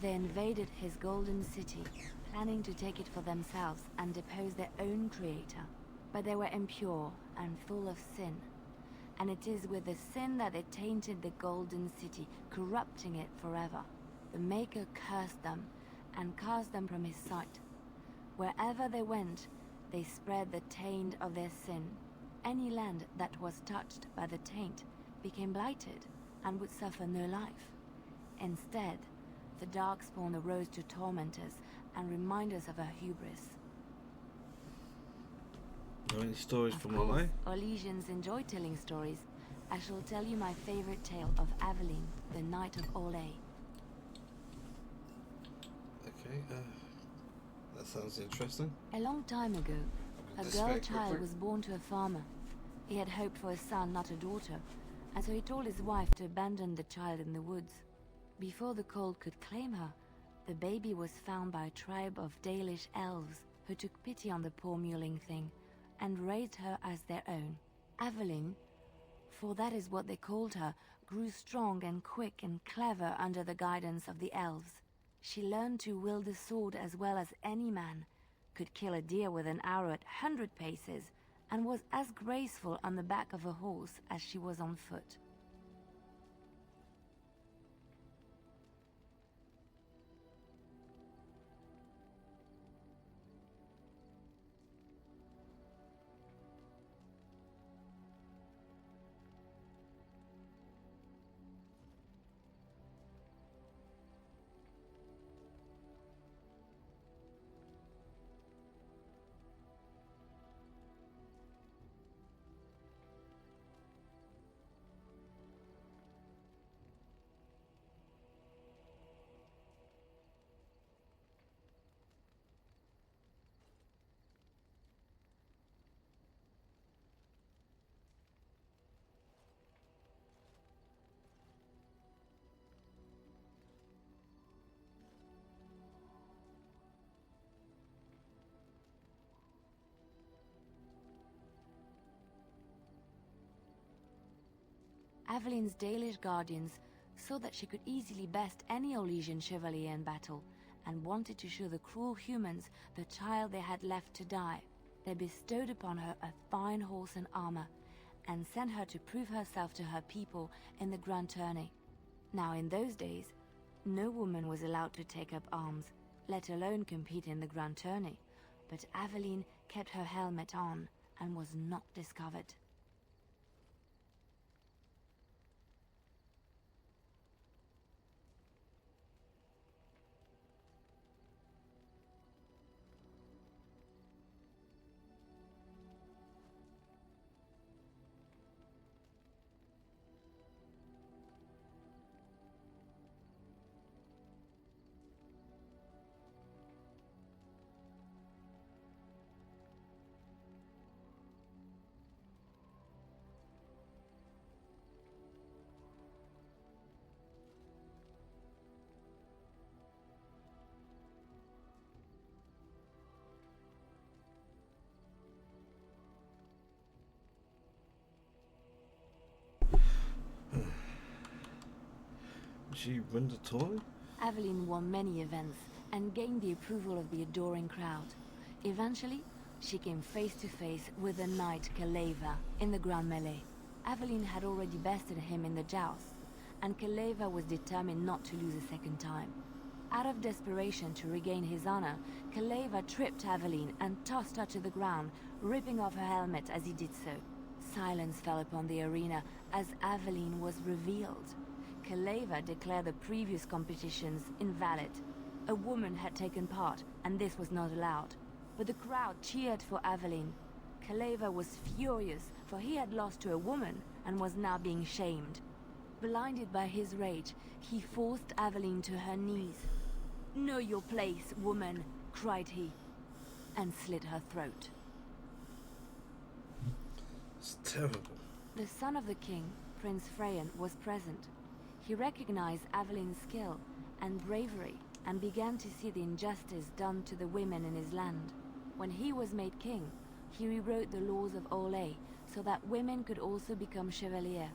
they invaded his golden city, planning to take it for themselves and depose their own creator. But they were impure and full of sin. And it is with the sin that they tainted the golden city, corrupting it forever. The Maker cursed them and cast them from his sight. Wherever they went, they spread the taint of their sin. Any land that was touched by the taint became blighted and would suffer no life. Instead, the Darkspawn arose to torment us and remind us of our hubris. Know any stories from Of course, LA? Orlesians enjoy telling stories. I shall tell you my favorite tale of Aveline, the Knight of Orlais. Okay, that sounds interesting. A long time ago, a This girl very child quickly. was born to a farmer. He had hoped for a son, not a daughter, and so he told his wife to abandon the child in the woods. Before the cold could claim her, the baby was found by a tribe of Dalish elves who took pity on the poor mewling thing and raised her as their own. Aveline, for that is what they called her, grew strong and quick and clever under the guidance of the elves. She learned to wield the sword as well as any man, could kill a deer with an arrow at 100 paces, and was as graceful on the back of a horse as she was on foot. Avelin's Dalish guardians saw that she could easily best any Orlesian chevalier in battle, and wanted to show the cruel humans the child they had left to die. They bestowed upon her a fine horse and armor, and sent her to prove herself to her people in the grand tourney. Now in those days, no woman was allowed to take up arms, let alone compete in the grand tourney, but Aveline kept her helmet on and was not discovered. She won the tournament? Aveline won many events and gained the approval of the adoring crowd. Eventually, she came face to face with the knight Calenhad in the grand melee. Aveline had already bested him in the joust, and Calenhad was determined not to lose a second time. Out of desperation to regain his honor, Calenhad tripped Aveline and tossed her to the ground, ripping off her helmet as he did so. Silence fell upon the arena as Aveline was revealed. Calenhad declared the previous competitions invalid. A woman had taken part, and this was not allowed. But the crowd cheered for Aveline. Calenhad was furious, for he had lost to a woman and was now being shamed. Blinded by his rage, he forced Aveline to her knees. "Know your place, woman," cried he, and slit her throat. It's terrible. The son of the king, Prince Freyan, was present. He recognized Aveline's skill and bravery and began to see the injustice done to the women in his land. When he was made king, he rewrote the laws of Orlais so that women could also become chevalier.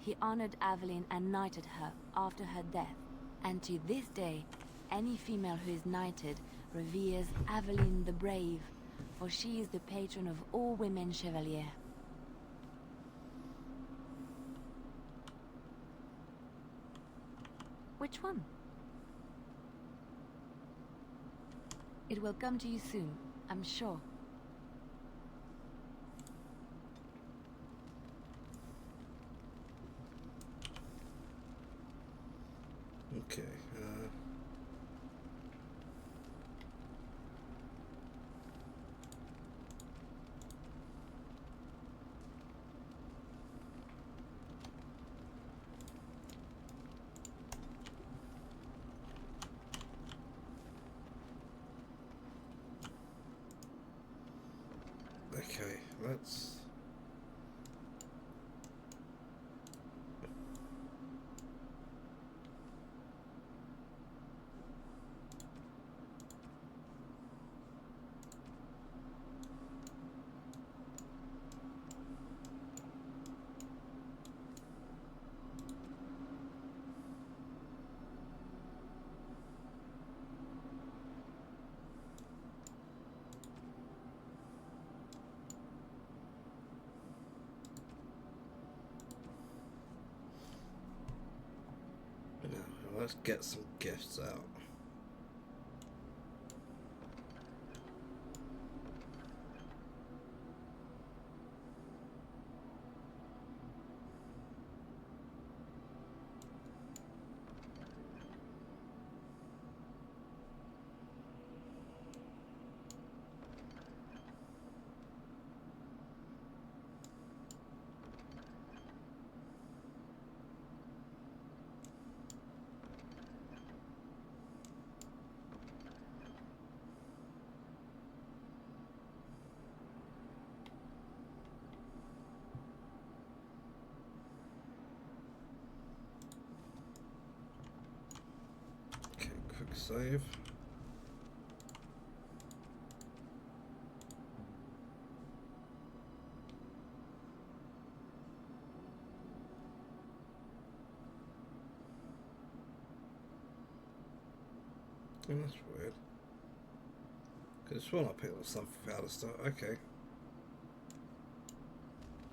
He honored Aveline and knighted her after her death. And to this day, any female who is knighted reveres Aveline the Brave, for she is the patron of all women chevalier. Which one? It will come to you soon, I'm sure. Okay, okay, let's... Let's get some gifts out. Quick save. Oh, that's weird. Could have sworn I picked up something for Alistair. Okay.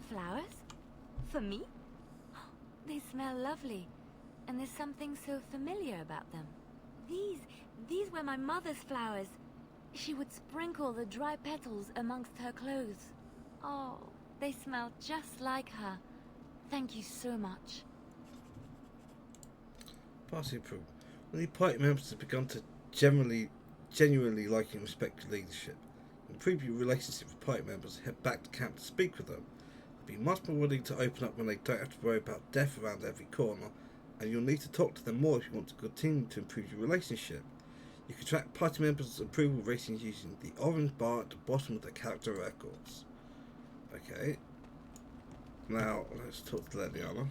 Flowers? For me? They smell lovely. And there's something so familiar about them. These were my mother's flowers. She would sprinkle the dry petals amongst her clothes. Oh, they smell just like her. Thank you so much. Party improved. When the party members have begun to genuinely like and respect your leadership, improve your relationship with party members, head back to camp to speak with them. They'll be much more willing to open up when they don't have to worry about death around every corner, and you'll need to talk to them more if you want to continue to improve your relationship. You can track party members' approval ratings using the orange bar at the bottom of the character records. Okay. Now, let's talk to Leliana.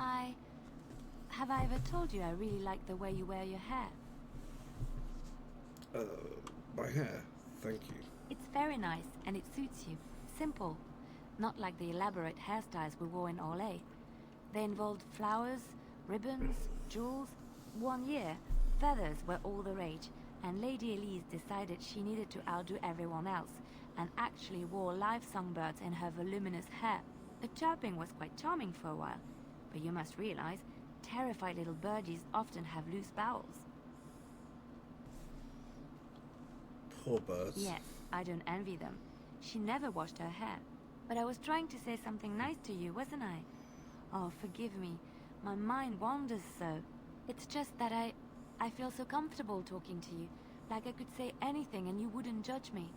Have I ever told you I really like the way you wear your hair? My hair? Thank you. It's very nice, and it suits you. Simple. Not like the elaborate hairstyles we wore in Orlais. They involved flowers, ribbons, jewels. One year, feathers were all the rage, and Lady Elise decided she needed to outdo everyone else, and actually wore live songbirds in her voluminous hair. The chirping was quite charming for a while, but you must realize, terrified little birdies often have loose bowels. Poor birds. Yes, I don't envy them. She never washed her hair. But I was trying to say something nice to you, wasn't I? Oh, forgive me. My mind wanders so. It's just that I feel so comfortable talking to you. Like I could say anything and you wouldn't judge me.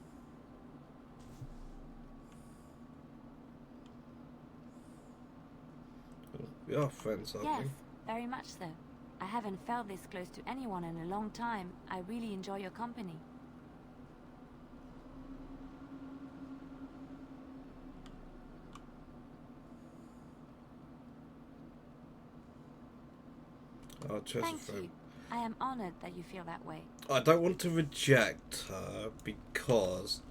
We are friends, aren't Yes, we? very much so. I haven't felt this close to anyone in a long time. I really enjoy your company. Our treasure Thank friend. you. I am honored that you feel that way. I don't want to reject her because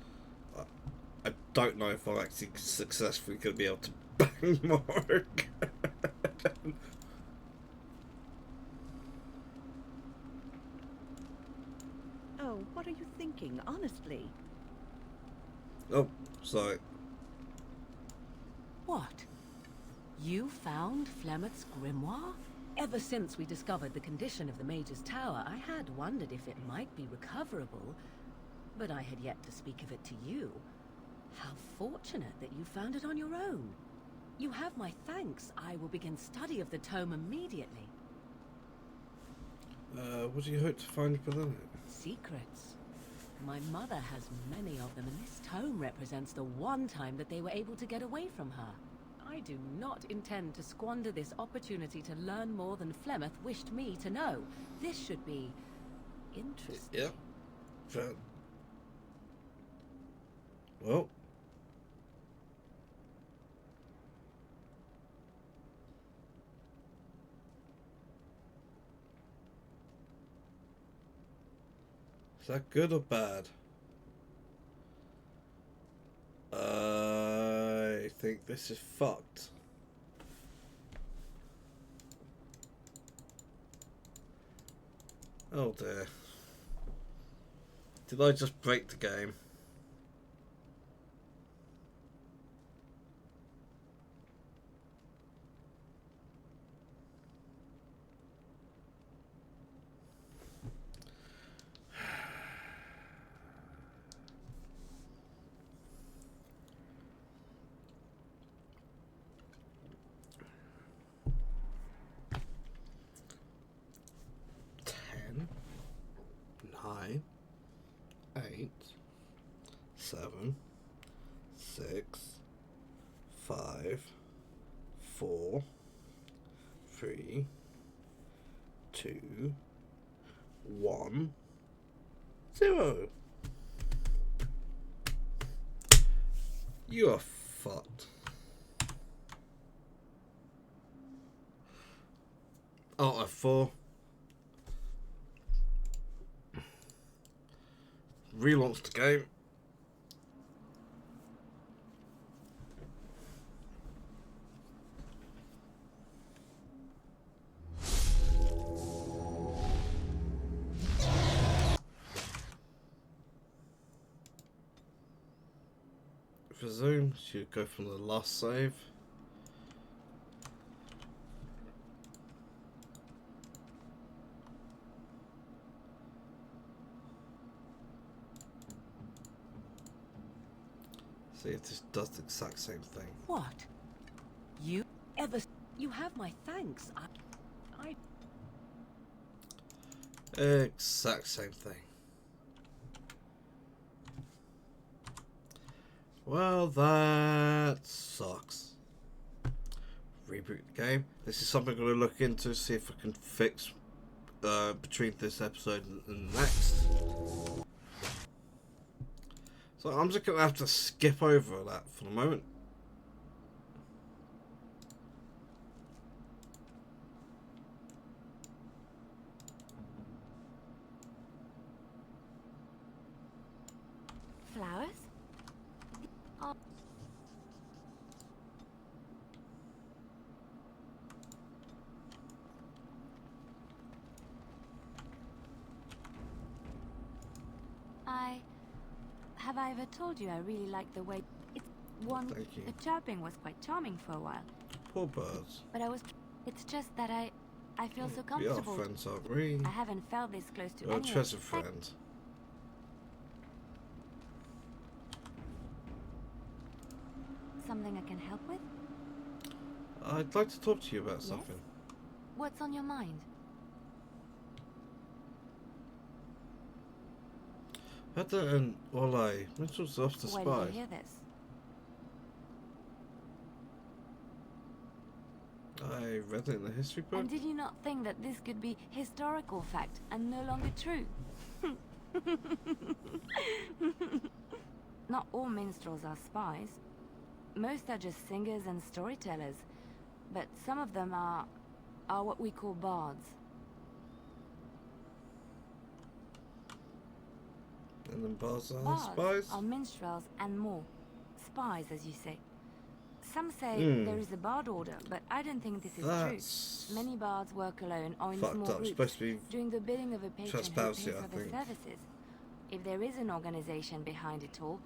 I don't know if I'm actually successfully going to be able to bang Mark. Oh, what are you thinking, honestly? Oh, sorry. What? You found Flemeth's grimoire? Ever since we discovered the condition of the Mage's Tower, I had wondered if it might be recoverable, but I had yet to speak of it to you. How fortunate that you found it on your own. You have my thanks. I will begin study of the tome immediately. What do you hope to find within it? Secrets. My mother has many of them, and this tome represents the one time that they were able to get away from her. I do not intend to squander this opportunity to learn more than Flemeth wished me to know. This should be interesting. Yep. Fair. Well. Is that good or bad? I think this is fucked. Oh dear. Did I just break the game? Nine, 8, 7, 6, 5, 4, 3, 2, 1, 0. You are fucked. Out of 4. Relaunch the game. Resume. So you go from the last save. See if this does the exact same thing. What? You You have my thanks. I... Exact same thing. Well, that sucks. Reboot the game. This is something I'm going to look into, see if I can fix between this episode and the next. So I'm just going to have to skip over that for the moment. Flowers? Oh. Have I ever told you I really like the way it's one. Thank you. The chirping was quite charming for a while. Poor birds. But it's just that I feel so We are comfortable. friends, aren't we? I haven't felt this close to You're a anyone. treasure friend. Something I can help with? I'd like to talk to you about Yes? something. What's on your mind? Hedda and Olay, Mitchell's off to Where spy. did you hear this? I read it in the history book. And did you not think that this could be historical fact and no longer true? Not all minstrels are spies. Most are just singers and storytellers. But some of them are what we call bards. And then bards are Bards spies? are minstrels and more. Spies, as you say. Some say there is a bard order, but I don't think this is true. Many bards work alone or in small groups, Supposed to be doing the bidding of a patron who pays transparency, for I their think. services. If there is an organization behind it all,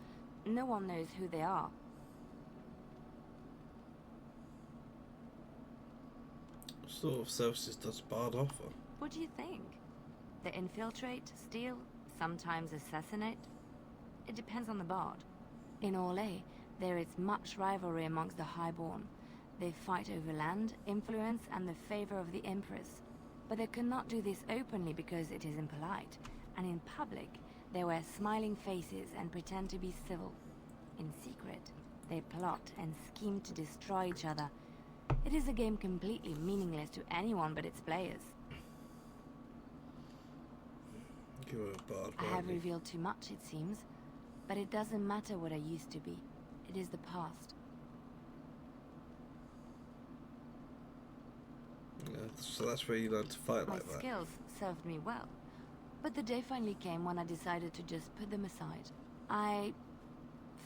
no one knows who they are. What sort of services does Bard offer? What do you think? They infiltrate, steal, sometimes assassinate? It depends on the bard. In Orlais, there is much rivalry amongst the highborn. They fight over land, influence, and the favor of the Empress. But they cannot do this openly because it is impolite, and in public, they wear smiling faces and pretend to be civil. In secret, they plot and scheme to destroy each other. It is a game completely meaningless to anyone but its players. You were a bard, I have weren't you? revealed too much, it seems. But it doesn't matter what I used to be. It is the past. Yeah, so that's where you learn to fight My like that. skills served me well. But the day finally came when I decided to just put them aside. I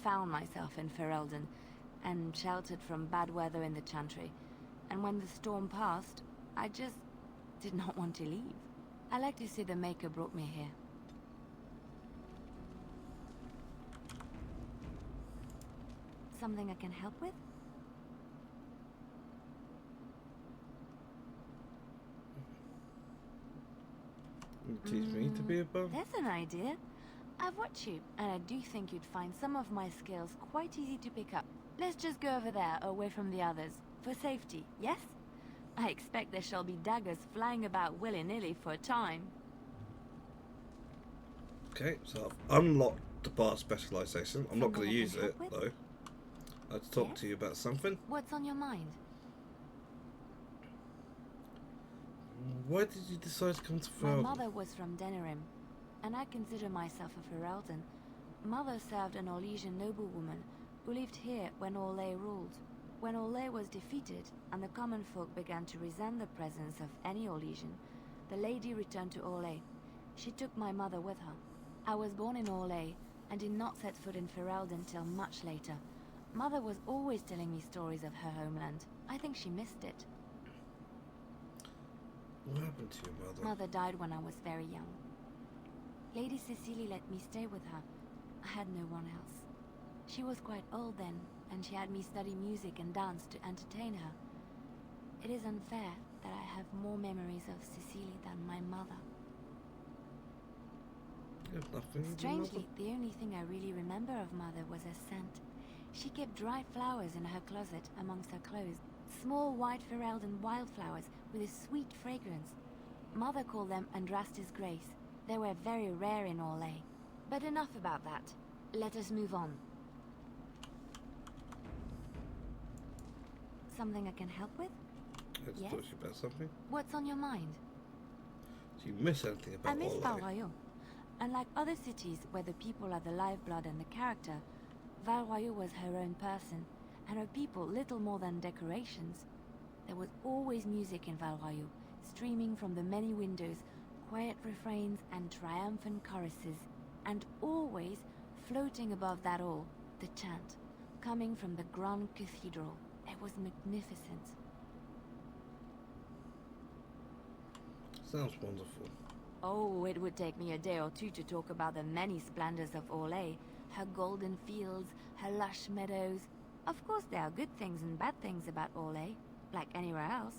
found myself in Ferelden and sheltered from bad weather in the Chantry. And when the storm passed, I just did not want to leave. I like to say the Maker brought me here. Something I can help with? You teach me to be a bard? That's an idea. I've watched you, and I do think you'd find some of my skills quite easy to pick up. Let's just go over there, away from the others. For safety, yes? I expect there shall be daggers flying about willy-nilly for a time. Okay, so I've unlocked the bard specialization. I'm not going to Something I use can it, help with? though. I'd talk Yes? to you about something. What's on your mind? Why did you decide to come to My Ferelden? mother was from Denerim, and I consider myself a Ferelden. Mother served an Orlesian noblewoman who lived here when Orlais ruled. When Orlais was defeated, and the common folk began to resent the presence of any Orlesian, the lady returned to Orlais. She took my mother with her. I was born in Orlais, and did not set foot in Ferelden till much later. Mother was always telling me stories of her homeland. I think she missed it. What happened to your mother? Mother died when I was very young. Lady Cecily let me stay with her. I had no one else. She was quite old then, and she had me study music and dance to entertain her. It is unfair that I have more memories of Cecily than my mother. Strangely, the only thing I really remember of Mother was her scent. She kept dried flowers in her closet amongst her clothes. Small white Ferelden wildflowers with a sweet fragrance. Mother called them Andraste's Grace. They were very rare in Orlais. But enough about that. Let us move on. Something I can help with? Let's Yes? talk about something. What's on your mind? Do you miss anything about I miss Orlais? Val Royeaux. Unlike other cities where the people are the lifeblood and the character, Val Royeaux was her own person, and her people little more than decorations. There was always music in Val Royeaux, streaming from the many windows, quiet refrains and triumphant choruses, and always, floating above that all, the chant, coming from the Grand Cathedral. It was magnificent. Sounds wonderful. Oh, it would take me a day or two to talk about the many splendors of Orlais, her golden fields, her lush meadows. Of course, there are good things and bad things about Orlais, like anywhere else.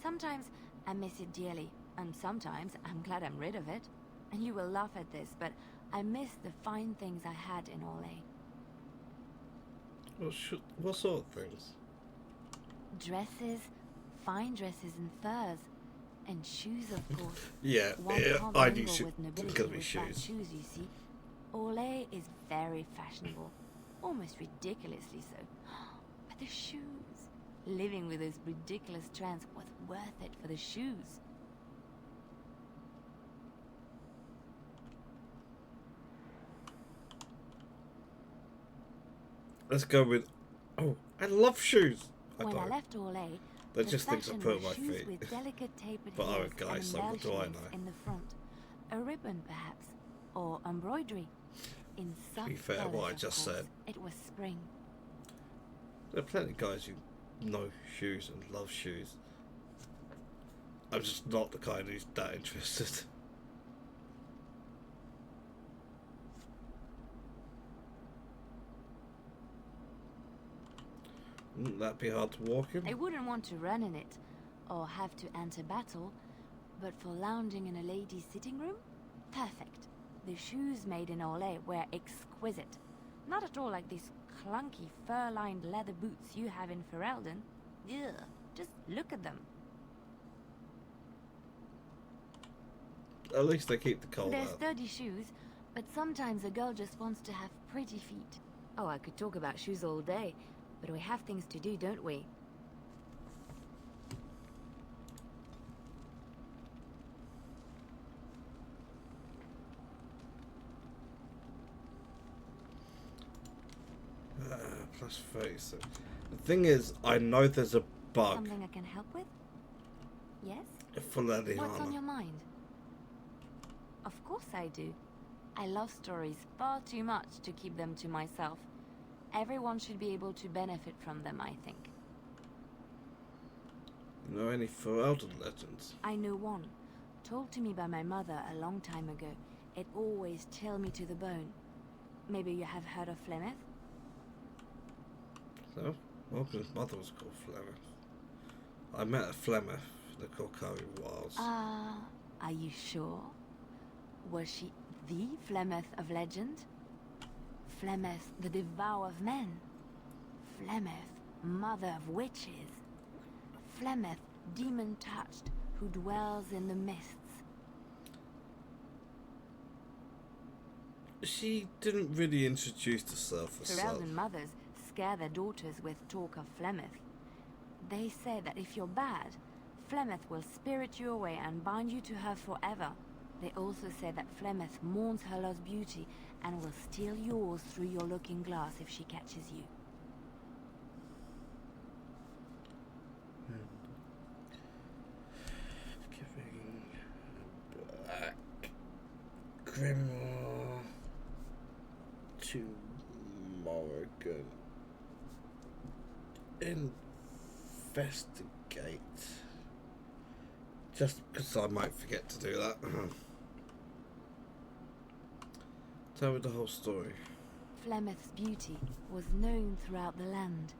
Sometimes I miss it dearly, and sometimes I'm glad I'm rid of it. And you will laugh at this, but I miss the fine things I had in Orlais. What sort of things? Dresses, fine dresses and furs, and shoes, of course. Yeah, I do shoes. It's gonna be shoes. Shoes, you see. Orlais is very fashionable, almost ridiculously so. But the shoes, living with those ridiculous trends was worth it for the shoes. Let's go with. Oh, I love shoes. When I left Orlais, they're just things I put on my shoes feet. with delicate tapered But I'm a heels guy, and so what do I embellishments know? in the front, a ribbon perhaps, or embroidery. In To be soft fair, colours, what I of just course. said. It was spring. There are plenty of guys who know shoes and love shoes. I'm just not the kind who's that interested. Wouldn't that be hard to walk in? I wouldn't want to run in it, or have to enter battle, but for lounging in a lady's sitting room, perfect. The shoes made in Orlais were exquisite. Not at all like these clunky fur-lined leather boots you have in Ferelden. Ugh, just look at them. At least they keep the cold They're out. sturdy shoes, but sometimes a girl just wants to have pretty feet. Oh, I could talk about shoes all day, but we have things to do, don't we? Plus 36. The thing is, I know there's a bug Something I can help with? Yes? for Lady What's on Hana. your mind? Of course I do. I love stories far too much to keep them to myself. Everyone should be able to benefit from them, I think. You know any Ferelden legends? I know one, told to me by my mother a long time ago. It always chilled me to the bone. Maybe you have heard of Flemeth? So, Morgan's mother was called Flemeth. I met a Flemeth in the Corcari Wilds. Are you sure? Was she the Flemeth of legend? Flemeth, the devour of men? Flemeth, mother of witches? Flemeth, demon-touched, who dwells in the mists? She didn't really introduce herself as such. Ferelden mothers scare their daughters with talk of Flemeth. They say that if you're bad, Flemeth will spirit you away and bind you to her forever. They also say that Flemeth mourns her lost beauty and will steal yours through your looking glass if she catches you. Giving back Grimoire to Morrigan. Investigate. Just because I might forget to do that. Tell me the whole story. Flemeth's beauty was known throughout the land.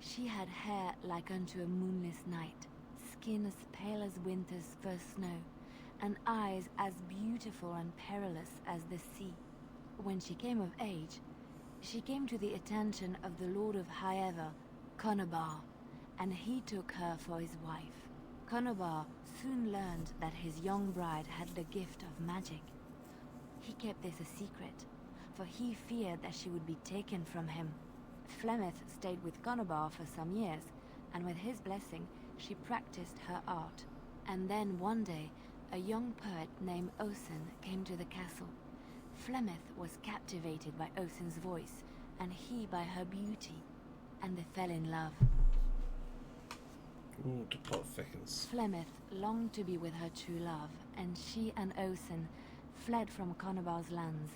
She had hair like unto a moonless night, skin as pale as winter's first snow, and eyes as beautiful and perilous as the sea. When she came of age, she came to the attention of the Lord of Highever, Conobar, and he took her for his wife. Conobar soon learned that his young bride had the gift of magic. He kept this a secret, for he feared that she would be taken from him. Flemeth stayed with Conobar for some years, and with his blessing, she practiced her art. And then one day, a young poet named Osen came to the castle. Flemeth was captivated by Osen's voice, and he by her beauty, and they fell in love. Ooh, the plot thickens. Flemeth longed to be with her true love, and she and Osen fled from Conobar's lands,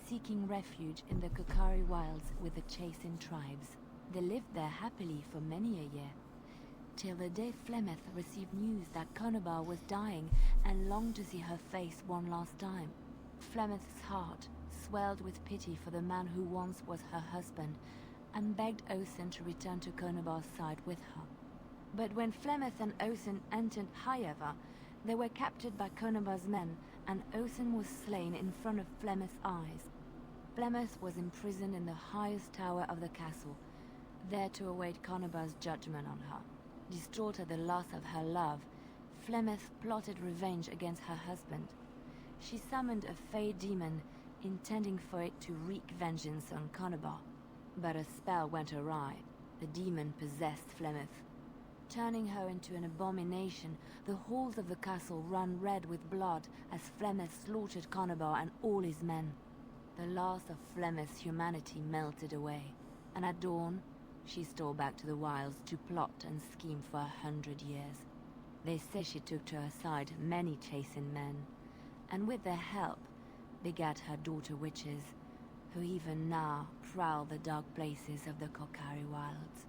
seeking refuge in the Kokari wilds with the Chasen tribes. They lived there happily for many a year, till the day Flemeth received news that Conobar was dying and longed to see her face one last time. Flemeth's heart swelled with pity for the man who once was her husband, and begged Osen to return to Conobar's side with her. But when Flemeth and Osen entered Highever, they were captured by Conobar's men, and Osen was slain in front of Flemeth's eyes. Flemeth was imprisoned in the highest tower of the castle, there to await Conobar's judgment on her. Distraught at the loss of her love, Flemeth plotted revenge against her husband. She summoned a fey demon, intending for it to wreak vengeance on Conobar. But a spell went awry. The demon possessed Flemeth. Turning her into an abomination, the halls of the castle ran red with blood as Flemeth slaughtered Conobar and all his men. The last of Flemeth's humanity melted away, and at dawn, she stole back to the wilds to plot and scheme for 100 years. They say she took to her side many Chasen men, and with their help, begat her daughter witches, who even now prowl the dark places of the Kokari wilds.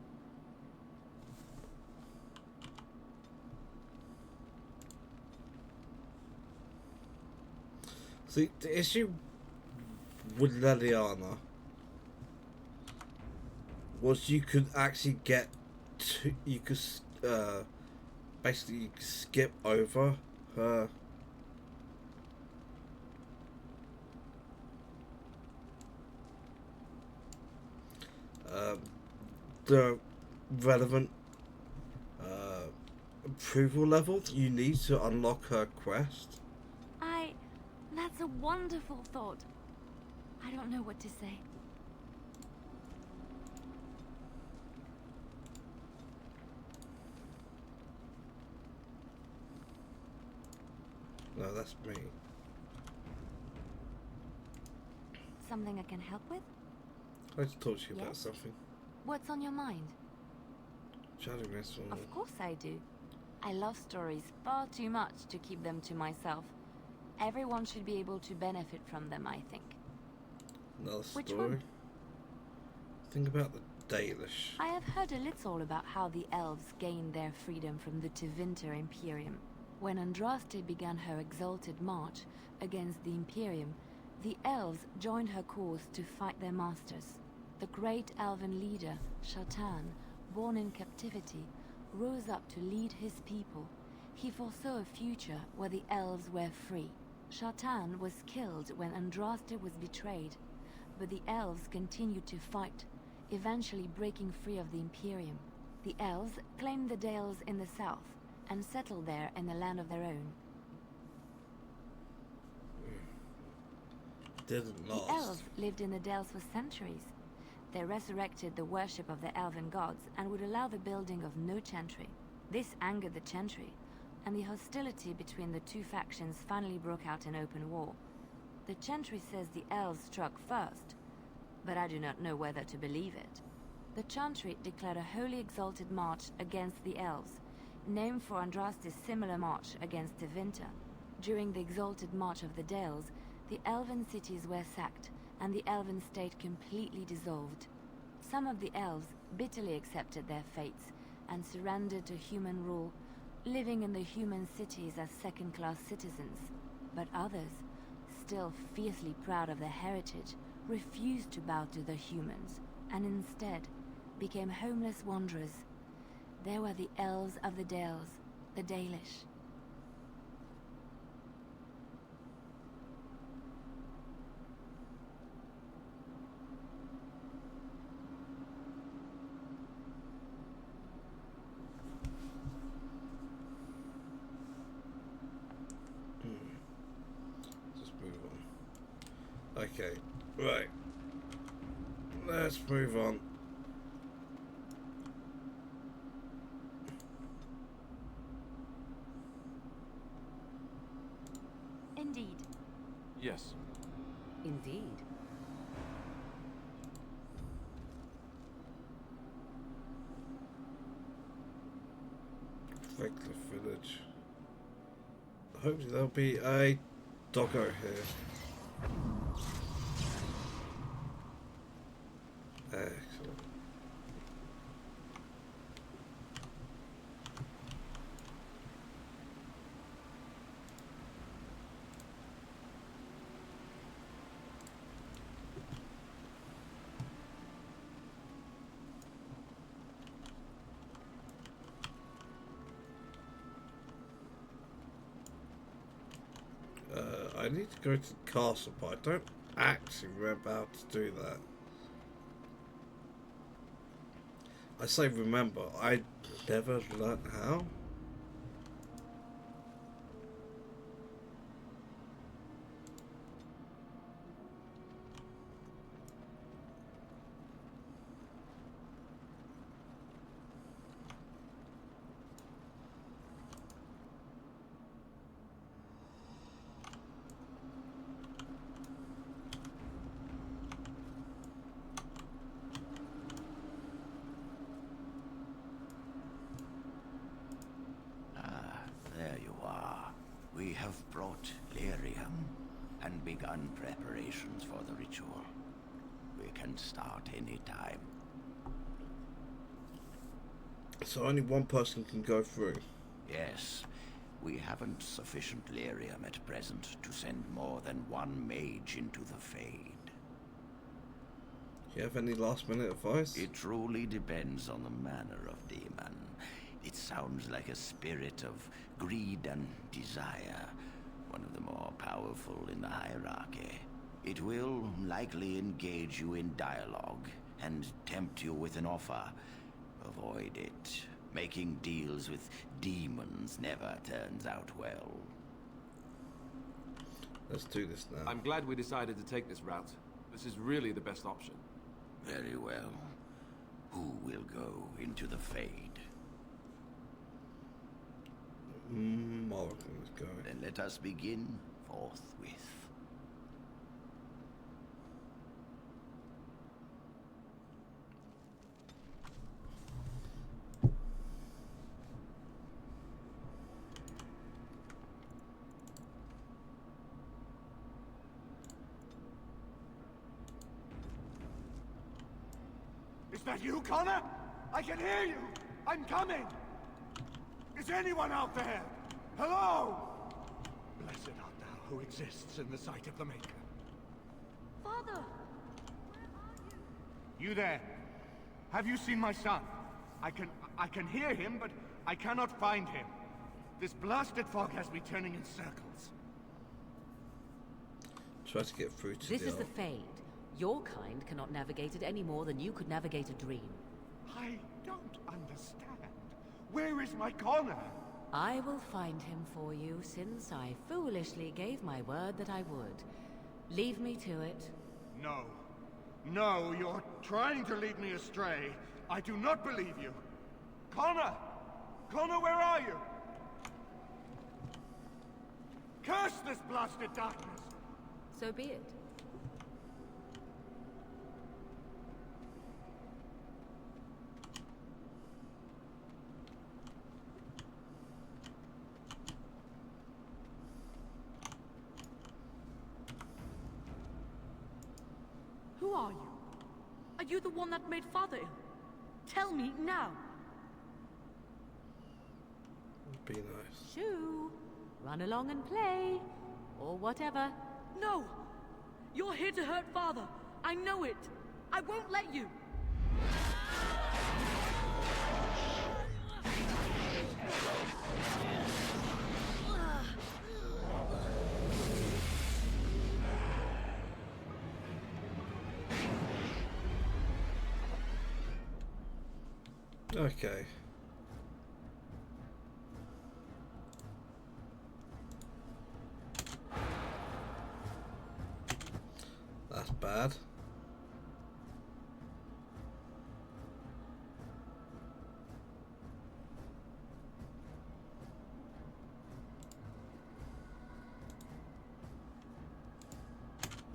See, the issue with Leliana was you could actually get to, you could basically skip over her the relevant approval level you need to unlock her quest. That's a wonderful thought. I don't know what to say. No, that's me. Something I can help with? I'd like to talk to you about Yes? something. What's on your mind? Shadowing Wrestle. Of course I do. I love stories far too much to keep them to myself. Everyone should be able to benefit from them, I think. Another Which story. one? Think about the Dalish. I have heard a little about how the elves gained their freedom from the Tevinter Imperium. When Andraste began her exalted march against the Imperium, the elves joined her cause to fight their masters. The great elven leader, Shatan, born in captivity, rose up to lead his people. He foresaw a future where the elves were free. Shatan was killed when Andraste was betrayed, but the elves continued to fight, eventually breaking free of the Imperium. The elves claimed the Dales in the south and settled there in a land of their own. Didn't last. The elves lived in the Dales for centuries. They resurrected the worship of the elven gods and would allow the building of no chantry. This angered the chantry, and the hostility between the two factions finally broke out in open war. The chantry says the elves struck first, but I do not know whether to believe it. The chantry declared a wholly exalted march against the elves, named for Andraste's similar march against Tevinter. During the exalted march of the Dales, the elven cities were sacked, and the elven state completely dissolved. Some of the elves bitterly accepted their fates and surrendered to human rule, living in the human cities as second-class citizens. But others, still fiercely proud of their heritage, refused to bow to the humans, and instead became homeless wanderers. They were the elves of the Dales, the Dalish. Just move on. Okay, right. Let's move on. Indeed. Yes. Indeed. Redcliffe Village. Hopefully there'll be a doggo here. Excellent. I need to go to the castle, but I don't actually remember how to do that. I say remember, I never learnt how. There you are. We have brought lyrium and begun preparations for the ritual. We can start any time. So only one person can go through. Yes, we haven't sufficient lyrium at present to send more than one mage into the Fade. Do you have any last minute advice? It truly depends on the manner of demon. It sounds like a spirit of greed and desire, one of the more powerful in the hierarchy. It will likely engage you in dialogue and tempt you with an offer. Avoid it. Making deals with demons never turns out well. Let's do this now. I'm glad we decided to take this route. This is really the best option. Very well. Who will go into the Fade? Morgan is going. Then let us begin forthwith. Is that you, Connor? I can hear you! I'm coming! Is anyone out there? Hello? Blessed art thou who exists in the sight of the Maker. Father! You there? Have you seen my son? I can hear him, but I cannot find him. This blasted fog has me turning in circles. Try to get through to This the is the Fade. Your kind cannot navigate it any more than you could navigate a dream. I don't understand. Where is my Connor? I will find him for you, since I foolishly gave my word that I would. Leave me to it. No. No, you're trying to lead me astray. I do not believe you. Connor! Connor, where are you? Curse this blasted darkness! So be it. Who are you? Are you the one that made Father ill? Tell me now. Be nice. Shoo! Run along and play. Or whatever. No! You're here to hurt Father. I know it. I won't let you. Okay. That's bad.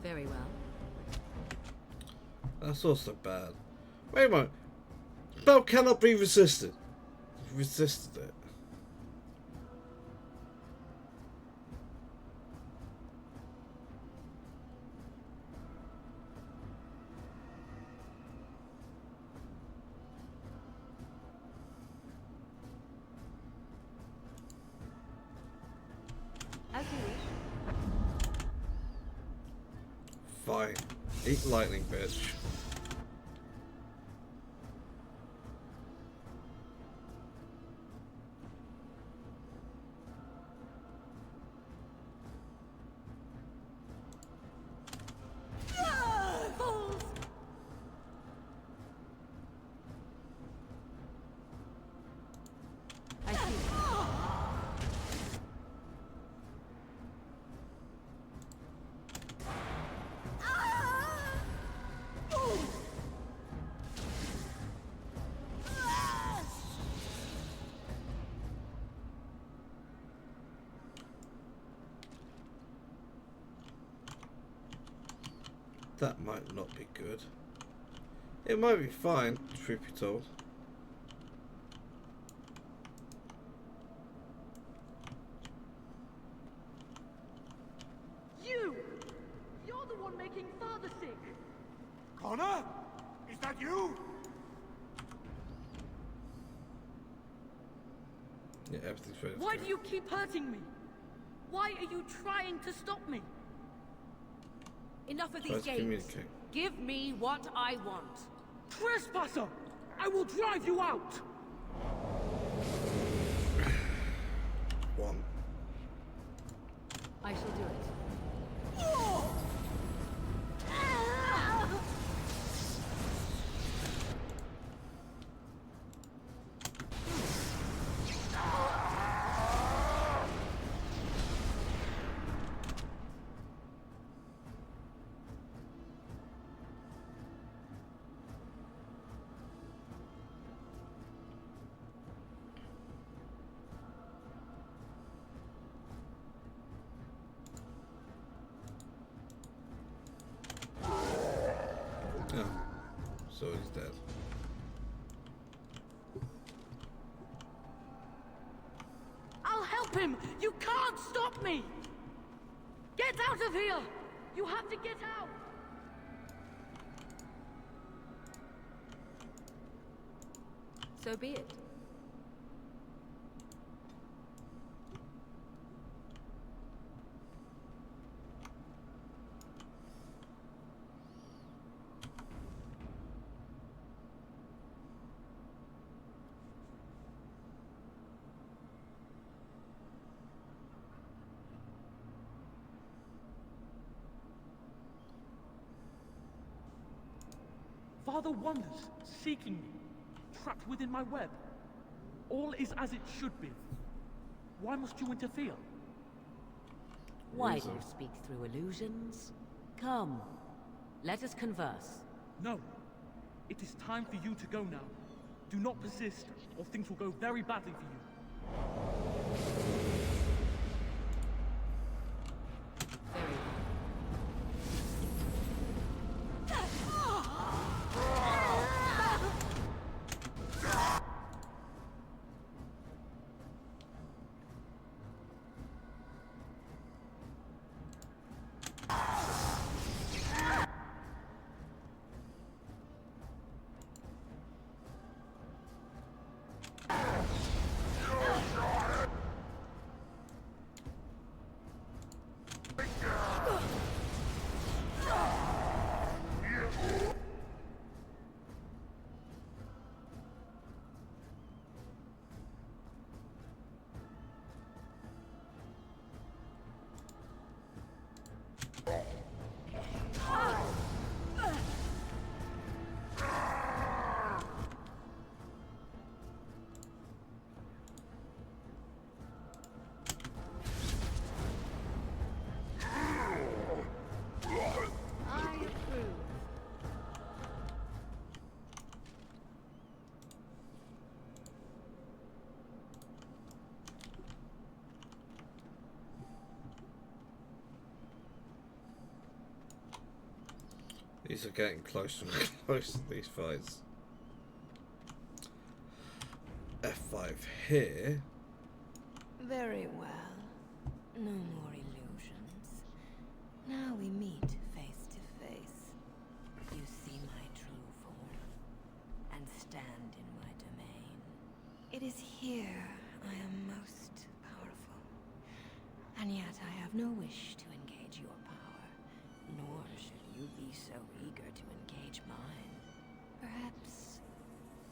Very well. That's also bad. Wait a moment. Spell cannot be resisted. Resisted it. As you wish. Fine. Eat lightning, bitch. That might not be good. It might be fine, truth be told. You! You're the one making Father sick! Connor? Is that you? Yeah, everything's ready. Why do you keep hurting me? Why are you trying to stop me? Enough of Try these to games. communicate. Give me what I want. Trespasser! I will drive you out! One. I shall do it. Oh. So he's dead. I'll help him! You can't stop me! Get out of here! You have to get out! So be it. Father wanders, seeking me, trapped within my web. All is as it should be. Why must you interfere? Why do you speak through illusions? Come, let us converse. No. It is time for you to go now. Do not persist, or things will go very badly for you. These are getting closer and closer, these fights. F5 here. Very well. No more illusions. Now we meet face to face. You see my true form and stand in my domain. It is here I am most powerful. And yet I have no wish to engage your power, nor should you be so eager to engage mine. Perhaps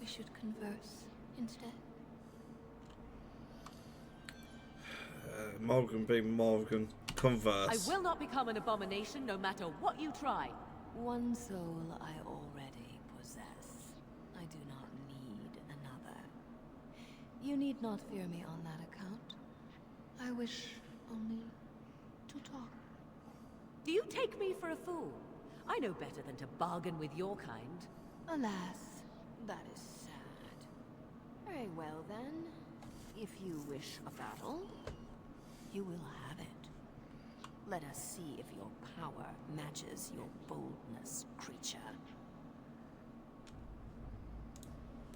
we should converse instead. Morgan being Morgan, converse. I will not become an abomination no matter what you try. One soul I already possess. I do not need another. You need not fear me on that account. I wish only to talk. Do you take me for a fool? I know better than to bargain with your kind. Alas, that is sad. Very well then. If you wish a battle, you will have it. Let us see if your power matches your boldness, creature.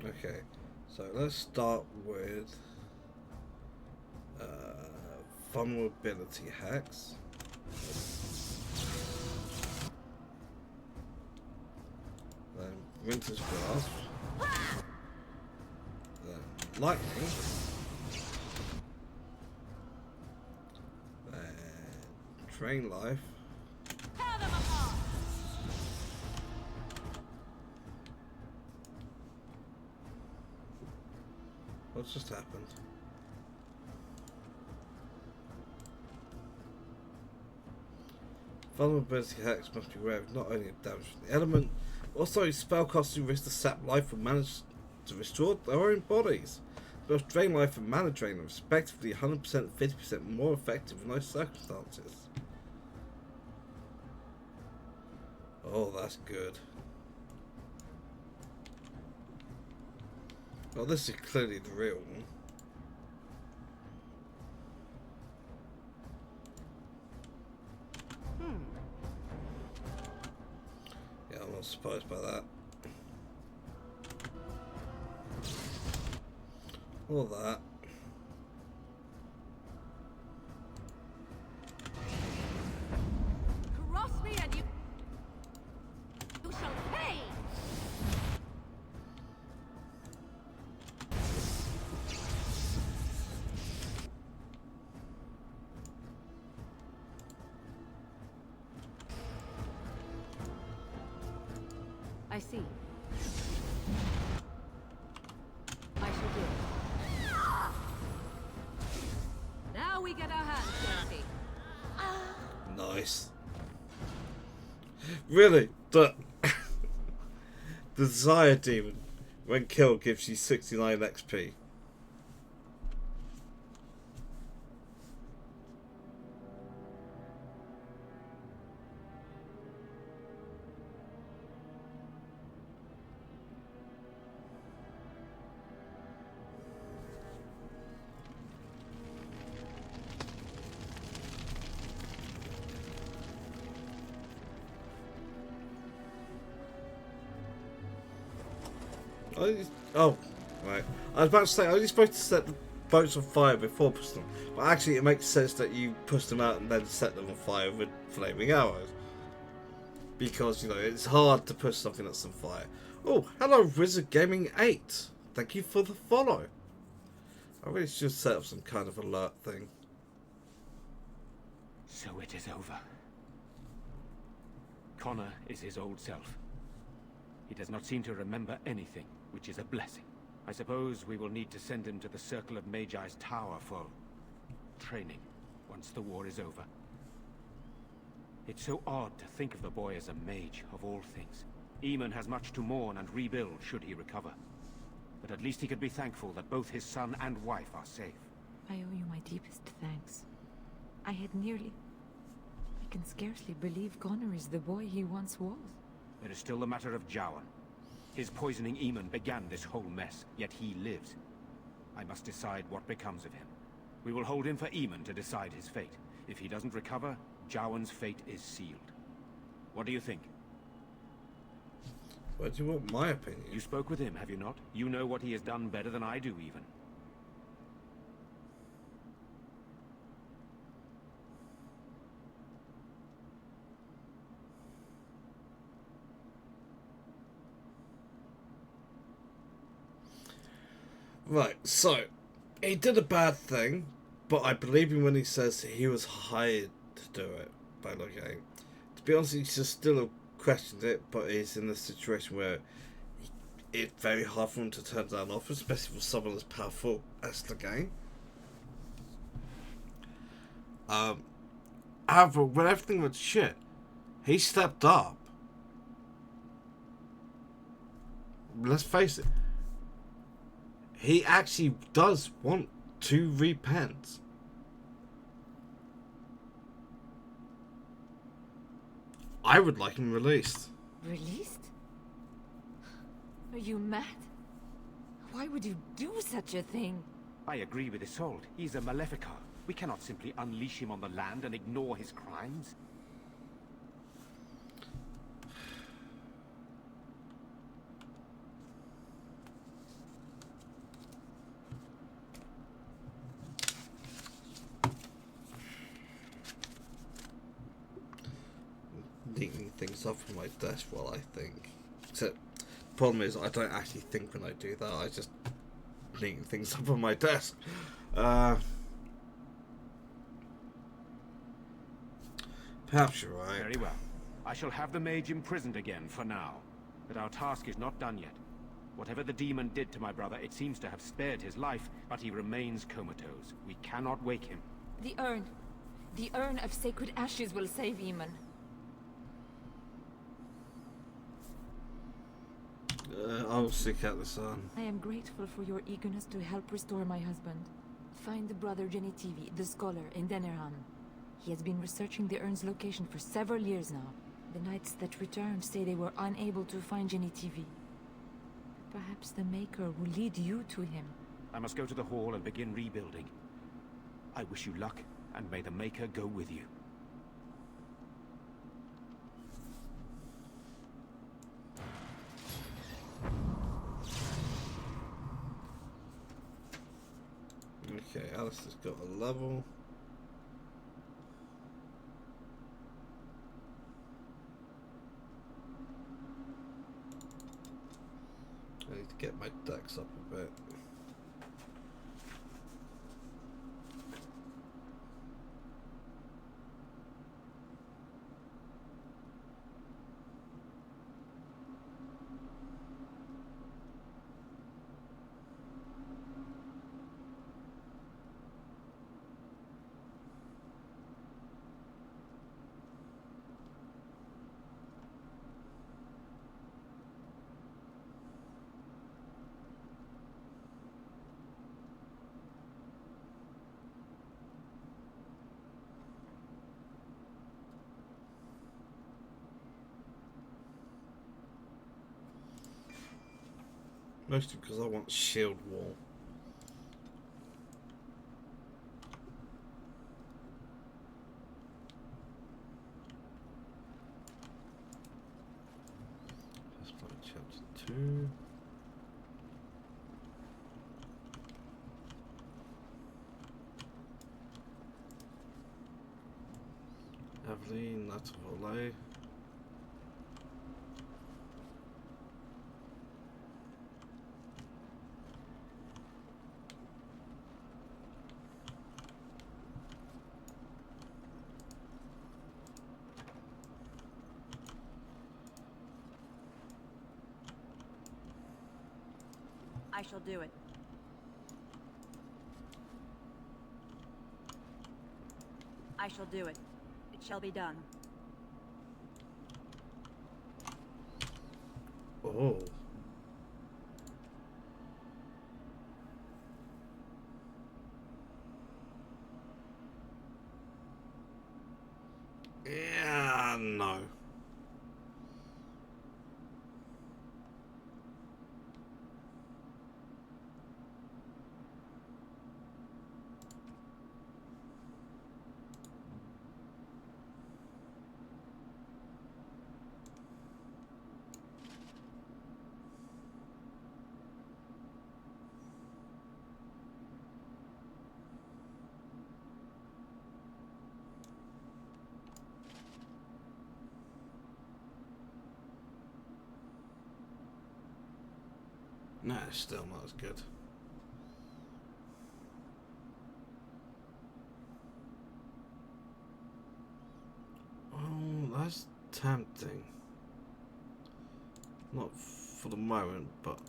Okay, so let's start with vulnerability hacks. Then Winter's Grasp. Then Lightning. Then Train Life. What's just happened? Vulnerability hacks must be aware of not only of damage from the element, but also spellcasting risks the sap life will manage to restore their own bodies. Spells drain life and mana drain are respectively 100% and 50% more effective in those circumstances. Oh, that's good. Well, this is clearly the real one. Yeah, I'm not surprised by that. All that. Cross me and you shall pay! I see. I shall do it. Now we get our hands dirty. Nice. Really? The Desire Demon, when killed, gives you 69 XP. Oh, right. I was about to say, I was supposed to set the boats on fire before pushing them. But actually, it makes sense that you push them out and then set them on fire with flaming arrows. Because, you know, it's hard to push something that's on fire. Oh, hello, Wizard Gaming 8. Thank you for the follow. I really should set up some kind of alert thing. So it is over. Connor is his old self. He does not seem to remember anything, which is a blessing. I suppose we will need to send him to the Circle of Magi's tower for training once the war is over. It's so odd to think of the boy as a mage, of all things. Eamon has much to mourn and rebuild should he recover. But at least he could be thankful that both his son and wife are safe. I owe you my deepest thanks. I can scarcely believe Connor is the boy he once was. There is still the matter of Jowan. His poisoning Eamon began this whole mess, yet he lives. I must decide what becomes of him. We will hold him for Eamon to decide his fate. If he doesn't recover, Jowan's fate is sealed. What do you think? Why do you want my opinion? You spoke with him, have you not? You know what he has done better than I do, even. Right, so, he did a bad thing, but I believe him when he says he was hired to do it by Loghain. To be honest, he's just still questioned it, but he's in a situation where it's very hard for him to turn down offers, especially for someone as powerful as Loghain. However, when everything went shit, he stepped up. Let's face it. He actually does want to repent. I would like him released. Released? Are you mad? Why would you do such a thing? I agree with Isolde. He's a Maleficar. We cannot simply unleash him on the land and ignore his crimes. Neating things up on my desk while I think. Except, the problem is I don't actually think when I do that. I just neating things up on my desk. Perhaps you're right. Very well. I shall have the mage imprisoned again for now. But our task is not done yet. Whatever the demon did to my brother, it seems to have spared his life, but he remains comatose. We cannot wake him. The urn. The urn of sacred ashes will save Eamon. I will seek out the sun. I am grateful for your eagerness to help restore my husband. Find the brother Genitivi, the scholar, in Denerham. He has been researching the urn's location for several years now. The knights that returned say they were unable to find Genitivi. Perhaps the Maker will lead you to him. I must go to the hall and begin rebuilding. I wish you luck, and may the Maker go with you. Okay, Alistair's got a level. I need to get my decks up a bit. Mostly because I want shield wall. Let's play chapter 2. Evelyn, that's Volley. I shall do it. I shall do it. It shall be done. Oh. Yeah, no. Nah, still not as good. Oh, that's tempting. Not for the moment, but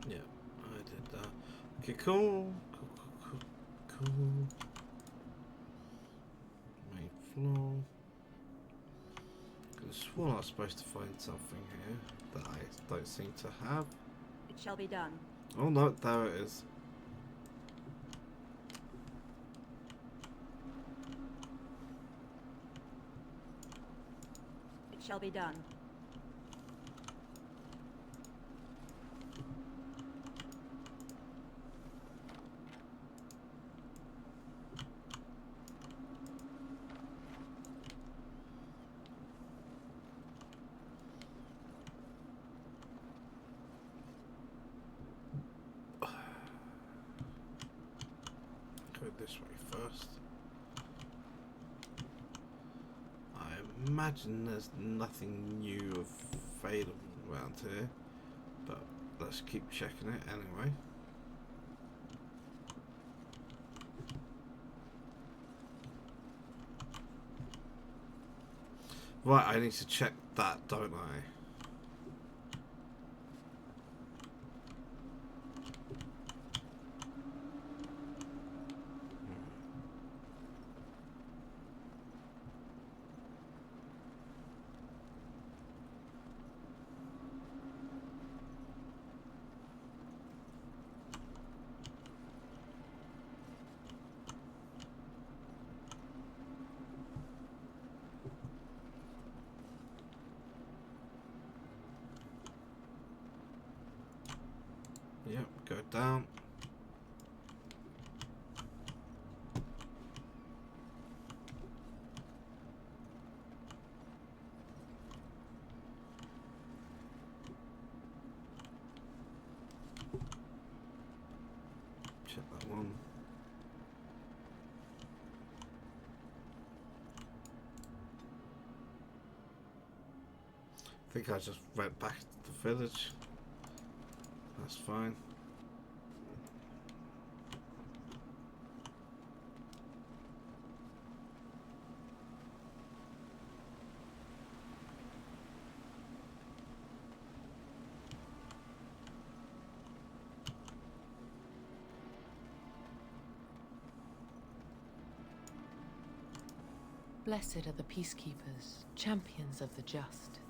yeah, I did that. Okay, cool. Cool. Main floor. I swore I was supposed to find something here that I don't seem to have. It shall be done. Oh no, there it is. It shall be done. Go this way first. I imagine there's nothing new available around here, but let's keep checking it anyway. Right, I need to check that, don't I? Yep, go down. Check that one. I think I just went back to the village. That's fine. Blessed are the peacekeepers, champions of the just.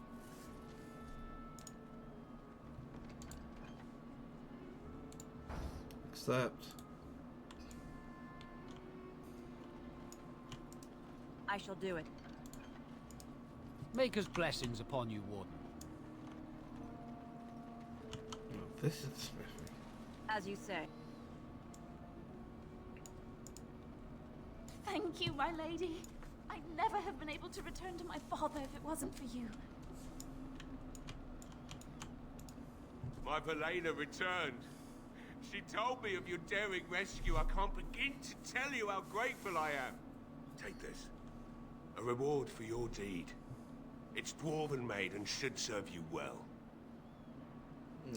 Accept. I shall do it. Maker's blessings upon you, Warden. Oh, this is spiffy. As you say. Thank you, my lady. I'd never have been able to return to my father if it wasn't for you. My Valena returned. She told me of your daring rescue. I can't begin to tell you how grateful I am. Take this. A reward for your deed. It's dwarven made and should serve you well.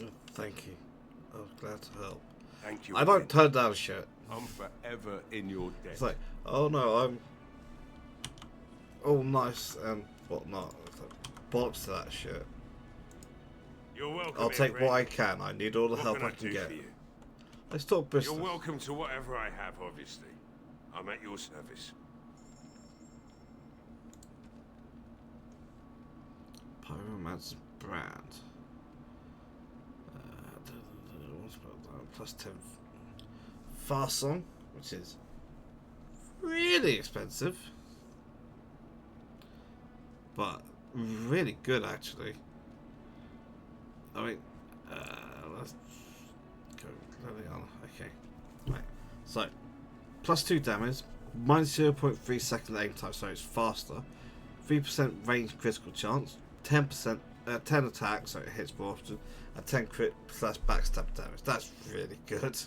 Oh, thank you. I was glad to help. Thank you. I don't turn down shit. I'm forever in your debt. It's like, oh no, I'm all nice and whatnot. Bollocks to that shit. You're welcome. I'll take what I can. I need all the What help can I can do get. for you? Let's talk business. You're welcome to whatever I have, obviously. I'm at your service. Pyromancer's brand. Plus 10 fast song, which is really expensive, but really good actually. I mean, let's go early on. Okay, right. So, plus 2 damage, minus 0.3 second aim time, so it's faster. 3% range critical chance, 10% 10 attack, so it hits more often, and 10 crit / backstab damage. That's really good.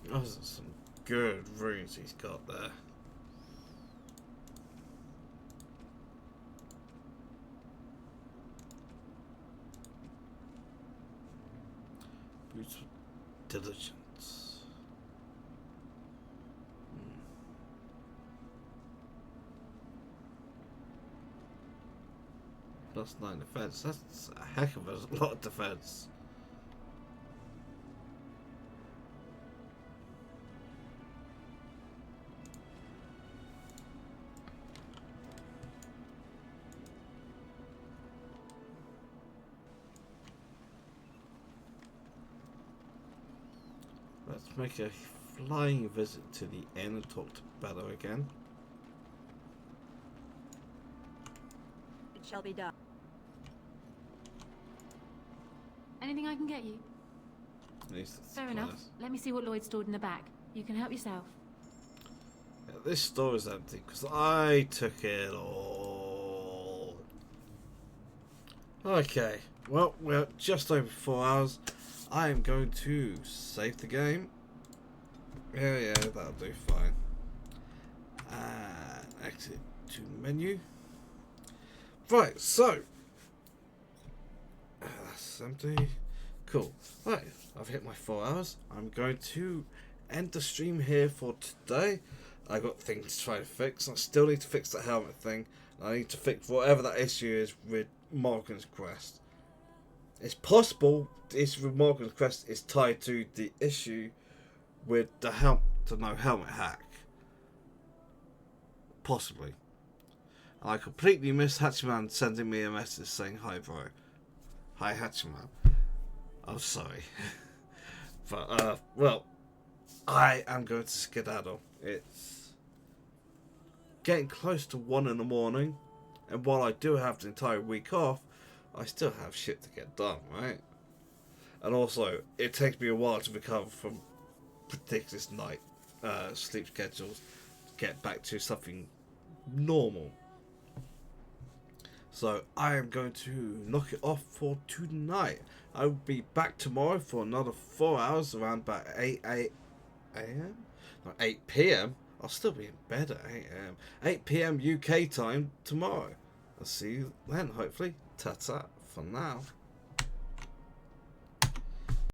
Those are some good runes he's got there. Boots of Diligence. Plus 9 defense. That's a heck of a lot of defense. Let's make a flying visit to the inn and talk to Bello again. It shall be done. Anything I can get you? Fair enough. Let me see what Lloyd stored in the back. You can help yourself. Yeah, this store is empty because I took it all. Okay, well, we're just over 4 hours. I am going to save the game. Yeah, that'll do fine. And exit to menu. Right, so that's empty. Cool. Right, I've hit my 4 hours. I'm going to end the stream here for today. I got things to try to fix. I still need to fix that helmet thing. I need to fix whatever that issue is with Morgan's Quest. It's possible this with Morgan's Quest is tied to the issue with the helmet hack. Possibly. I completely missed Hatchman sending me a message saying hi bro. Hi Hatchman. I'm sorry. But well, I am going to skedaddle. It's getting close to 1 in the morning, and while I do have the entire week off, I still have shit to get done, right? And also, it takes me a while to recover from ridiculous night sleep schedules to get back to something normal. So I am going to knock it off for tonight. I will be back tomorrow for another 4 hours around about 8 a.m. No, 8 p.m. I'll still be in bed at 8 a.m. 8 p.m. UK time tomorrow. I'll see you then, hopefully. Ta-ta for now.